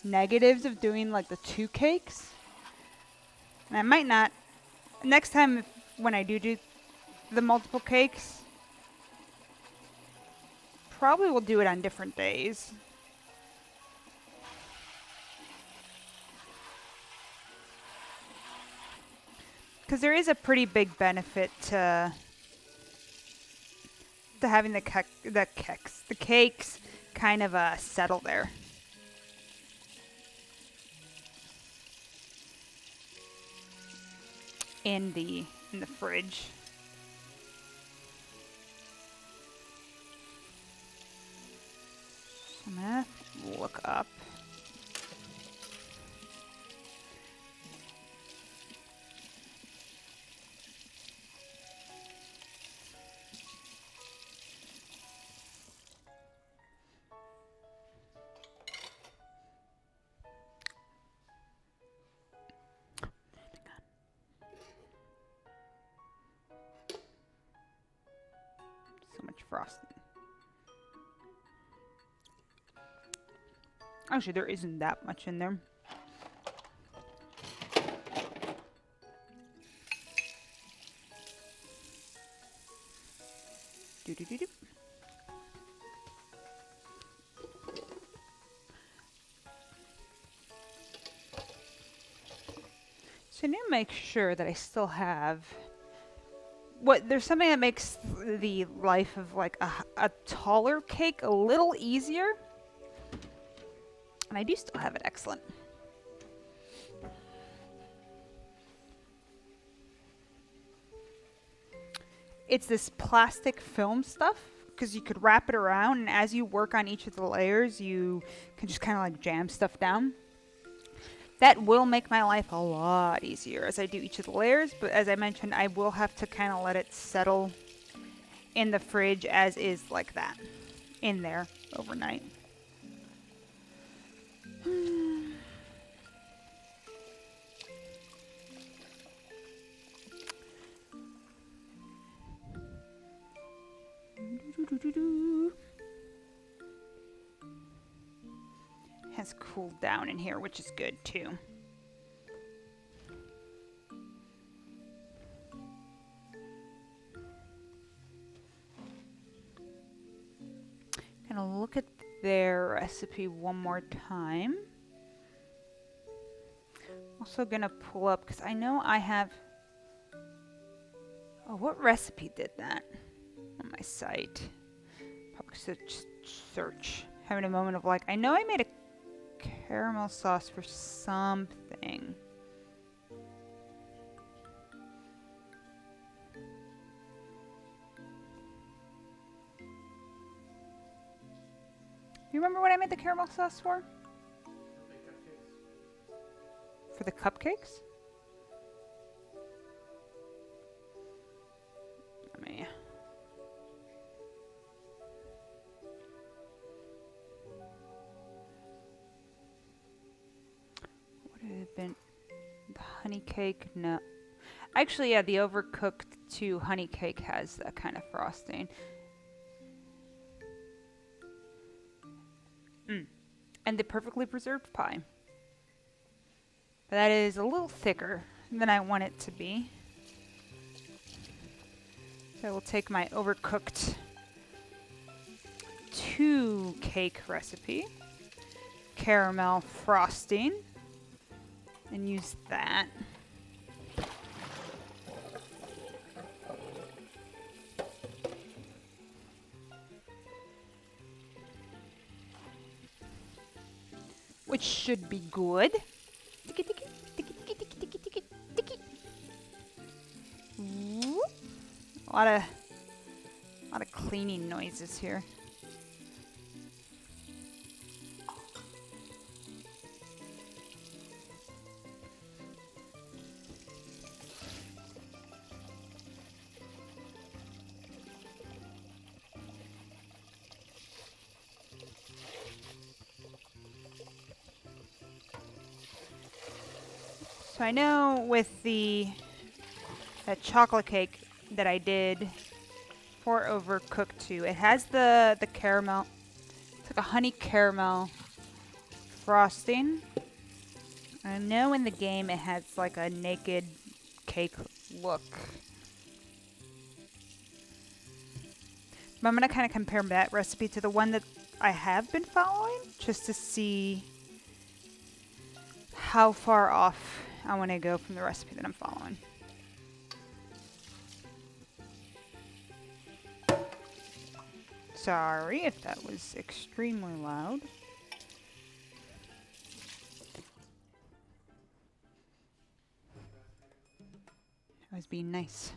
negatives of doing like the 2 cakes, and I might not, next time when I do the multiple cakes, probably will do it on different days. Because there is a pretty big benefit to having the cakes kind of settle there. In the fridge. So I'm gonna look up. So much frosting. Actually, there isn't that much in there. Do-do-do-do. So I need to make sure that I still have there's something that makes the life of like a taller cake a little easier. And I do still have it. Excellent. It's this plastic film stuff, because you could wrap it around, and as you work on each of the layers, you can just kind of like jam stuff down. That will make my life a lot easier as I do each of the layers, but as I mentioned, I will have to kind of let it settle in the fridge as is, like that, in there overnight. Has cooled down in here, which is good too. Gonna look at their recipe one more time. Also gonna pull up, because I know I have, oh, what recipe did that on my site? Probably search. Having a moment of like, I know I made a caramel sauce for something. You remember what I made the caramel sauce for? For the cupcakes? Let me. Would it have been the honey cake? No. Actually, yeah, the overcooked 2 honey cake has that kind of frosting. And the perfectly preserved pie. But that is a little thicker than I want it to be. So I will take my overcooked 2 cake recipe, caramel frosting, and use that. Which should be good. A lot of cleaning noises here. So I know with that chocolate cake that I did for Overcooked 2, it has the caramel. It's like a honey caramel frosting. I know in the game it has like a naked cake look. But I'm going to kind of compare that recipe to the one that I have been following just to see how far off I want to go from the recipe that I'm following. Sorry if that was extremely loud. I was being nice.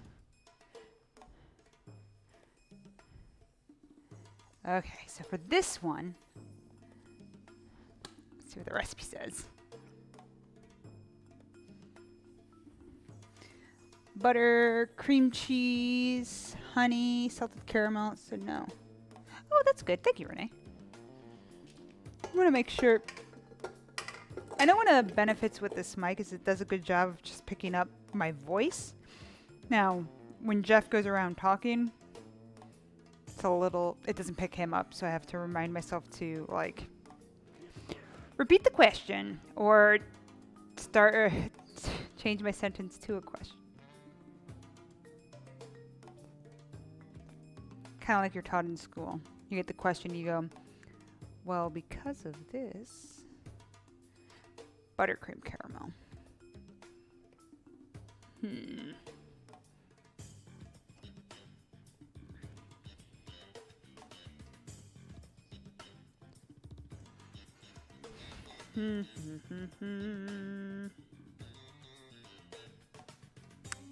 Okay, so for this one, let's see what the recipe says. Butter, cream cheese, honey, salted caramel. So no. Oh, that's good. Thank you, Renee. I want to make sure. I know one of the benefits with this mic is it does a good job of just picking up my voice. Now, when Jeff goes around talking, it doesn't pick him up, so I have to remind myself to, like, repeat the question or change my sentence to a question. Kind of like you're taught in school. You get the question, you go, well, because of this, buttercream caramel.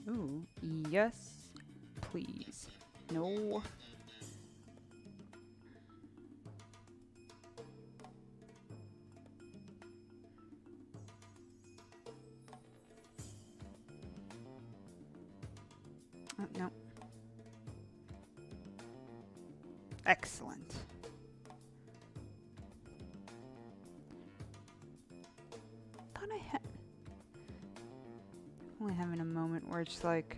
Ooh, yes, please. No. Oh, no. Excellent. Thought I had. Only having a moment where it's like.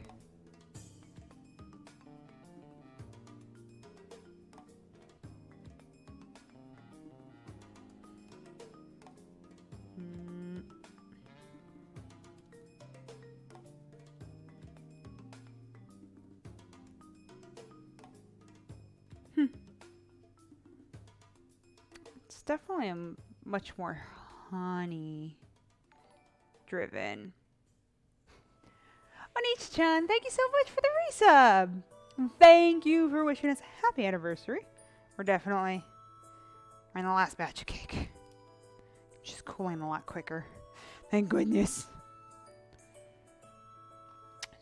It's definitely much more honey driven. Onichi-chan, thank you so much for the resub. Thank you for wishing us a happy anniversary. We're in the last batch of cake. She's cooling a lot quicker. Thank goodness.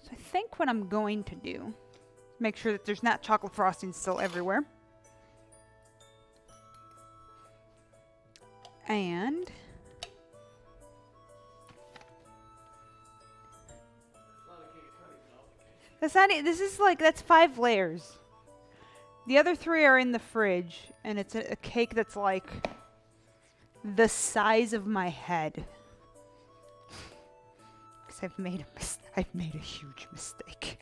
So I think what I'm going to do, make sure that there's not chocolate frosting still everywhere. And that's 5 layers. The other 3 are in the fridge, and it's a cake that's like the size of my head. Because I've made a huge mistake.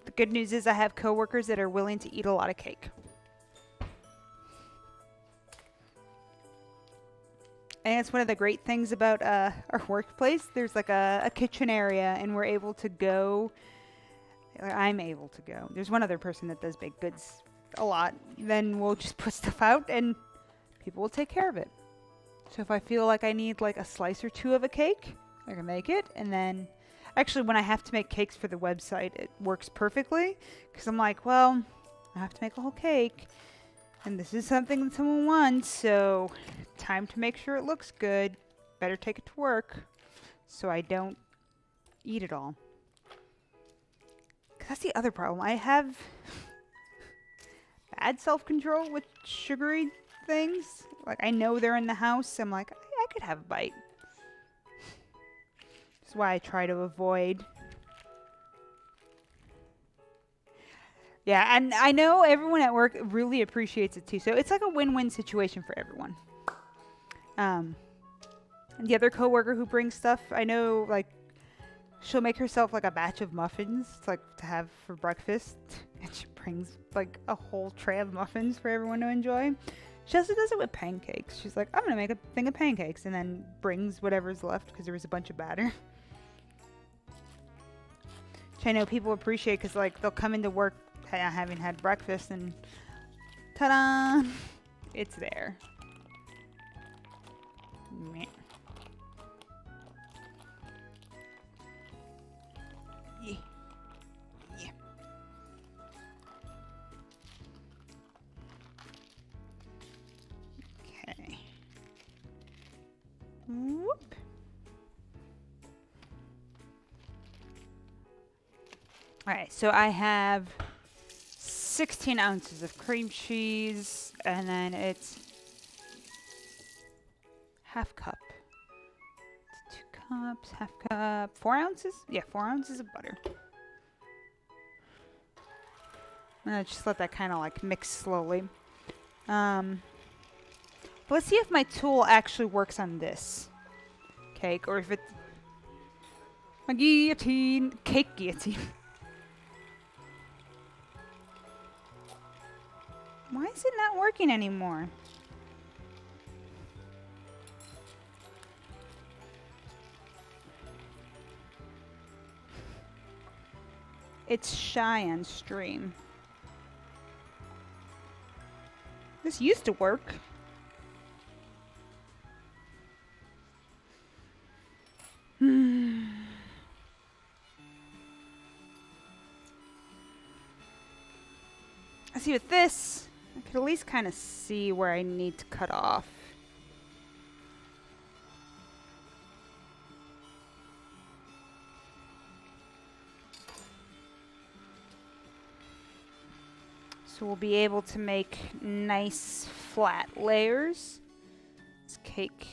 The good news is I have coworkers that are willing to eat a lot of cake. And it's one of the great things about our workplace. There's like a kitchen area, and we're able to go. I'm able to go. There's one other person that does baked goods a lot. Then we'll just put stuff out, and people will take care of it. So if I feel like I need like a slice or 2 of a cake, I can make it. And then, actually, when I have to make cakes for the website, it works perfectly. Because I'm like, well, I have to make a whole cake. And this is something that someone wants, so time to make sure it looks good. Better take it to work so I don't eat it all. 'Cause that's the other problem. I have bad self-control with sugary things. Like, I know they're in the house. I'm like, I could have a bite. That's why I try to avoid. Yeah, and I know everyone at work really appreciates it too. So it's like a win-win situation for everyone. And the other coworker who brings stuff, I know, like, she'll make herself like a batch of muffins, like to have for breakfast, and she brings like a whole tray of muffins for everyone to enjoy. She also does it with pancakes. She's like, I'm gonna make a thing of pancakes, and then brings whatever's left because there was a bunch of batter. Which I know people appreciate because like they'll come into work having had breakfast and ta-da, it's there. Meh. Yeah. Yeah. Okay. Whoop. All right, so I have 16 ounces of cream cheese, and then it's half cup. It's 2 cups, half cup, 4 ounces? Yeah, 4 ounces of butter. I'm gonna just let that kind of like mix slowly. But let's see if my tool actually works on this cake, or if it's my guillotine, cake guillotine. Why is it not working anymore? It's shy on stream. This used to work. I see with this, I could at least kind of see where I need to cut off. So we'll be able to make nice flat layers. This cake.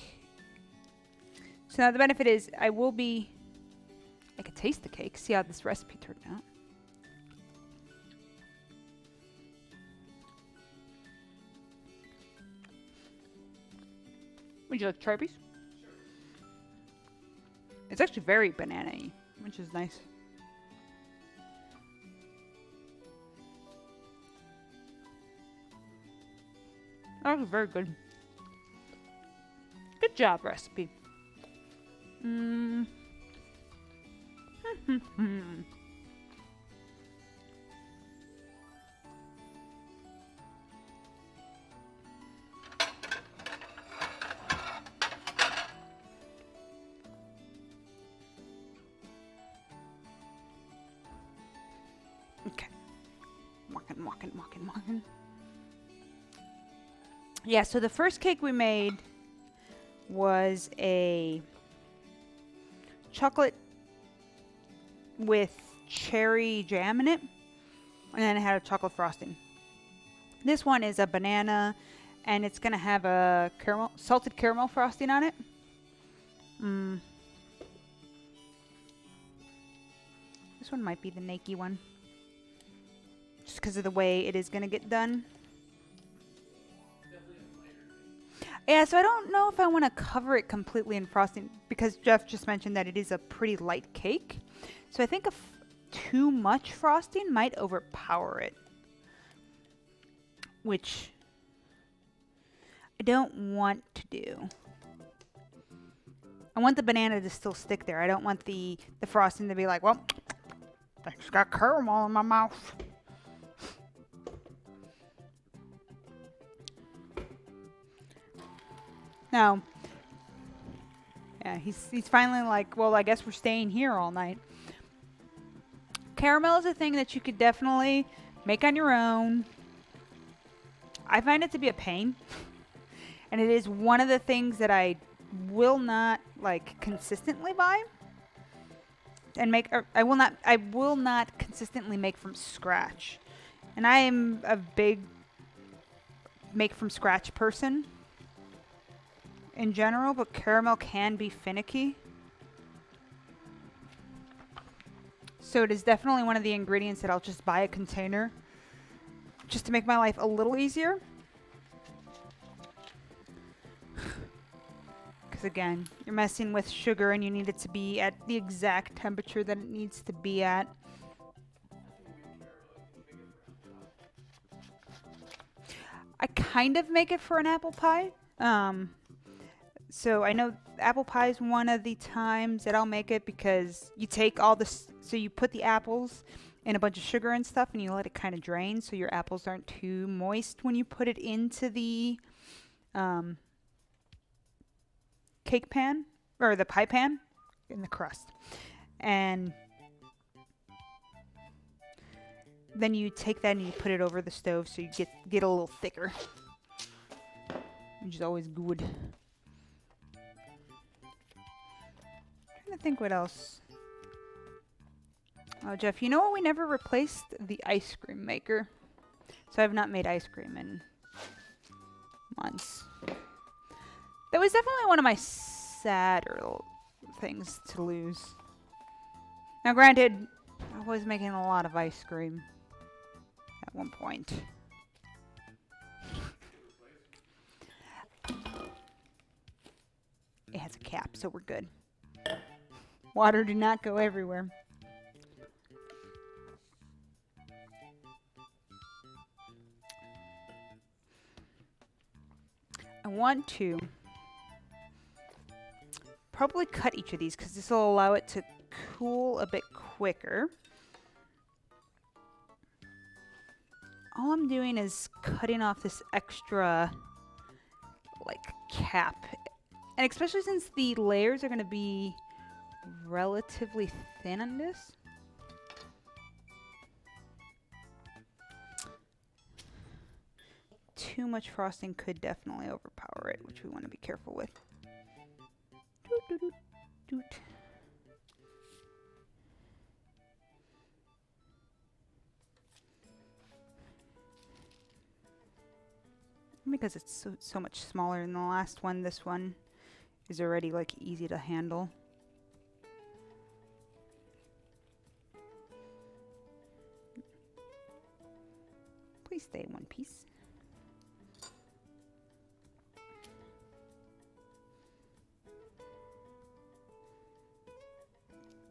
So now the benefit is I can taste the cake, see how this recipe turned out. Would you like to try a piece? It's actually very banana-y, which is nice. That was very good. Good job, recipe. Okay. Walking. Yeah, so the first cake we made was a chocolate with cherry jam in it, and then it had a chocolate frosting. This one is a banana, and it's gonna have a salted caramel frosting on it. This one might be the nakey one, just because of the way it is gonna get done. Yeah, so I don't know if I want to cover it completely in frosting because Jeff just mentioned that it is a pretty light cake. So I think too much frosting might overpower it, which I don't want to do. I want the banana to still stick there. I don't want the frosting to be like, well, I just got caramel in my mouth. No. Yeah, he's finally like, well, I guess we're staying here all night. Caramel is a thing that you could definitely make on your own. I find it to be a pain. And it is one of the things that I will not like consistently buy and make. I will not consistently make from scratch. And I am a big make from scratch person in general, but caramel can be finicky. So it is definitely one of the ingredients that I'll just buy a container just to make my life a little easier. Because again, you're messing with sugar and you need it to be at the exact temperature that it needs to be at. I kind of make it for an apple pie. So I know apple pie is one of the times that I'll make it because you take all this, so you put the apples in a bunch of sugar and stuff and you let it kind of drain so your apples aren't too moist when you put it into the cake pan or the pie pan in the crust. And then you take that and you put it over the stove so you get a little thicker, which is always good. Trying to think what else. Oh, Jeff, you know what? We never replaced the ice cream maker. So I've not made ice cream in months. That was definitely one of my sadder things to lose. Now, granted, I was making a lot of ice cream at one point. It has a cap, so we're good. Water did not go everywhere. I want to probably cut each of these because this will allow it to cool a bit quicker. All I'm doing is cutting off this extra like cap, and especially since the layers are going to be relatively thin on this. Too much frosting could definitely overpower it, which we want to be careful with. Doot, doot, doot, doot. Because it's so much smaller than the last one, this one is already like easy to handle. Please stay in one piece.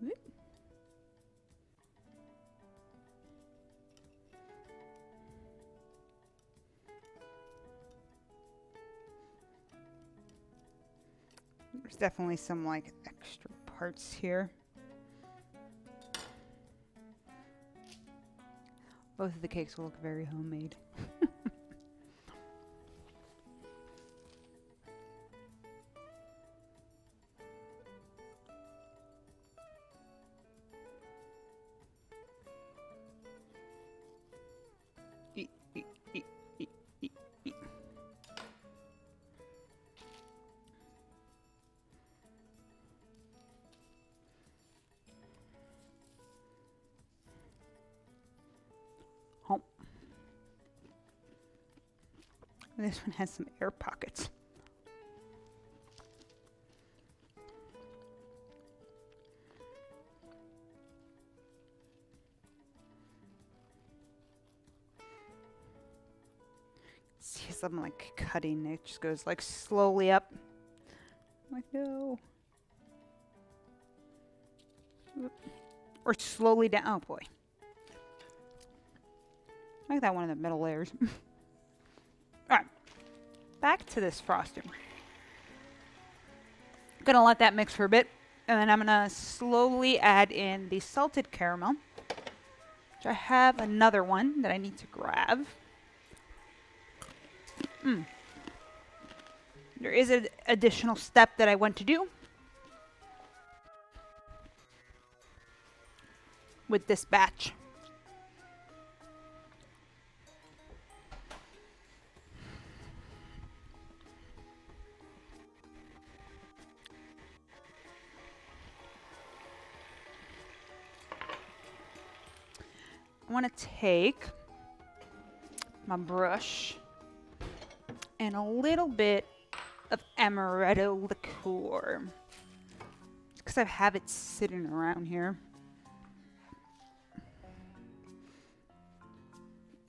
Whoop. There's definitely some like extra parts here. Both of the cakes will look very homemade. This one has some air pockets. See, as I'm like cutting, it just goes like slowly up. I'm like, no. Oop. Or slowly down. Oh boy. I like that one in the middle layers. Alright. Back to this frosting. Gonna let that mix for a bit. And then I'm gonna slowly add in the salted caramel. Which I have another one that I need to grab. There is an additional step that I want to do with this batch. I want to take my brush and a little bit of amaretto liqueur. Because I have it sitting around here.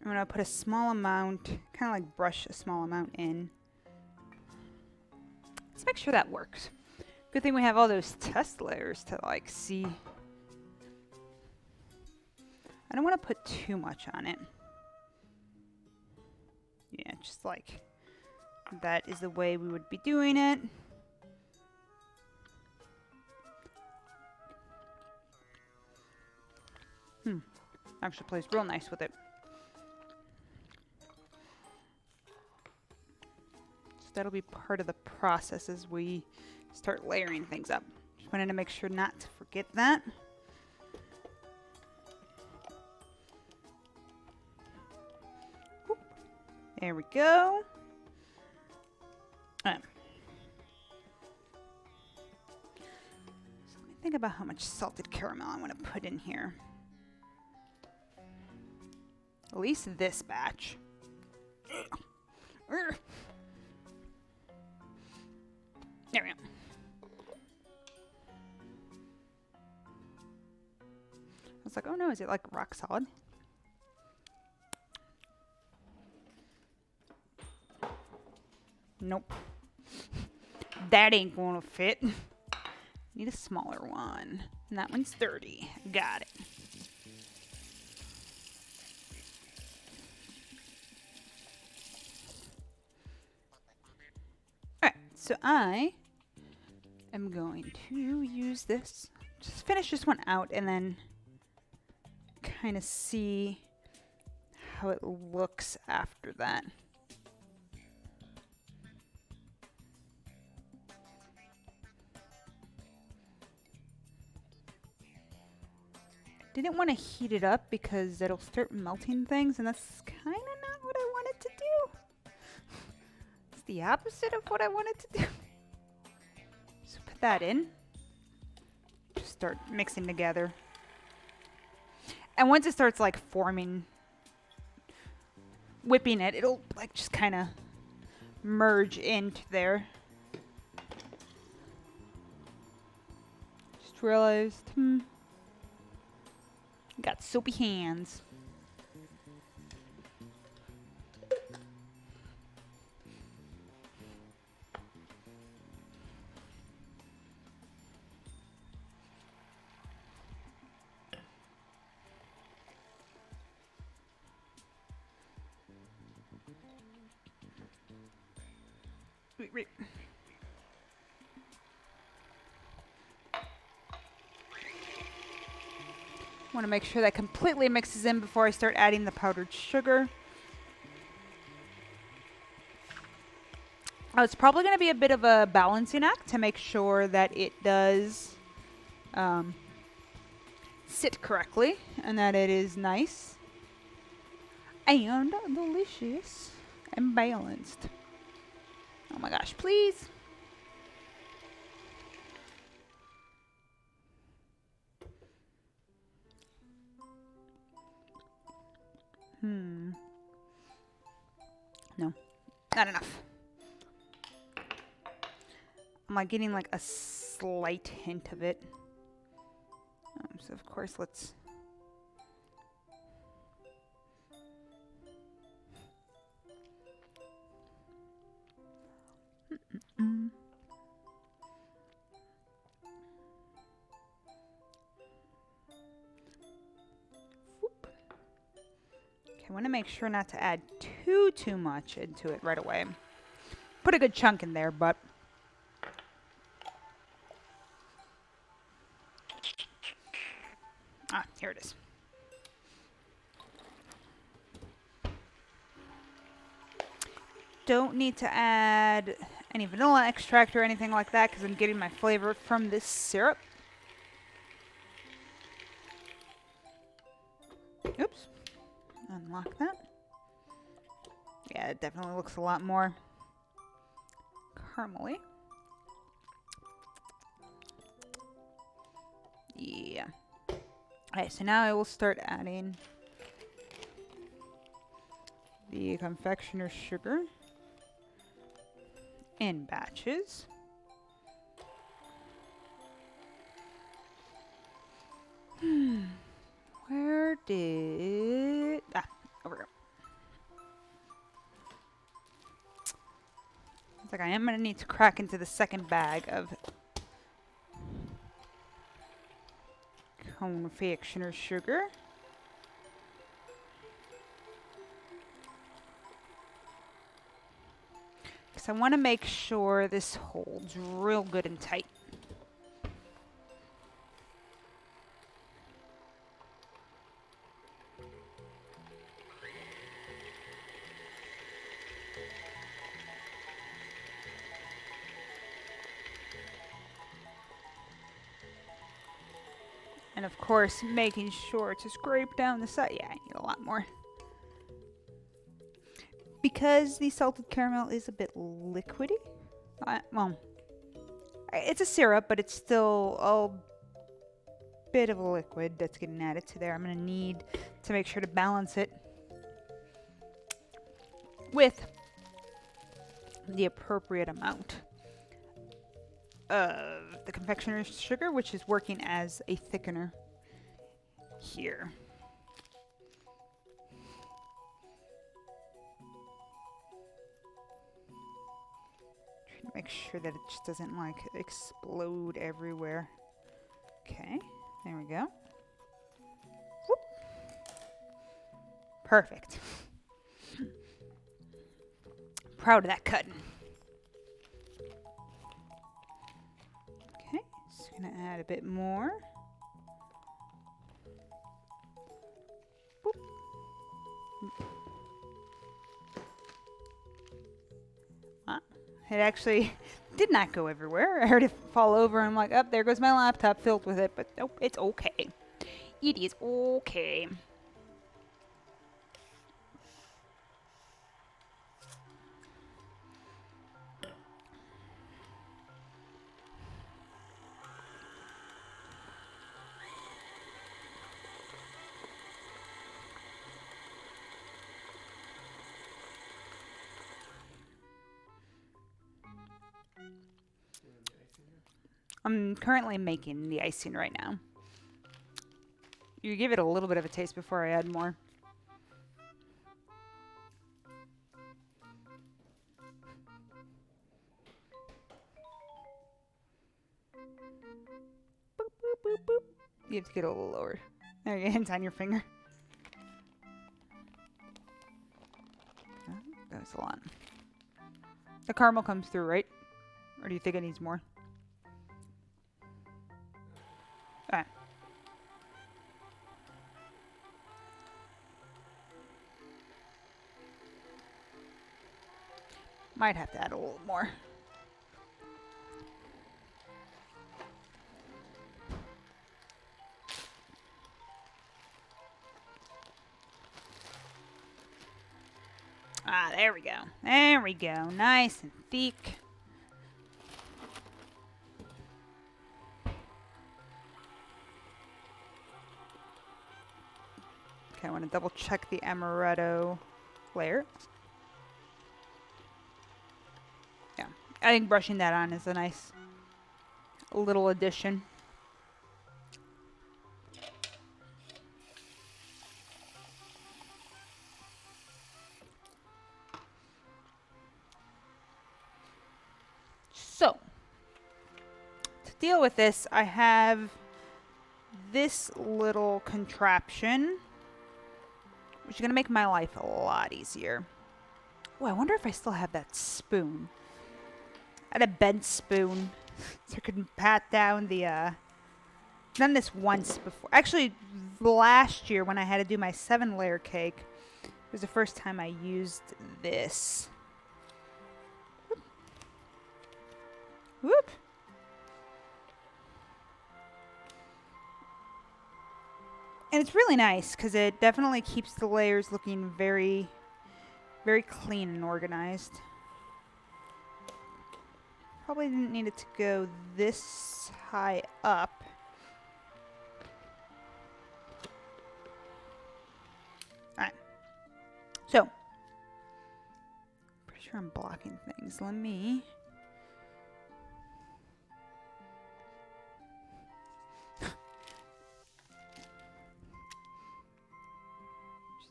I'm going to put a small amount, kind of like brush a small amount in. Let's make make sure that works. Good thing we have all those test layers to like see. I don't want to put too much on it. Yeah, just like that is the way we would be doing it. Actually plays real nice with it. So that'll be part of the process as we start layering things up. Just wanted to make sure not to forget that. Whoop. There we go. So let me think about how much salted caramel I want to put in here. At least this batch. There we go. I was like, oh no, is it like rock solid? Nope. That ain't gonna fit. Need a smaller one. And that one's 30. Got it. Alright, so I am going to use this. Just finish this one out and then kind of see how it looks after that. Didn't want to heat it up because it'll start melting things, and that's kind of not what I wanted to do. It's the opposite of what I wanted to do. So put that in. Just start mixing together. And once it starts like forming, whipping it, it'll like just kind of merge into there. Just realized, got soapy hands. Wait. Want to make sure that completely mixes in before I start adding the powdered sugar. Oh, it's probably going to be a bit of a balancing act to make sure that it does sit correctly and that it is nice and delicious and balanced. Oh my gosh, please. No, not enough. I'm like getting like a slight hint of it. So of course let's I want to make sure not to add too much into it right away. Put a good chunk in there, but here it is. Don't need to add any vanilla extract or anything like that because I'm getting my flavor from this syrup. Oops. Unlock that. Yeah, it definitely looks a lot more caramely. Yeah. Okay, so now I will start adding the confectioner's sugar in batches. Where did... over here. like I am going to need to crack into the second bag of confectioner sugar. Because I want to make sure this holds real good and tight. And of course, making sure to scrape down the side. Yeah, I need a lot more. Because the salted caramel is a bit liquidy. Well, it's a syrup, but it's still a bit of a liquid that's getting added to there. I'm going to need to make sure to balance it with the appropriate amount of the confectioner's sugar, which is working as a thickener here. Trying to make sure that it just doesn't like explode everywhere. Okay, there we go. Whoop. Perfect. Proud of that cutting. Okay, just gonna add a bit more. Boop. It actually did not go everywhere. I heard it fall over. I'm like, oh, there goes my laptop filled with it. But nope, it's okay. It is okay. I'm currently making the icing right now. You give it a little bit of a taste before I add more. Boop, boop, boop, boop. You have to get a little lower. There you go, hands on your finger. That was a lot. The caramel comes through, right? Or do you think it needs more? Alright. Might have to add a little more. Ah, there we go. There we go. Nice and thick. Okay, I want to double check the amaretto layer. Yeah, I think brushing that on is a nice little addition. So, to deal with this, I have this little contraption, which is going to make my life a lot easier. Oh, I wonder if I still have that spoon. I had a bent spoon, so I could pat down the, done this once before. Actually, last year when I had to do my 7-layer cake, it was the first time I used this. Whoop. Whoop. And it's really nice because it definitely keeps the layers looking very, very clean and organized. Probably didn't need it to go this high up. Alright. So, pretty sure I'm blocking things. Let me...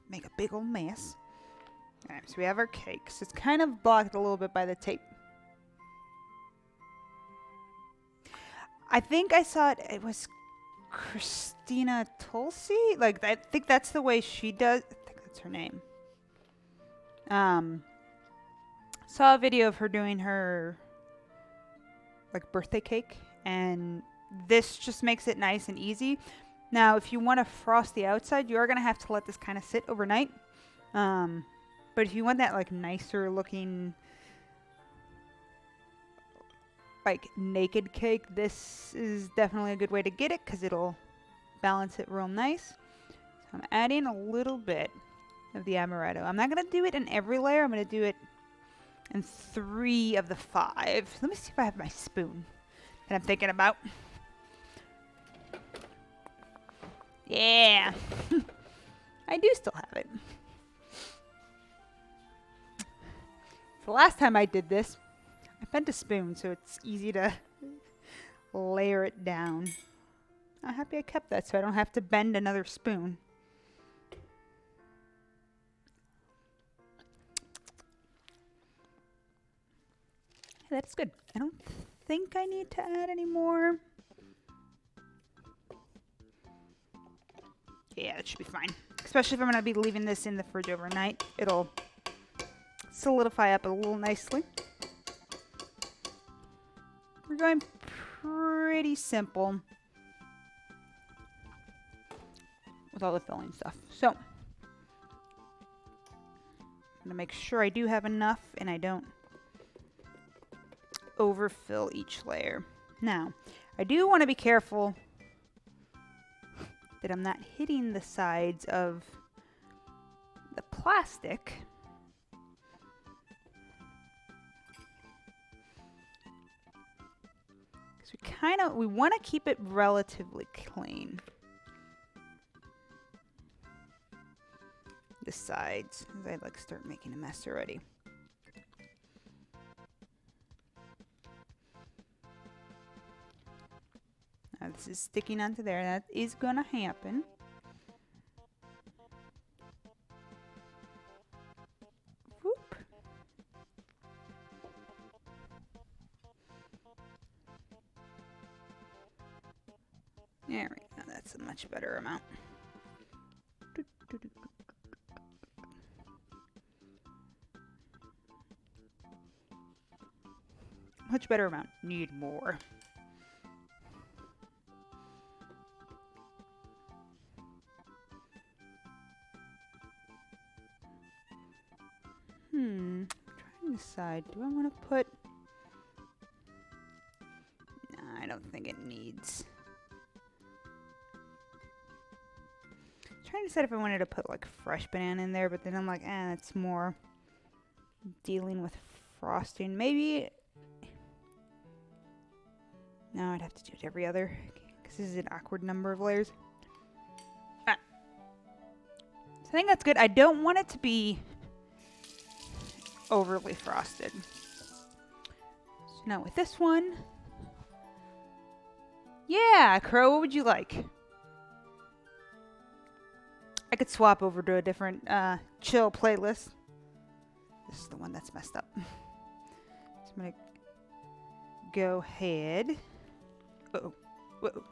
make a big old mess. Alright, so we have our cake. So it's kind of blocked a little bit by the tape. I think I saw it. It was Christina Tulsi. Like I think that's the way she does. I think that's her name. Saw a video of her doing her like birthday cake, and this just makes it nice and easy. Now, if you want to frost the outside, you are gonna have to let this kind of sit overnight. But if you want that like nicer looking like naked cake, this is definitely a good way to get it because it'll balance it real nice. So I'm adding a little bit of the amaretto. I'm not gonna do it in every layer. I'm gonna do it in 3 of the 5. Let me see if I have my spoon that I'm thinking about. Yeah, I do still have it. The last time I did this, I bent a spoon so it's easy to layer it down. I'm happy I kept that so I don't have to bend another spoon. Yeah, that's good. I don't think I need to add any more. Yeah, that should be fine. Especially if I'm going to be leaving this in the fridge overnight. It'll solidify up a little nicely. We're going pretty simple with all the filling stuff. So, I'm going to make sure I do have enough and I don't overfill each layer. Now, I do want to be careful that I'm not hitting the sides of the plastic. Because we want to keep it relatively clean. The sides, as I like start making a mess already. Now this is sticking onto there. That is gonna happen. Whoop. There we go. That's a much better amount. Much better amount. Need more. Trying to decide. Do I want to put... Nah, I don't think it needs... Trying to decide if I wanted to put like fresh banana in there, but then I'm like, that's more dealing with frosting. Maybe... No, I'd have to do it every other, because this is an awkward number of layers. So I think that's good. I don't want it to be overly frosted. So now with this one, yeah, Crow, what would you like? I could swap over to a different chill playlist. This is the one that's messed up. So I'm gonna go ahead. Uh-oh. Whoa.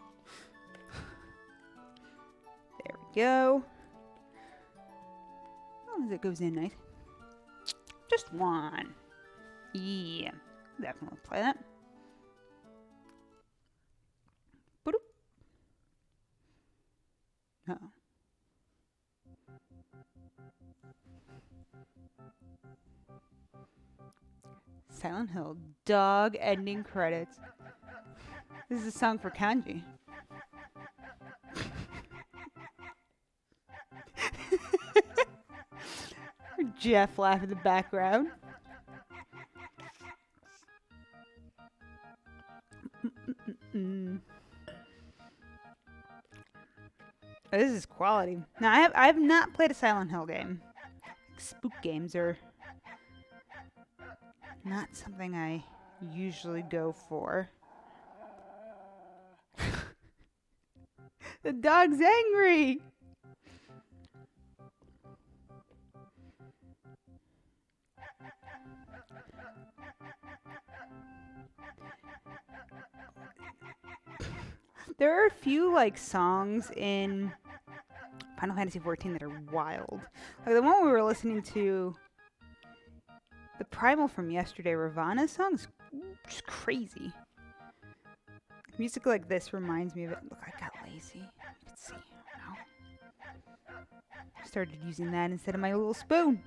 There we go. As long as it goes in nice. Just one. Yeah. Definitely play that. Boop. Uh-oh. Silent Hill dog ending credits. This is a song for Kanji. Jeff laugh in the background. Oh, this is quality. Now I have not played a Silent Hill game. Spook games are not something I usually go for. The dog's angry. There are a few like songs in Final Fantasy XIV that are wild. Like the one we were listening to, the Primal from yesterday, Ravana song is just crazy. Music like this reminds me of it. Look, I got lazy. You can see. Oh, no. Started using that instead of my little spoon.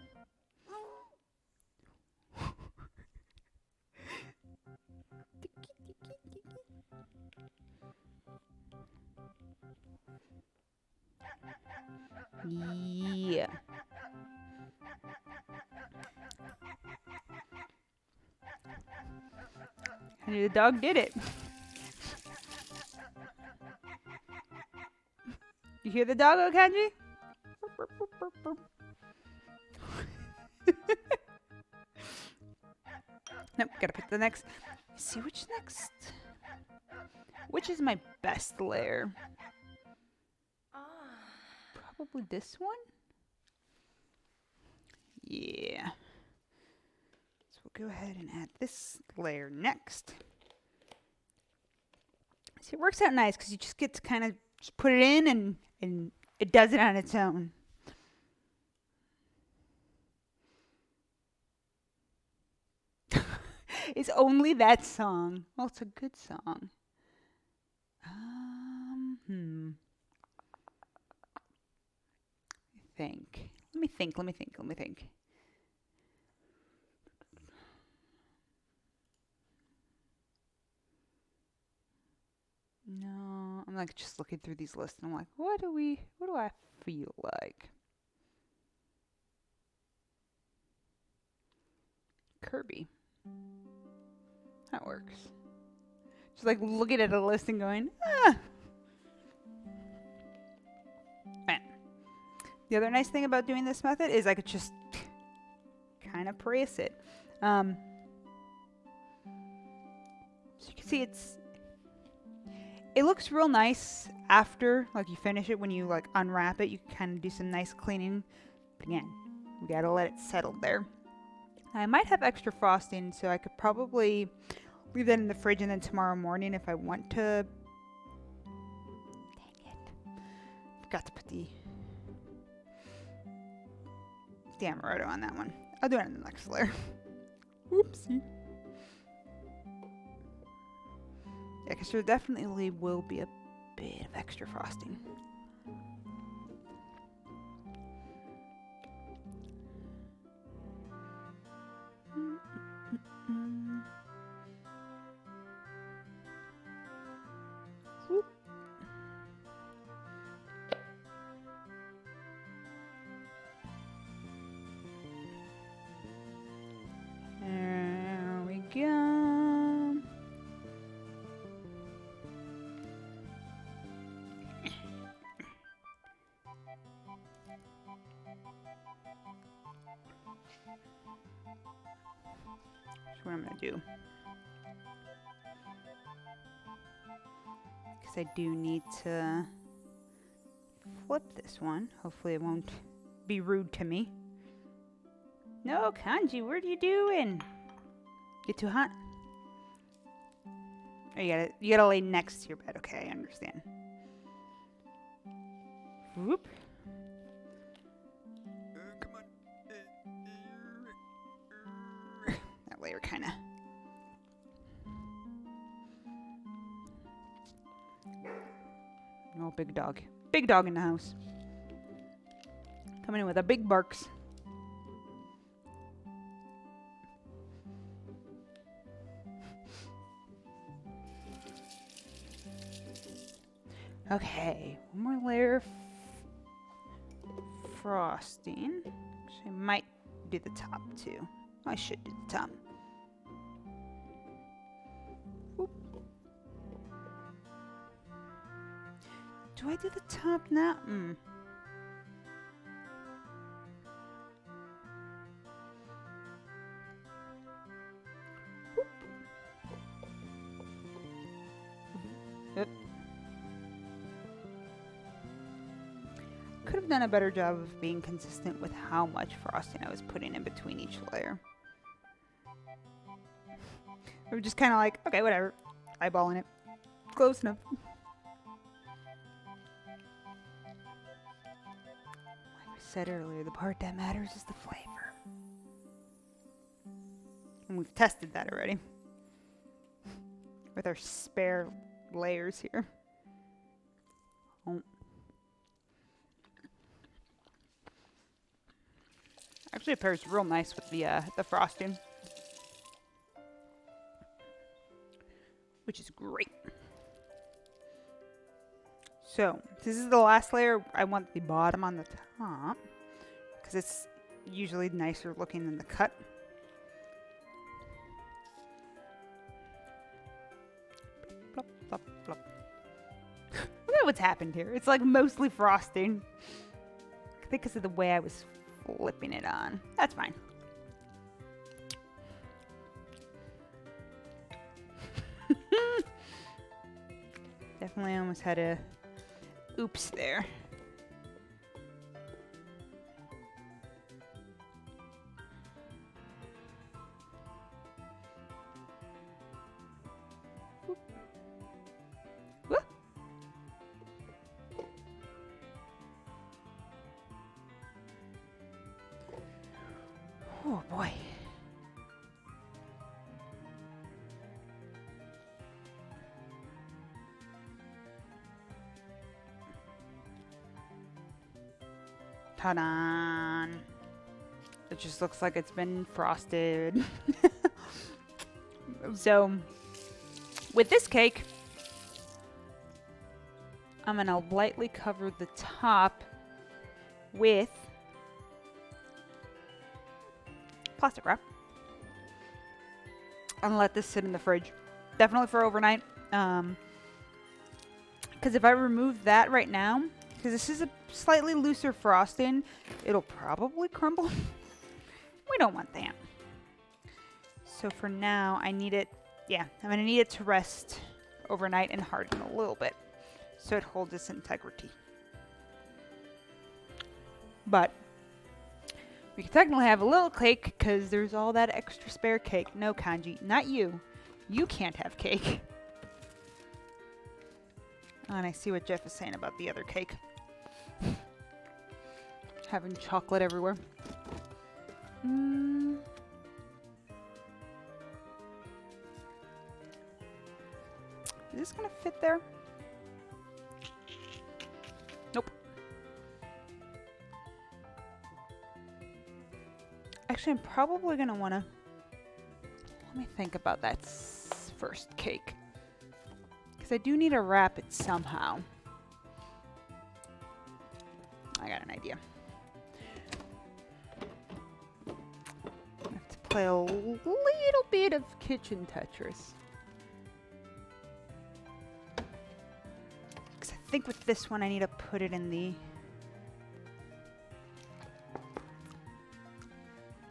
Yeah. And the dog did it. You hear the doggo, Kanji? Nope, gotta pick the next. Let's see which next. Which is my best layer? Probably this one? Yeah. So we'll go ahead and add this layer next. See, it works out nice because you just get to kind of just put it in and it does it on its own. It's only that song. Well, it's a good song. Think. Let me think. No, I'm like just looking through these lists and I'm like, what do I feel like? Kirby. That works. Just like looking at a list and going, ah. Man. The other nice thing about doing this method is I could just kind of press it. So you can see it looks real nice after like you finish it. When you like unwrap it, you can kind of do some nice cleaning. But again, we gotta let it settle there. I might have extra frosting, so I could probably leave that in the fridge and then tomorrow morning if I want to. Dang it. Forgot to put the Amaretto on that one. I'll do it on the next layer. Oopsie. Yeah, because there definitely will be a bit of extra frosting. Whoop. There we go. That's what I'm gonna do. Because I do need to flip this one. Hopefully it won't be rude to me. No, Kanji, what are you doing? Get too hot? Oh, you gotta lay next to your bed. Okay, I understand. Whoop. Come on. That layer kind of. Oh, big dog. Big dog in the house. Coming in with a big barks. Okay, one more layer of frosting. Actually, I might do the top too. I should do the top. Whoop. Do I do the top now? Yep. Could have done a better job of being consistent with how much frosting I was putting in between each layer. We were just kind of like, okay, whatever. Eyeballing it. Close enough. said earlier, the part that matters is the flavor. And we've tested that already. With our spare layers here. Oh. Actually, it pairs real nice with the frosting. Which is great. So, this is the last layer. I want the bottom on the top. Because it's usually nicer looking than the cut. Plop, plop, plop. Look at what's happened here. It's like mostly frosting. I think because of the way I was flipping it on. That's fine. Definitely almost had a oops there. Whoop. Oh boy. Ta-da! It just looks like it's been frosted. So, with this cake, I'm gonna lightly cover the top with plastic wrap and let this sit in the fridge. Definitely for overnight. Because if I remove that right now, because this is a slightly looser frosting, it'll probably crumble. We don't want that. So for now, I need it, I'm going to need it to rest overnight and harden a little bit so it holds its integrity. But we can technically have a little cake because there's all that extra spare cake. No, Kanji, not you. You can't have cake. Oh, and I see what Jeff is saying about the other cake. Having chocolate everywhere. Is this gonna fit there? Nope. Actually, I'm probably gonna wanna... Let me think about that first cake. Because I do need to wrap it somehow. I got an idea. I have to play a little bit of kitchen Tetris. Because I think with this one I need to put it in the...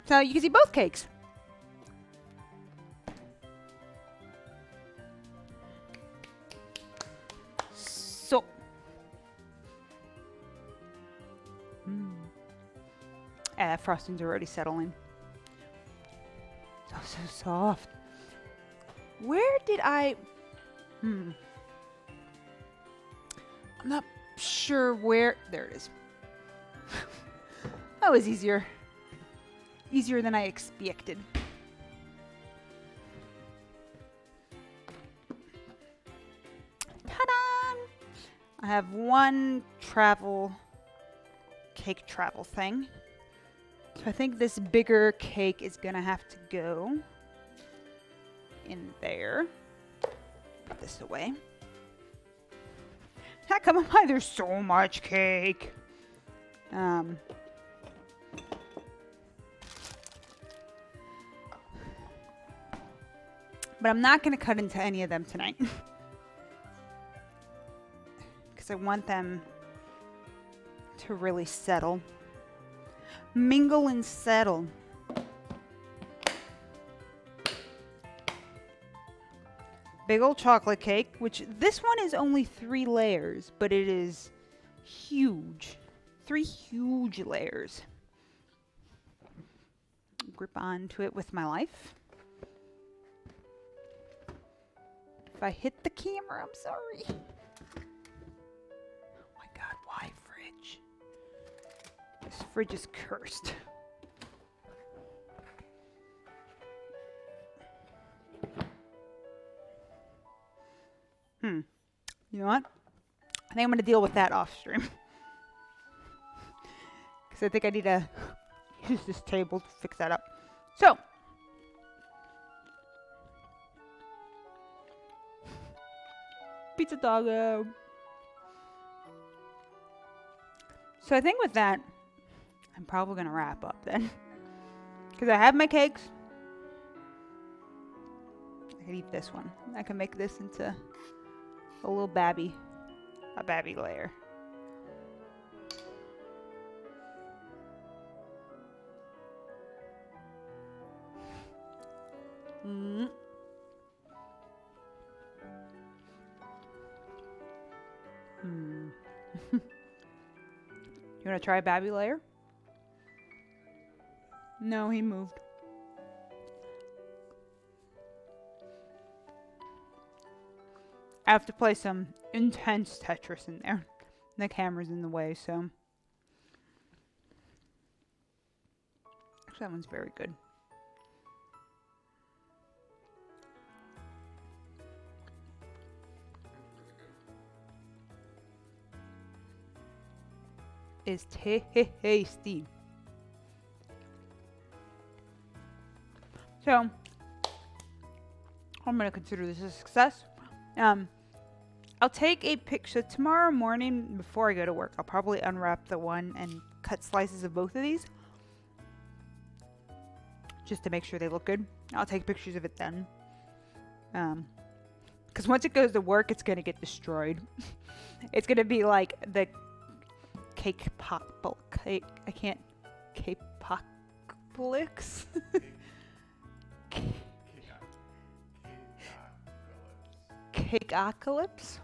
So you can see both cakes. So. Frosting's already settling. Oh, so soft. Where did I... I'm not sure where... There it is. That was easier. Easier than I expected. Ta-da! I have one cake travel thing. So I think this bigger cake is gonna have to go in there. Put this away. How come there's so much cake? But I'm not going to cut into any of them tonight. Because I want them to really settle. Mingle and settle. Big old chocolate cake, which this one is only 3 layers, but it is huge. 3 huge layers. Grip onto it with my life. If I hit the camera, I'm sorry. Oh my god, why fridge? This fridge is cursed. You know what? I think I'm going to deal with that off stream. Because I think I need to use this table to fix that up. So. Pizza doggo. So I think with that, I'm probably going to wrap up then. Because I have my cakes. I can eat this one. I can make this into a little babby. A babby layer. Mm. You want to try a babby layer? No, he moved. I have to play some intense Tetris in there. The camera's in the way, so. Actually, that one's very good. Is tasty. So, I'm gonna consider this a success. I'll take a picture tomorrow morning before I go to work. I'll probably unwrap the one and cut slices of both of these, just to make sure they look good. I'll take pictures of it then. Because once it goes to work, it's gonna get destroyed. It's gonna be like the cake pop cake. I can't. Cake apocalypse. Cakeocalypse.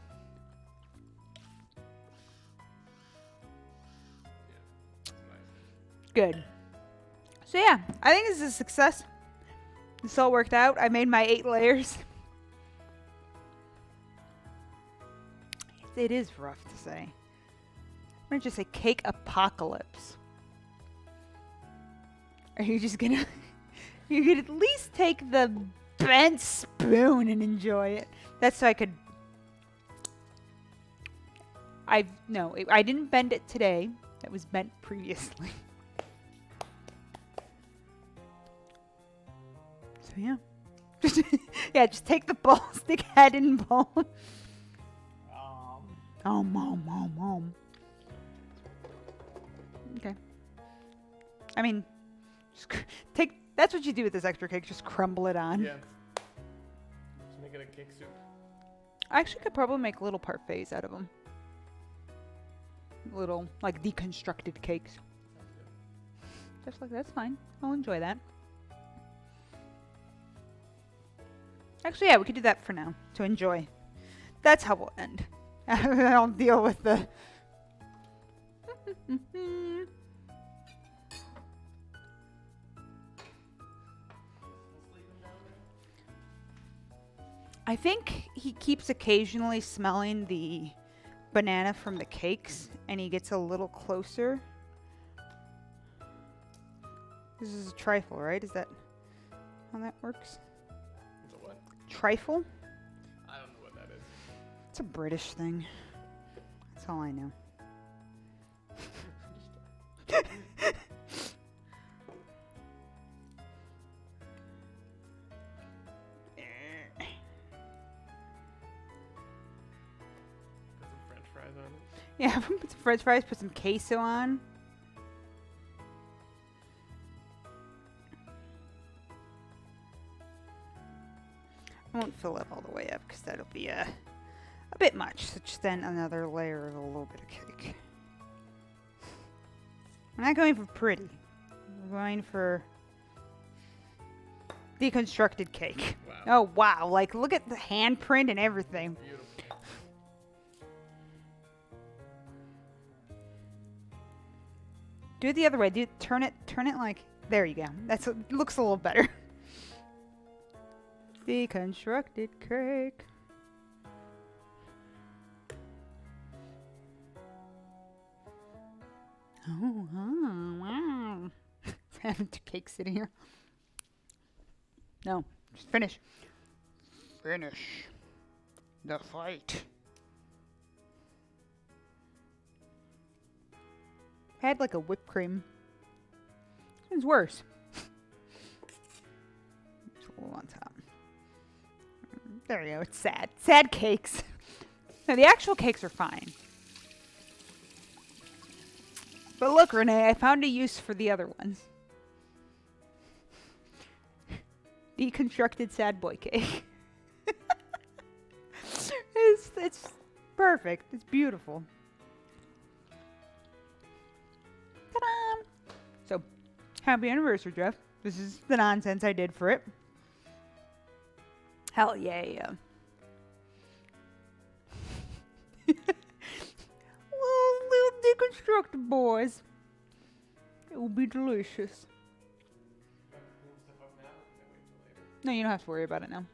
Good. So yeah, I think this is a success. This all worked out. I made my 8 layers. It is rough to say. I'm gonna just say cake apocalypse. Are you just gonna... You could at least take the bent spoon and enjoy it. That's so I could... No, I didn't bend it today. That was bent previously. So yeah. Yeah, just take the bowl, stick head in bowl. Okay. I mean, just take. That's what you do with this extra cake. Just crumble it on. Yeah. Just make it a cake soup. I actually could probably make little parfaits out of them. Little, like, deconstructed cakes. Just like that's fine. I'll enjoy that. Actually, yeah, we could do that for now to enjoy. That's how we'll end. I'll deal with the. I think he keeps occasionally smelling the banana from the cakes, and he gets a little closer. This is a trifle, right? Is that how that works? It's a what? Trifle? I don't know what that is. It's a British thing. That's all I know. Put some French fries on it. Yeah, put some French fries, put some queso on. I won't fill it all the way up because that'll be a bit much. So just then another layer of a little bit of cake. I'm not going for pretty. I'm going for deconstructed cake. Wow. Oh, wow. Like, look at the handprint and everything. Beautiful. Do it the other way. Turn it like, there you go. It looks a little better. Deconstructed cake. Oh, Having two cakes sitting here. No, just finish. Finish the fight. I had like a whipped cream. This one's worse. Just a little on top. There we go. It's sad. Sad cakes. No, the actual cakes are fine. But look, Renee, I found a use for the other ones. Deconstructed sad boy cake. It's perfect. It's beautiful. Ta-da! So, happy anniversary, Jeff. This is the nonsense I did for it. Hell yeah. little deconstructed boys. It will be delicious. No, you don't have to worry about it now.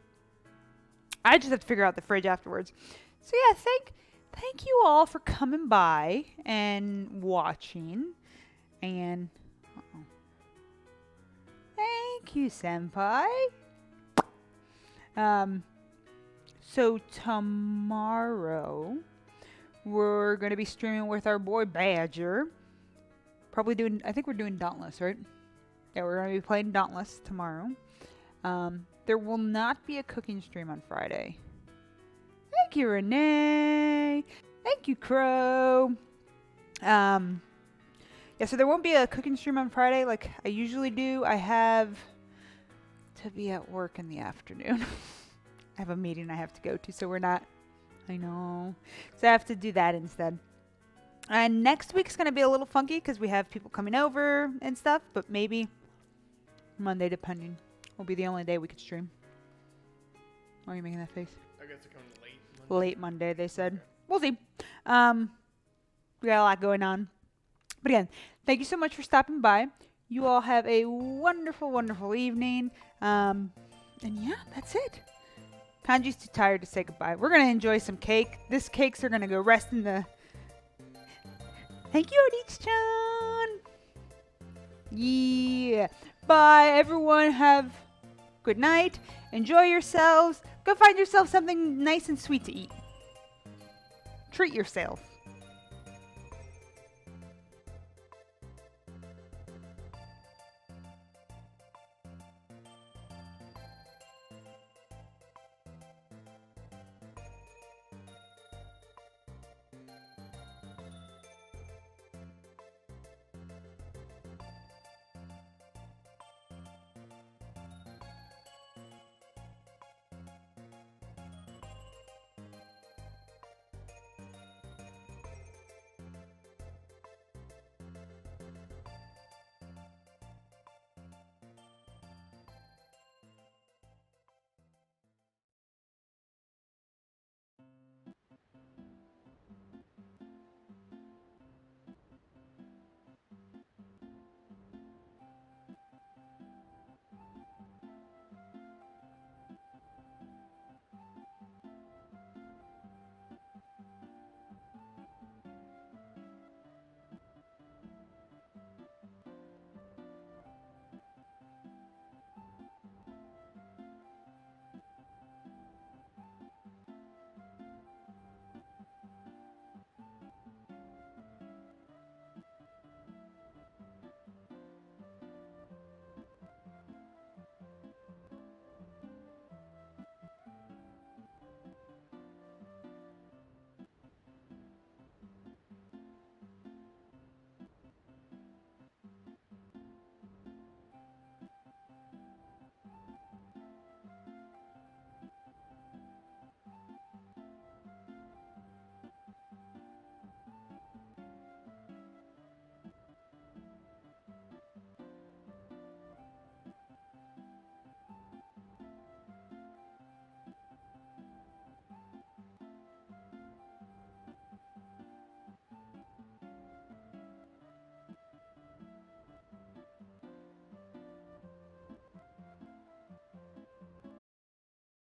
I just have to figure out the fridge afterwards. So yeah, thank you all for coming by and watching. And thank you, Senpai. So tomorrow we're gonna be streaming with our boy Badger. Probably doing, I think we're doing Dauntless, right? Yeah, we're gonna be playing Dauntless tomorrow. There will not be a cooking stream on Friday. Thank you, Renee. Thank you, Crow. Yeah, so there won't be a cooking stream on Friday like I usually do. I have to be at work in the afternoon. I have a meeting I have to go to, so we're not. I know. So I have to do that instead. And next week's going to be a little funky because we have people coming over and stuff, but maybe Monday, depending, will be the only day we could stream. Why are you making that face? I guess it comes late Monday. Late Monday, they said. Okay. We'll see. We got a lot going on. But again, thank you so much for stopping by. You all have a wonderful, wonderful evening. And yeah, that's it. Kanji's too tired to say goodbye. We're going to enjoy some cake. This cakes are going to go rest in the... Thank you, Odich-chan. Yeah. Bye, everyone. Have good night. Enjoy yourselves. Go find yourself something nice and sweet to eat. Treat yourself.